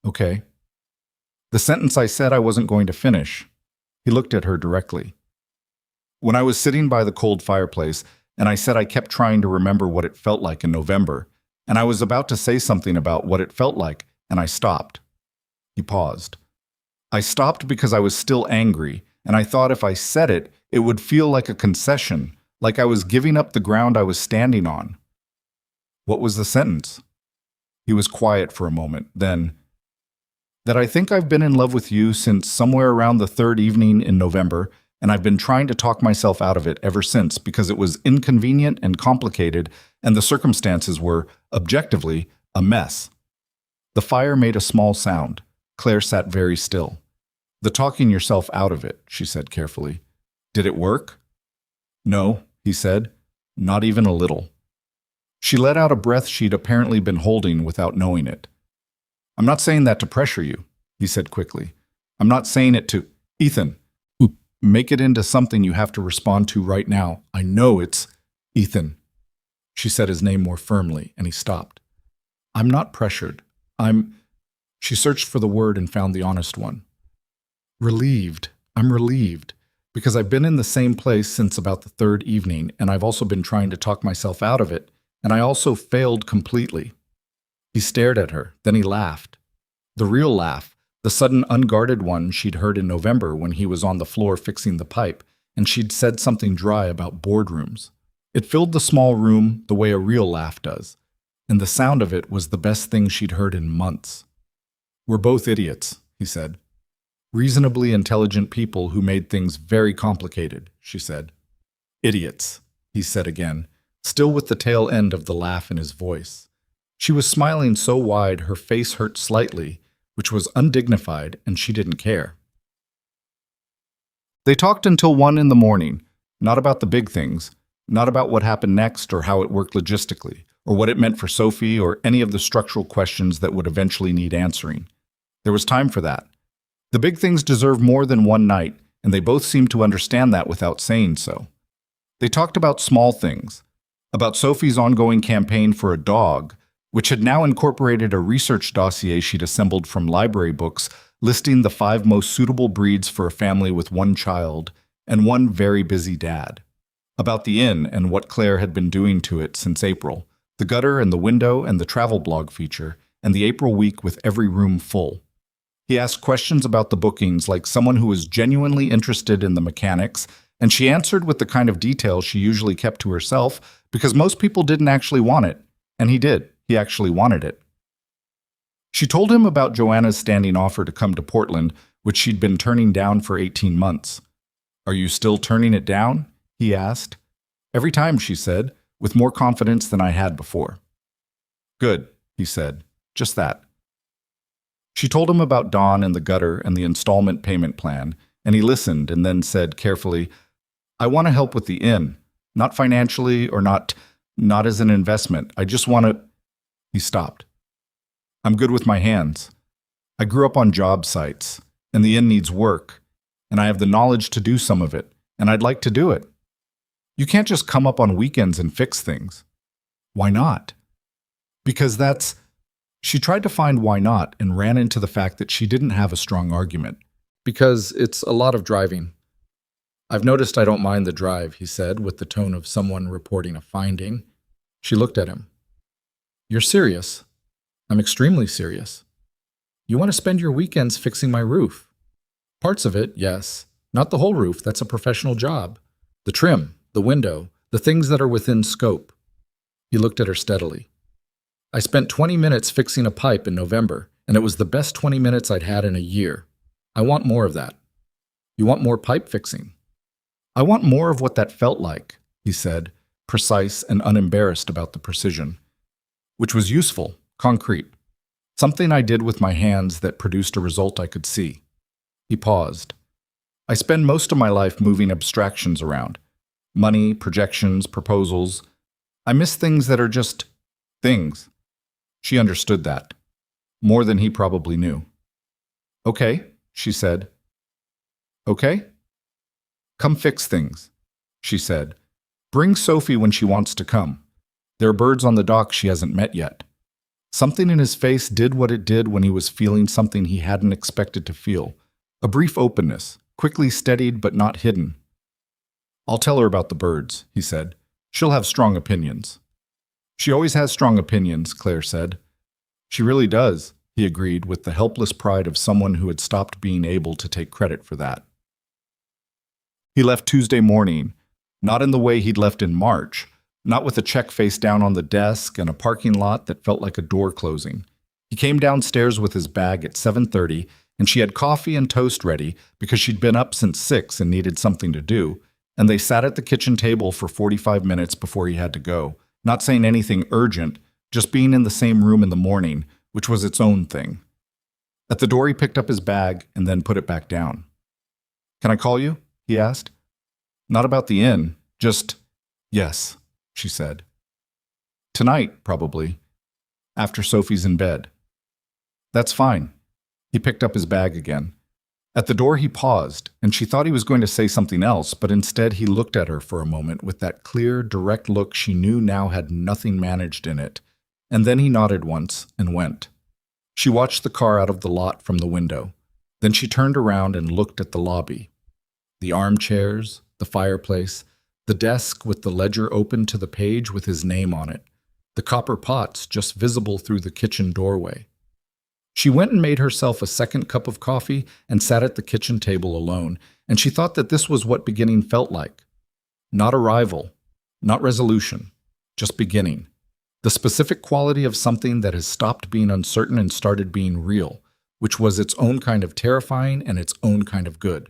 "Okay." "The sentence I said I wasn't going to finish." He looked at her directly. "When I was sitting by the cold fireplace, and I said I kept trying to remember what it felt like in November, and I was about to say something about what it felt like, and I stopped." He paused. "I stopped because I was still angry, and I thought if I said it, it would feel like a concession, like I was giving up the ground I was standing on." "What was the sentence?" He was quiet for a moment, then, "That I think I've been in love with you since somewhere around the 3rd evening in November, and I've been trying to talk myself out of it ever since because it was inconvenient and complicated, and the circumstances were, objectively, a mess." The fire made a small sound. Claire sat very still. "The talking yourself out of it," she said carefully. "Did it work?" "No," he said. "Not even a little." She let out a breath she'd apparently been holding without knowing it. "I'm not saying that to pressure you," he said quickly. "I'm not saying it to Ethan. Make it into something you have to respond to right now. I know it's Ethan." She said his name more firmly, and he stopped. "I'm not pressured. She searched for the word and found the honest one. "Relieved. I'm relieved. Because I've been in the same place since about the 3rd evening, and I've also been trying to talk myself out of it, and I also failed completely." He stared at her, then he laughed. The real laugh, the sudden unguarded one she'd heard in November when he was on the floor fixing the pipe, and she'd said something dry about boardrooms. It filled the small room the way a real laugh does, and the sound of it was the best thing she'd heard in months. "We're both idiots," he said. "Reasonably intelligent people who made things very complicated," she said. "Idiots," he said again, still with the tail end of the laugh in his voice. She was smiling so wide her face hurt slightly, which was undignified, and she didn't care. They talked until 1 in the morning, not about the big things, not about what happened next or how it worked logistically, or what it meant for Sophie or any of the structural questions that would eventually need answering. There was time for that. The big things deserve more than one night, and they both seemed to understand that without saying so. They talked about small things, about Sophie's ongoing campaign for a dog, which had now incorporated a research dossier she'd assembled from library books listing the 5 most suitable breeds for a family with 1 child and 1 very busy dad. About the inn and what Claire had been doing to it since April, the gutter and the window and the travel blog feature, and the April week with every room full. He asked questions about the bookings like someone who was genuinely interested in the mechanics, and she answered with the kind of detail she usually kept to herself because most people didn't actually want it. And he did. He actually wanted it. She told him about Joanna's standing offer to come to Portland, which she'd been turning down for 18 months. "Are you still turning it down?" he asked. "Every time," she said, with more confidence than I had before. "Good," he said. "Just that." She told him about Dawn and the gutter and the installment payment plan, and he listened and then said carefully, "I want to help with the inn, not financially or not as an investment. I just want to—" He stopped. "I'm good with my hands. I grew up on job sites, and the inn needs work, and I have the knowledge to do some of it, and I'd like to do it. You can't just come up on weekends and fix things." "Why not?" "Because that's—" She tried to find why not and ran into the fact that she didn't have a strong argument. "Because it's a lot of driving." "I've noticed I don't mind the drive," he said, with the tone of someone reporting a finding. She looked at him. "You're serious?" "I'm extremely serious." "You want to spend your weekends fixing my roof?" "Parts of it, yes. Not the whole roof, that's a professional job. The trim, the window, the things that are within scope." He looked at her steadily. "I spent 20 minutes fixing a pipe in November, and it was the best 20 minutes I'd had in a year. I want more of that." "You want more pipe fixing?" "I want more of what that felt like," he said, precise and unembarrassed about the precision. "Which was useful, concrete. Something I did with my hands that produced a result I could see." He paused. "I spend most of my life moving abstractions around. Money, projections, proposals. I miss things that are just things." She understood that. More than he probably knew. "Okay," she said. "Okay? Come fix things," she said. "Bring Sophie when she wants to come. There are birds on the dock she hasn't met yet." Something in his face did what it did when he was feeling something he hadn't expected to feel. A brief openness, quickly steadied but not hidden. "I'll tell her about the birds," he said. "She'll have strong opinions." "She always has strong opinions," Claire said. "She really does," he agreed with the helpless pride of someone who had stopped being able to take credit for that. He left Tuesday morning, not in the way he'd left in March, not with a check face down on the desk and a parking lot that felt like a door closing. He came downstairs with his bag at 7:30, and she had coffee and toast ready because she'd been up since 6 and needed something to do, and they sat at the kitchen table for 45 minutes before he had to go, not saying anything urgent, just being in the same room in the morning, which was its own thing. At the door he picked up his bag and then put it back down. "Can I call you?" he asked. "Not about the inn, just—" "Yes," she said. "Tonight, probably. After Sophie's in bed." "That's fine." He picked up his bag again. At the door he paused, and she thought he was going to say something else, but instead he looked at her for a moment with that clear, direct look she knew now had nothing managed in it, and then he nodded once and went. She watched the car out of the lot from the window. Then she turned around and looked at the lobby. The armchairs, the fireplace, the desk with the ledger open to the page with his name on it, the copper pots just visible through the kitchen doorway. She went and made herself a second cup of coffee and sat at the kitchen table alone, and she thought that this was what beginning felt like. Not arrival, not resolution, just beginning. The specific quality of something that has stopped being uncertain and started being real, which was its own kind of terrifying and its own kind of good.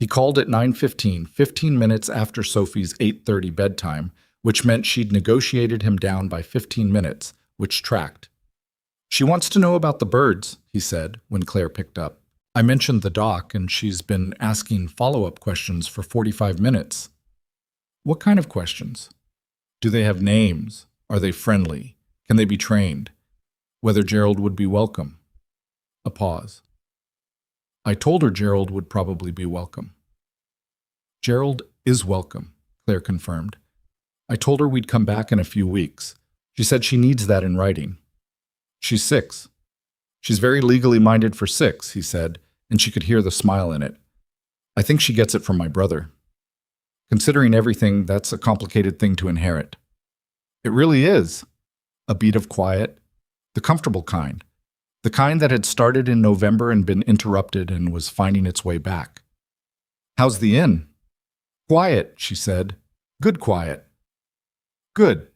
He called at 9:15, 15 minutes after Sophie's 8:30 bedtime, which meant she'd negotiated him down by 15 minutes, which tracked. "She wants to know about the birds," he said, when Claire picked up. "I mentioned the dock, and she's been asking follow-up questions for 45 minutes. "What kind of questions?" "Do they have names? Are they friendly? Can they be trained? Whether Gerald would be welcome." A pause. "I told her Gerald would probably be welcome." "Gerald is welcome," Claire confirmed. "I told her we'd come back in a few weeks. She said she needs that in writing." "She's 6. "She's very legally minded for 6, he said, and she could hear the smile in it. "I think she gets it from my brother. Considering everything, that's a complicated thing to inherit." "It really is." A beat of quiet. The comfortable kind. The kind that had started in November and been interrupted and was finding its way back. "How's the inn?" "Quiet," she said. "Good quiet." "Good."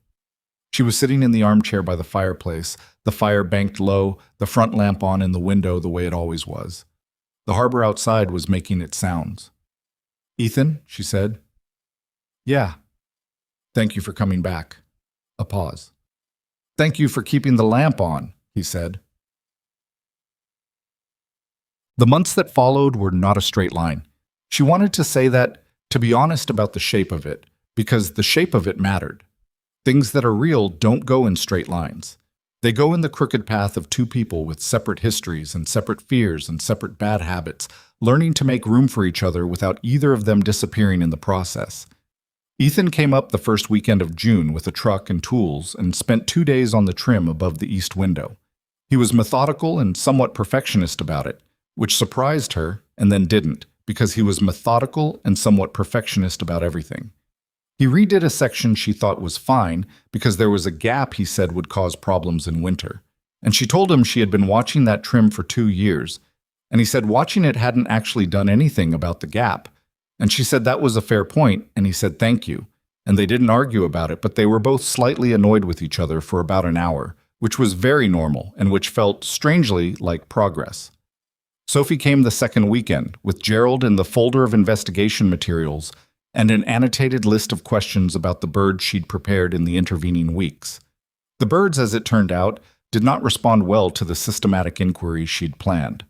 She was sitting in the armchair by the fireplace, The fire banked low, the front lamp on in the window the way it always was. The harbor outside was making its sounds. "Ethan," she said. "Yeah." "Thank you for coming back." A pause. "Thank you for keeping the lamp on," he said. The months that followed were not a straight line. She wanted to say that, to be honest about the shape of it, because the shape of it mattered. Things that are real don't go in straight lines. They go in the crooked path of two people with separate histories and separate fears and separate bad habits, learning to make room for each other without either of them disappearing in the process. Ethan came up the first weekend of June with a truck and tools and spent 2 days on the trim above the east window. He was methodical and somewhat perfectionist about it, which surprised her and then didn't, because he was methodical and somewhat perfectionist about everything. He redid a section she thought was fine because there was a gap he said would cause problems in winter. And she told him she had been watching that trim for 2 years, and he said watching it hadn't actually done anything about the gap. And she said that was a fair point, and he said thank you. And they didn't argue about it, but they were both slightly annoyed with each other for about an hour, which was very normal and which felt strangely like progress. Sophie came the second weekend, with Gerald in the folder of investigation materials and an annotated list of questions about the birds she'd prepared in the intervening weeks. The birds, as it turned out, did not respond well to the systematic inquiries she'd planned.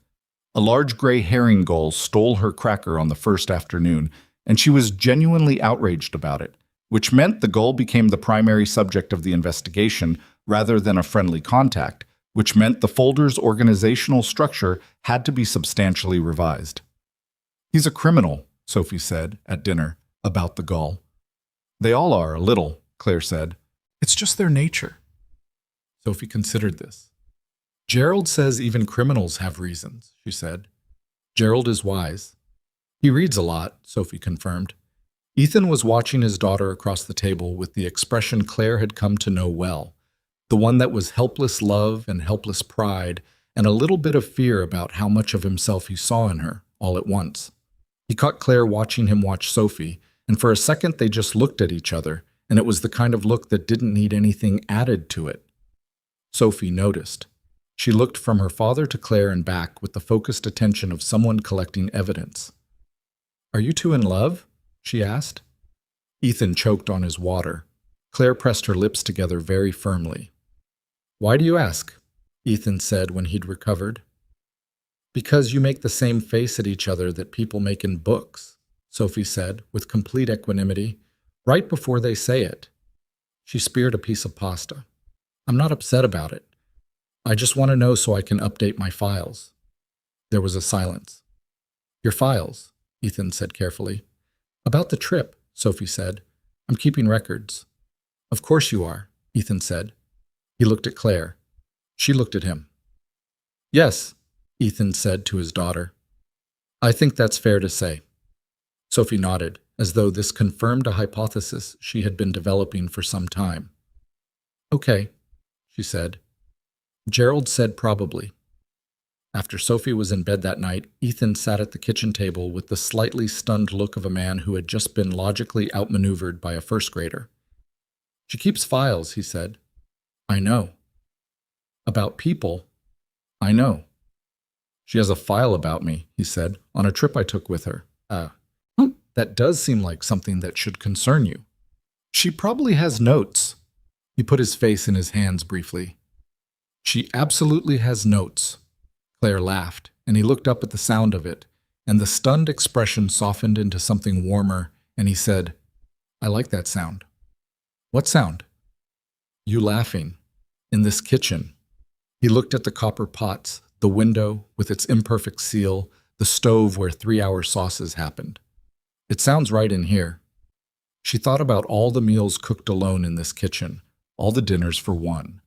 A large gray herring gull stole her cracker on the first afternoon, and she was genuinely outraged about it, which meant the gull became the primary subject of the investigation rather than a friendly contact, which meant the folder's organizational structure had to be substantially revised. "He's a criminal," Sophie said at dinner, about the gull. "They all are, a little," Claire said. "It's just their nature." Sophie considered this. "Gerald says even criminals have reasons," she said. "Gerald is wise." "He reads a lot," Sophie confirmed. Ethan was watching his daughter across the table with the expression Claire had come to know well, the one that was helpless love and helpless pride and a little bit of fear about how much of himself he saw in her, all at once. He caught Claire watching him watch Sophie, and for a second they just looked at each other, and it was the kind of look that didn't need anything added to it. Sophie noticed. She looked from her father to Claire and back with the focused attention of someone collecting evidence. "Are you two in love?" she asked. Ethan choked on his water. Claire pressed her lips together very firmly. "Why do you ask?" Ethan said when he'd recovered. "Because you make the same face at each other that people make in books," Sophie said with complete equanimity, right before they say it. She speared a piece of pasta. "I'm not upset about it. I just want to know so I can update my files." There was a silence. "Your files," Ethan said carefully. "About the trip," Sophie said. "I'm keeping records." "Of course you are," Ethan said. He looked at Claire. She looked at him. "Yes," Ethan said to his daughter. "I think that's fair to say." Sophie nodded, as though this confirmed a hypothesis she had been developing for some time. "Okay," she said. Gerald said probably. After Sophie was in bed that night, Ethan sat at the kitchen table with the slightly stunned look of a man who had just been logically outmaneuvered by a first grader. "She keeps files," he said. "I know." "About people?" "I know." "She has a file about me," he said, "on a trip I took with her." That does seem like something that should concern you." "She probably has notes." He put his face in his hands briefly. "She absolutely has notes." Claire laughed, and he looked up at the sound of it, and the stunned expression softened into something warmer, and he said, "I like that sound." "What sound?" "You laughing. In this kitchen." He looked at the copper pots, the window with its imperfect seal, the stove where 3-hour sauces happened. "It sounds right in here." She thought about all the meals cooked alone in this kitchen, all the dinners for one,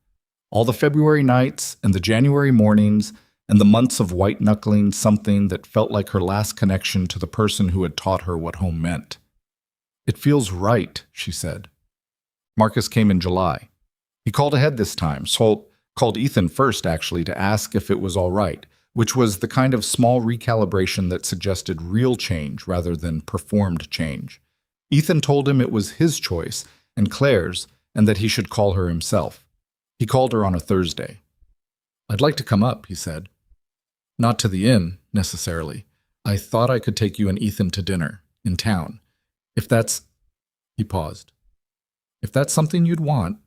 all the February nights and the January mornings and the months of white-knuckling something that felt like her last connection to the person who had taught her what home meant. "It feels right," she said. Marcus came in July. He called ahead this time, so called Ethan first, actually, to ask if it was all right, which was the kind of small recalibration that suggested real change rather than performed change. Ethan told him it was his choice and Claire's, and that he should call her himself. He called her on a Thursday. "I'd like to come up," he said. "Not to the inn, necessarily. I thought I could take you and Ethan to dinner, in town. If that's—" He paused. "If that's something you'd want—"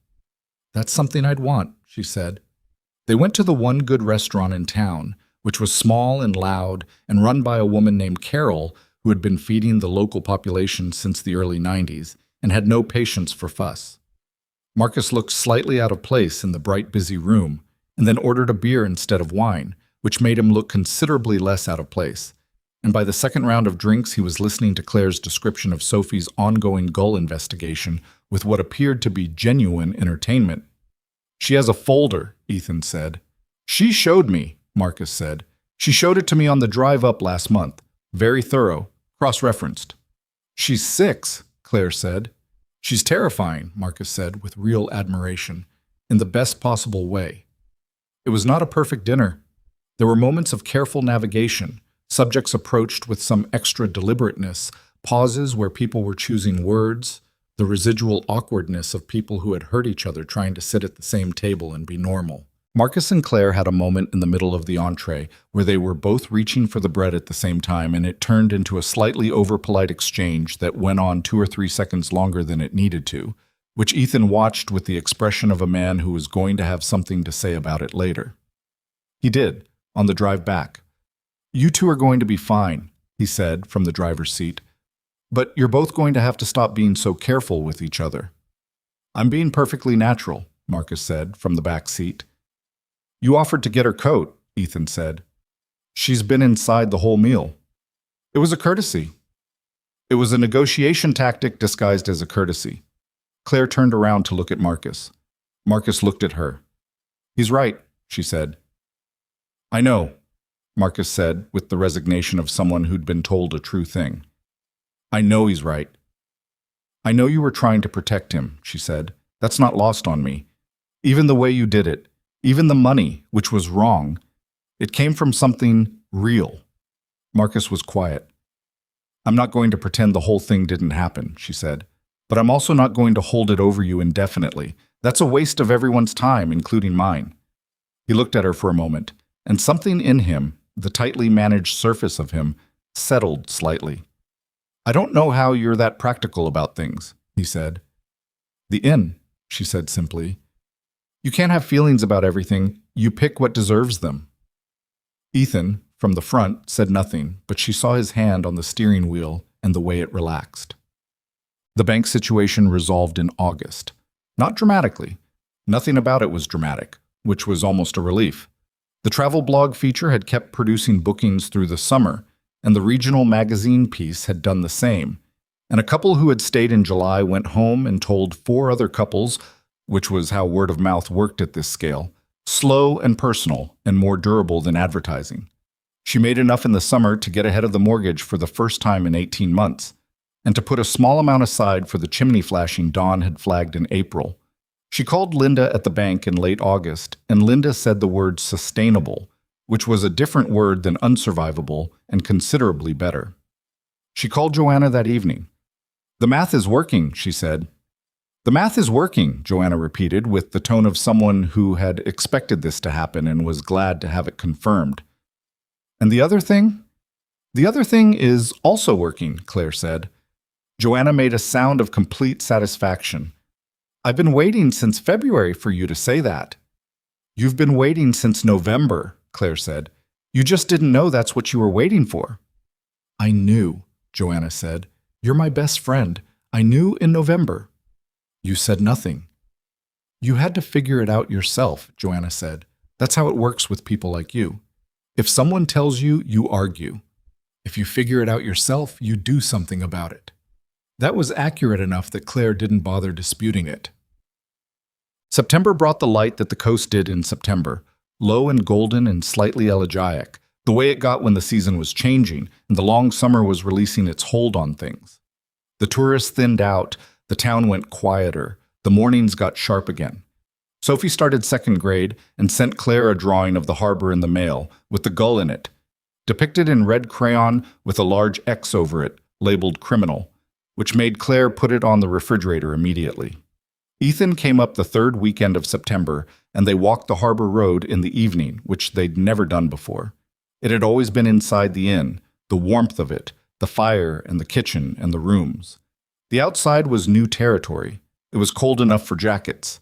"That's something I'd want," she said. They went to the one good restaurant in town, which was small and loud and run by a woman named Carol who had been feeding the local population since the early 90s and had no patience for fuss. Marcus looked slightly out of place in the bright, busy room and then ordered a beer instead of wine, which made him look considerably less out of place. And by the second round of drinks, he was listening to Claire's description of Sophie's ongoing gull investigation with what appeared to be genuine entertainment. "She has a folder," Ethan said. "She showed me," Marcus said. "She showed it to me on the drive up last month. Very thorough, cross-referenced." "She's 6, Claire said. "She's terrifying," Marcus said with real admiration, in the best possible way. It was not a perfect dinner. There were moments of careful navigation, subjects approached with some extra deliberateness, pauses where people were choosing words, the residual awkwardness of people who had hurt each other trying to sit at the same table and be normal. Marcus and Claire had a moment in the middle of the entree where they were both reaching for the bread at the same time, and it turned into a slightly over-polite exchange that went on 2 or 3 seconds longer than it needed to, which Ethan watched with the expression of a man who was going to have something to say about it later. He did, on the drive back. "You two are going to be fine," he said from the driver's seat. "But you're both going to have to stop being so careful with each other." "I'm being perfectly natural," Marcus said from the back seat. "You offered to get her coat," Ethan said. "She's been inside the whole meal." "It was a courtesy." "It was a negotiation tactic disguised as a courtesy." Claire turned around to look at Marcus. Marcus looked at her. "He's right," she said. "I know," Marcus said with the resignation of someone who'd been told a true thing. "I know he's right." "I know you were trying to protect him," she said. "That's not lost on me. Even the way you did it, even the money, which was wrong, it came from something real." Marcus was quiet. "I'm not going to pretend the whole thing didn't happen," she said. "But I'm also not going to hold it over you indefinitely. That's a waste of everyone's time, including mine." He looked at her for a moment, and something in him, the tightly managed surface of him, settled slightly. "I don't know how you're that practical about things," he said. "The inn," she said simply. "You can't have feelings about everything. You pick what deserves them." Ethan, from the front, said nothing, but she saw his hand on the steering wheel and the way it relaxed. The bank situation resolved in August. Not dramatically. Nothing about it was dramatic, which was almost a relief. The travel blog feature had kept producing bookings through the summer, and the regional magazine piece had done the same. And a couple who had stayed in July went home and told 4 other couples, which was how word of mouth worked at this scale, slow and personal and more durable than advertising. She made enough in the summer to get ahead of the mortgage for the first time in 18 months, and to put a small amount aside for the chimney flashing Dawn had flagged in April. She called Linda at the bank in late August, and Linda said the word sustainable, which was a different word than unsurvivable and considerably better. She called Joanna that evening. "The math is working," she said. "The math is working," Joanna repeated with the tone of someone who had expected this to happen and was glad to have it confirmed. "And the other thing?" "The other thing is also working," Claire said. Joanna made a sound of complete satisfaction. "I've been waiting since February for you to say that." "You've been waiting since November," Claire said. "You just didn't know that's what you were waiting for." "I knew," Joanna said. "You're my best friend. I knew in November." "You said nothing." "You had to figure it out yourself," Joanna said. "That's how it works with people like you. If someone tells you, you argue. If you figure it out yourself, you do something about it." That was accurate enough that Claire didn't bother disputing it. September brought the light that the coast did in September, low and golden and slightly elegiac, the way it got when the season was changing and the long summer was releasing its hold on things. The tourists thinned out, the town went quieter, the mornings got sharp again. Sophie started 2nd grade and sent Claire a drawing of the harbor in the mail, with the gull in it, depicted in red crayon with a large X over it, labeled criminal, which made Claire put it on the refrigerator immediately. Ethan came up the third weekend of September, and they walked the harbor road in the evening, which they'd never done before. It had always been inside the inn, the warmth of it, the fire and the kitchen and the rooms. The outside was new territory. It was cold enough for jackets.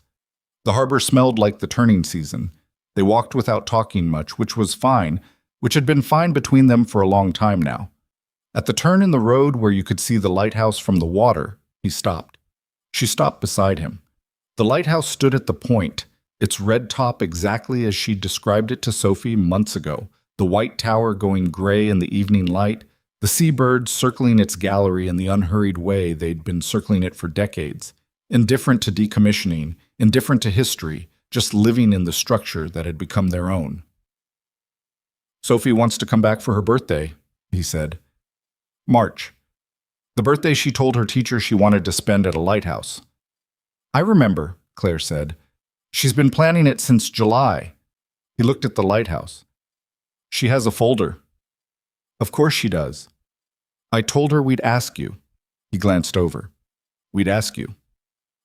The harbor smelled like the turning season. They walked without talking much, which was fine, which had been fine between them for a long time now. At the turn in the road where you could see the lighthouse from the water, he stopped. She stopped beside him. The lighthouse stood at the point, its red top exactly as she'd described it to Sophie months ago, the white tower going gray in the evening light, the seabirds circling its gallery in the unhurried way they'd been circling it for decades, indifferent to decommissioning, indifferent to history, just living in the structure that had become their own. "Sophie wants to come back for her birthday," he said. "March. The birthday she told her teacher she wanted to spend at a lighthouse." "I remember," Claire said. "She's been planning it since July." He looked at the lighthouse. "She has a folder." "Of course she does. I told her we'd ask you." He glanced over. "We'd ask you."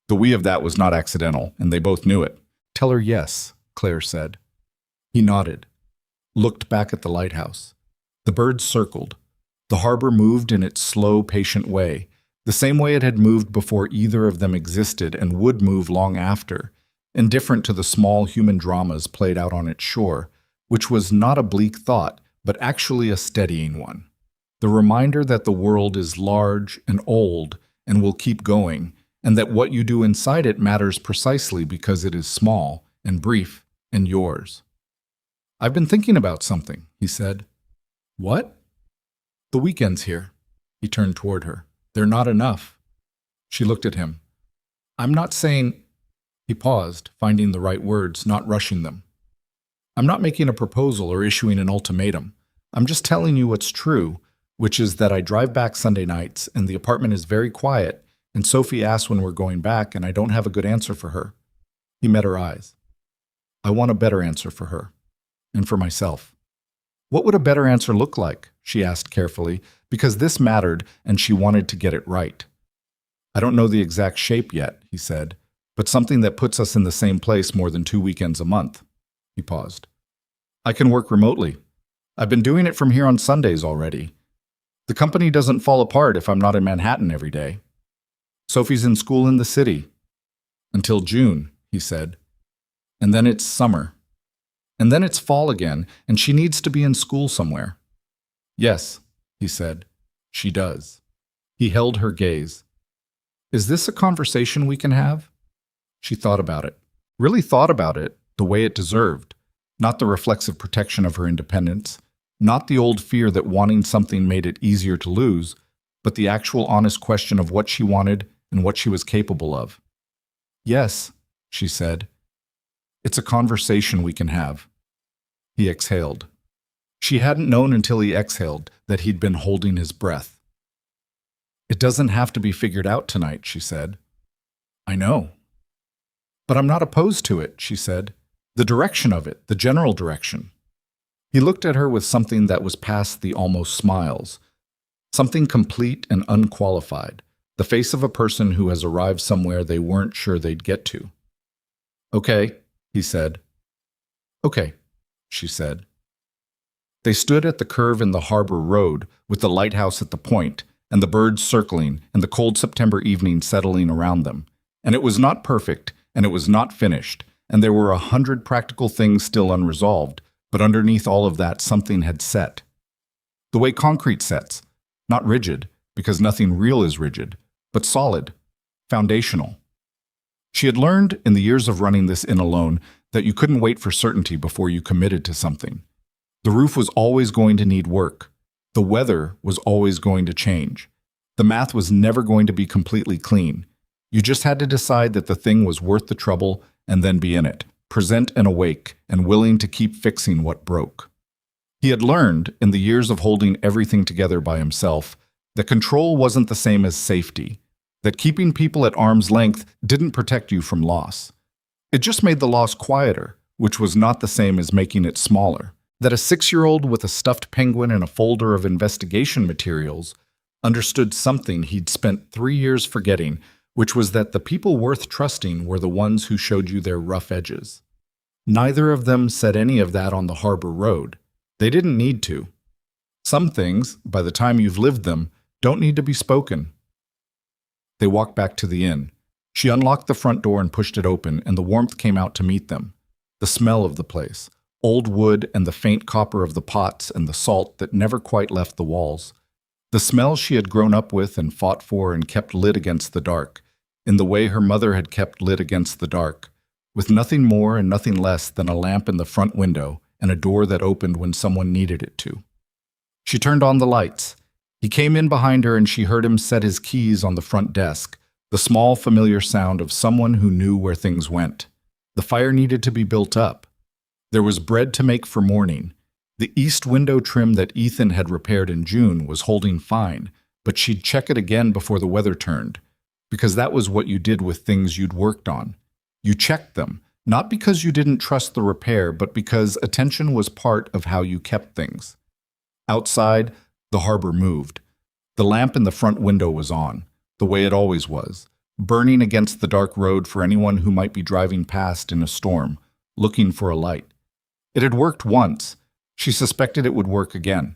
The we of that was not accidental, and they both knew it. "Tell her yes," Claire said. He nodded, looked back at the lighthouse. The birds circled. The harbor moved in its slow, patient way, the same way it had moved before either of them existed and would move long after, indifferent to the small human dramas played out on its shore, which was not a bleak thought, but actually a steadying one. The reminder that the world is large and old and will keep going, and that what you do inside it matters precisely because it is small and brief and yours. "I've been thinking about something," he said. "What?" "The weekend's here." He turned toward her. "They're not enough." She looked at him. "I'm not saying—" He paused, finding the right words, not rushing them. "I'm not making a proposal or issuing an ultimatum. I'm just telling you what's true, which is that I drive back Sunday nights and the apartment is very quiet, and Sophie asks when we're going back and I don't have a good answer for her." He met her eyes. "I want a better answer for her. And for myself." "What would a better answer look like?" she asked carefully, because this mattered and she wanted to get it right. "I don't know the exact shape yet," he said, "but something that puts us in the same place more than 2 weekends a month." He paused. "I can work remotely. I've been doing it from here on Sundays already. The company doesn't fall apart if I'm not in Manhattan every day. Sophie's in school in the city. Until June," he said. "And then it's summer. And then it's fall again, and she needs to be in school somewhere." "Yes," he said. "She does." He held her gaze. "Is this a conversation we can have?" She thought about it. Really thought about it the way it deserved. Not the reflexive protection of her independence, not the old fear that wanting something made it easier to lose, but the actual honest question of what she wanted and what she was capable of. "Yes," she said. "It's a conversation we can have." He exhaled. She hadn't known until he exhaled that he'd been holding his breath. "It doesn't have to be figured out tonight," she said. "I know." "But I'm not opposed to it," she said. "The direction of it, the general direction." He looked at her with something that was past the almost smiles, something complete and unqualified, the face of a person who has arrived somewhere they weren't sure they'd get to. "Okay," he said. "Okay," she said. They stood at the curve in the harbor road with the lighthouse at the point and the birds circling and the cold September evening settling around them. And it was not perfect, and it was not finished, and there were 100 practical things still unresolved, but underneath all of that something had set. The way concrete sets, not rigid, because nothing real is rigid, but solid, foundational. She had learned in the years of running this inn alone that you couldn't wait for certainty before you committed to something. The roof was always going to need work. The weather was always going to change. The math was never going to be completely clean. You just had to decide that the thing was worth the trouble and then be in it, present and awake, and willing to keep fixing what broke. He had learned, in the years of holding everything together by himself, that control wasn't the same as safety, that keeping people at arm's length didn't protect you from loss. It just made the loss quieter, which was not the same as making it smaller. That a 6-year-old with a stuffed penguin and a folder of investigation materials understood something he'd spent 3 years forgetting which was that the people worth trusting were the ones who showed you their rough edges. Neither of them said any of that on the harbor road. They didn't need to. Some things, by the time you've lived them, don't need to be spoken. They walked back to the inn. She unlocked the front door and pushed it open, and the warmth came out to meet them. The smell of the place, old wood and the faint copper of the pots and the salt that never quite left the walls. The smell she had grown up with and fought for and kept lit against the dark, in the way her mother had kept lit against the dark, with nothing more and nothing less than a lamp in the front window and a door that opened when someone needed it to. She turned on the lights. He came in behind her and she heard him set his keys on the front desk, the small familiar sound of someone who knew where things went. The fire needed to be built up. There was bread to make for morning. The east window trim that Ethan had repaired in June was holding fine, but she'd check it again before the weather turned, because that was what you did with things you'd worked on. You checked them, not because you didn't trust the repair, but because attention was part of how you kept things. Outside, the harbor moved. The lamp in the front window was on, the way it always was, burning against the dark road for anyone who might be driving past in a storm, looking for a light. It had worked once. She suspected it would work again.